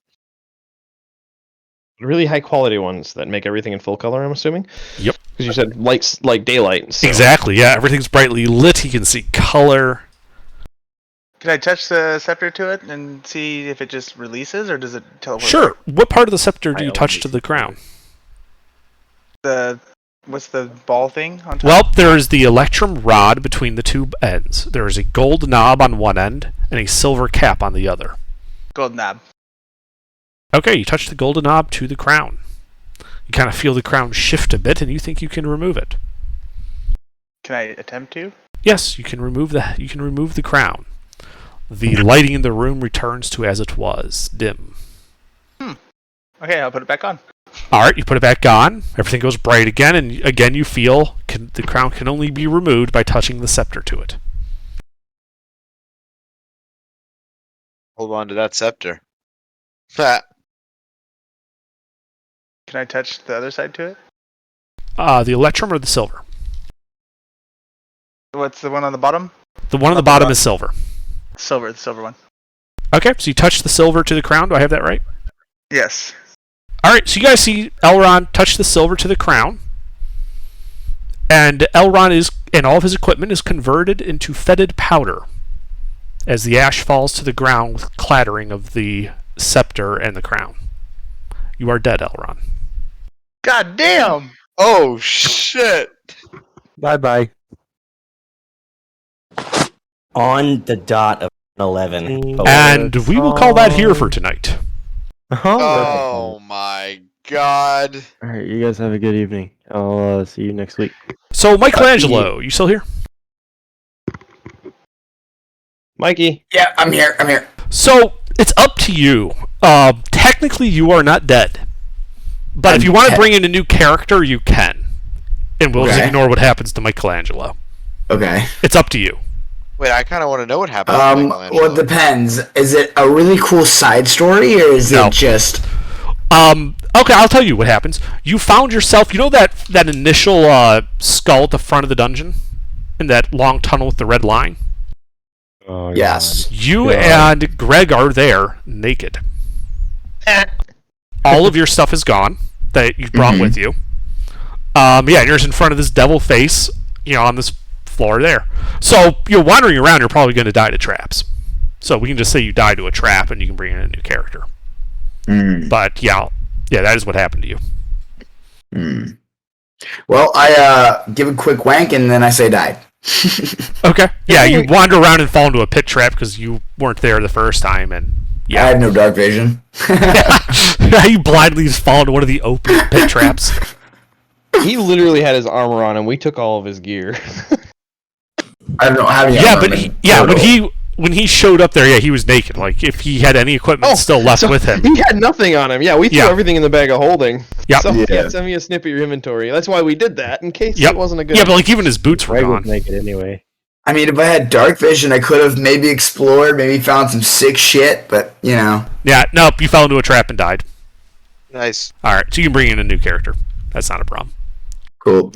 Really high quality ones that make everything in full color, I'm assuming? Yep. Because you said lights like daylight. So. Exactly, yeah. Everything's brightly lit. You can see color. Can I touch the scepter to it and see if it just releases, or does it teleport? Sure. What part of the scepter do you touch to the crown? What's the ball thing on top? Well, there is the electrum rod between the two ends. There is a gold knob on one end and a silver cap on the other. Gold knob. Okay, you touch the golden knob to the crown. You kind of feel the crown shift a bit, and you think you can remove it. Can I attempt to? Yes, you can remove the crown. The lighting in the room returns to as it was, dim. Okay, I'll put it back on. All right, you put it back on. Everything goes bright again, and again you feel the crown can only be removed by touching the scepter to it. Hold on to that scepter. Ha. Can I touch the other side to it? The electrum or the silver? What's the one on the bottom? The one on the bottom is silver. Silver, the silver one. Okay, so you touch the silver to the crown. Do I have that right? Yes. All right, so you guys see Elrond touch the silver to the crown, and Elrond and all of his equipment is converted into fetid powder as the ash falls to the ground with clattering of the scepter and the crown. You are dead, Elrond. God damn! Oh shit! Bye-bye. On the dot of 11. And we will call that here for tonight. Oh my god. Alright, you guys have a good evening. I'll see you next week. So, Michelangelo, you still here? Mikey. Yeah, I'm here. So, it's up to you. Technically, you are not dead. But if you want to bring in a new character, you can. And we'll just ignore what happens to Michelangelo. Okay. It's up to you. Wait, I kind of want to know what happened. To Michelangelo. Well, it depends. Is it a really cool side story, or is it just... Okay, I'll tell you what happens. You found yourself, you know that initial skull at the front of the dungeon? In that long tunnel with the red line? Oh, Yes. You and Greg are there, naked. All of your stuff is gone that you brought with you. And you're just in front of this devil face, on this floor there. So you're wandering around, you're probably going to die to traps. So we can just say you die to a trap and you can bring in a new character. But yeah, that is what happened to you. Well, I give a quick wank and then I say died. Okay. Yeah, you wander around and fall into a pit trap because you weren't there the first time, and I had no dark vision. You blindly just fall into one of the open pit traps. He literally had his armor on and we took all of his gear. I don't know how many. Yeah, but when he showed up there, he was naked. Like, if he had any equipment still left with him. He had nothing on him. Yeah, we threw everything in the bag of holding. Yep. So send me a snip of your inventory. That's why we did that, in case it wasn't a good... Yeah, but like even his boots were Greg gone. was naked anyway. I mean, if I had dark vision, I could have maybe explored, maybe found some sick shit, but, Yeah, nope, you fell into a trap and died. Nice. Alright, so you can bring in a new character. That's not a problem. Cool.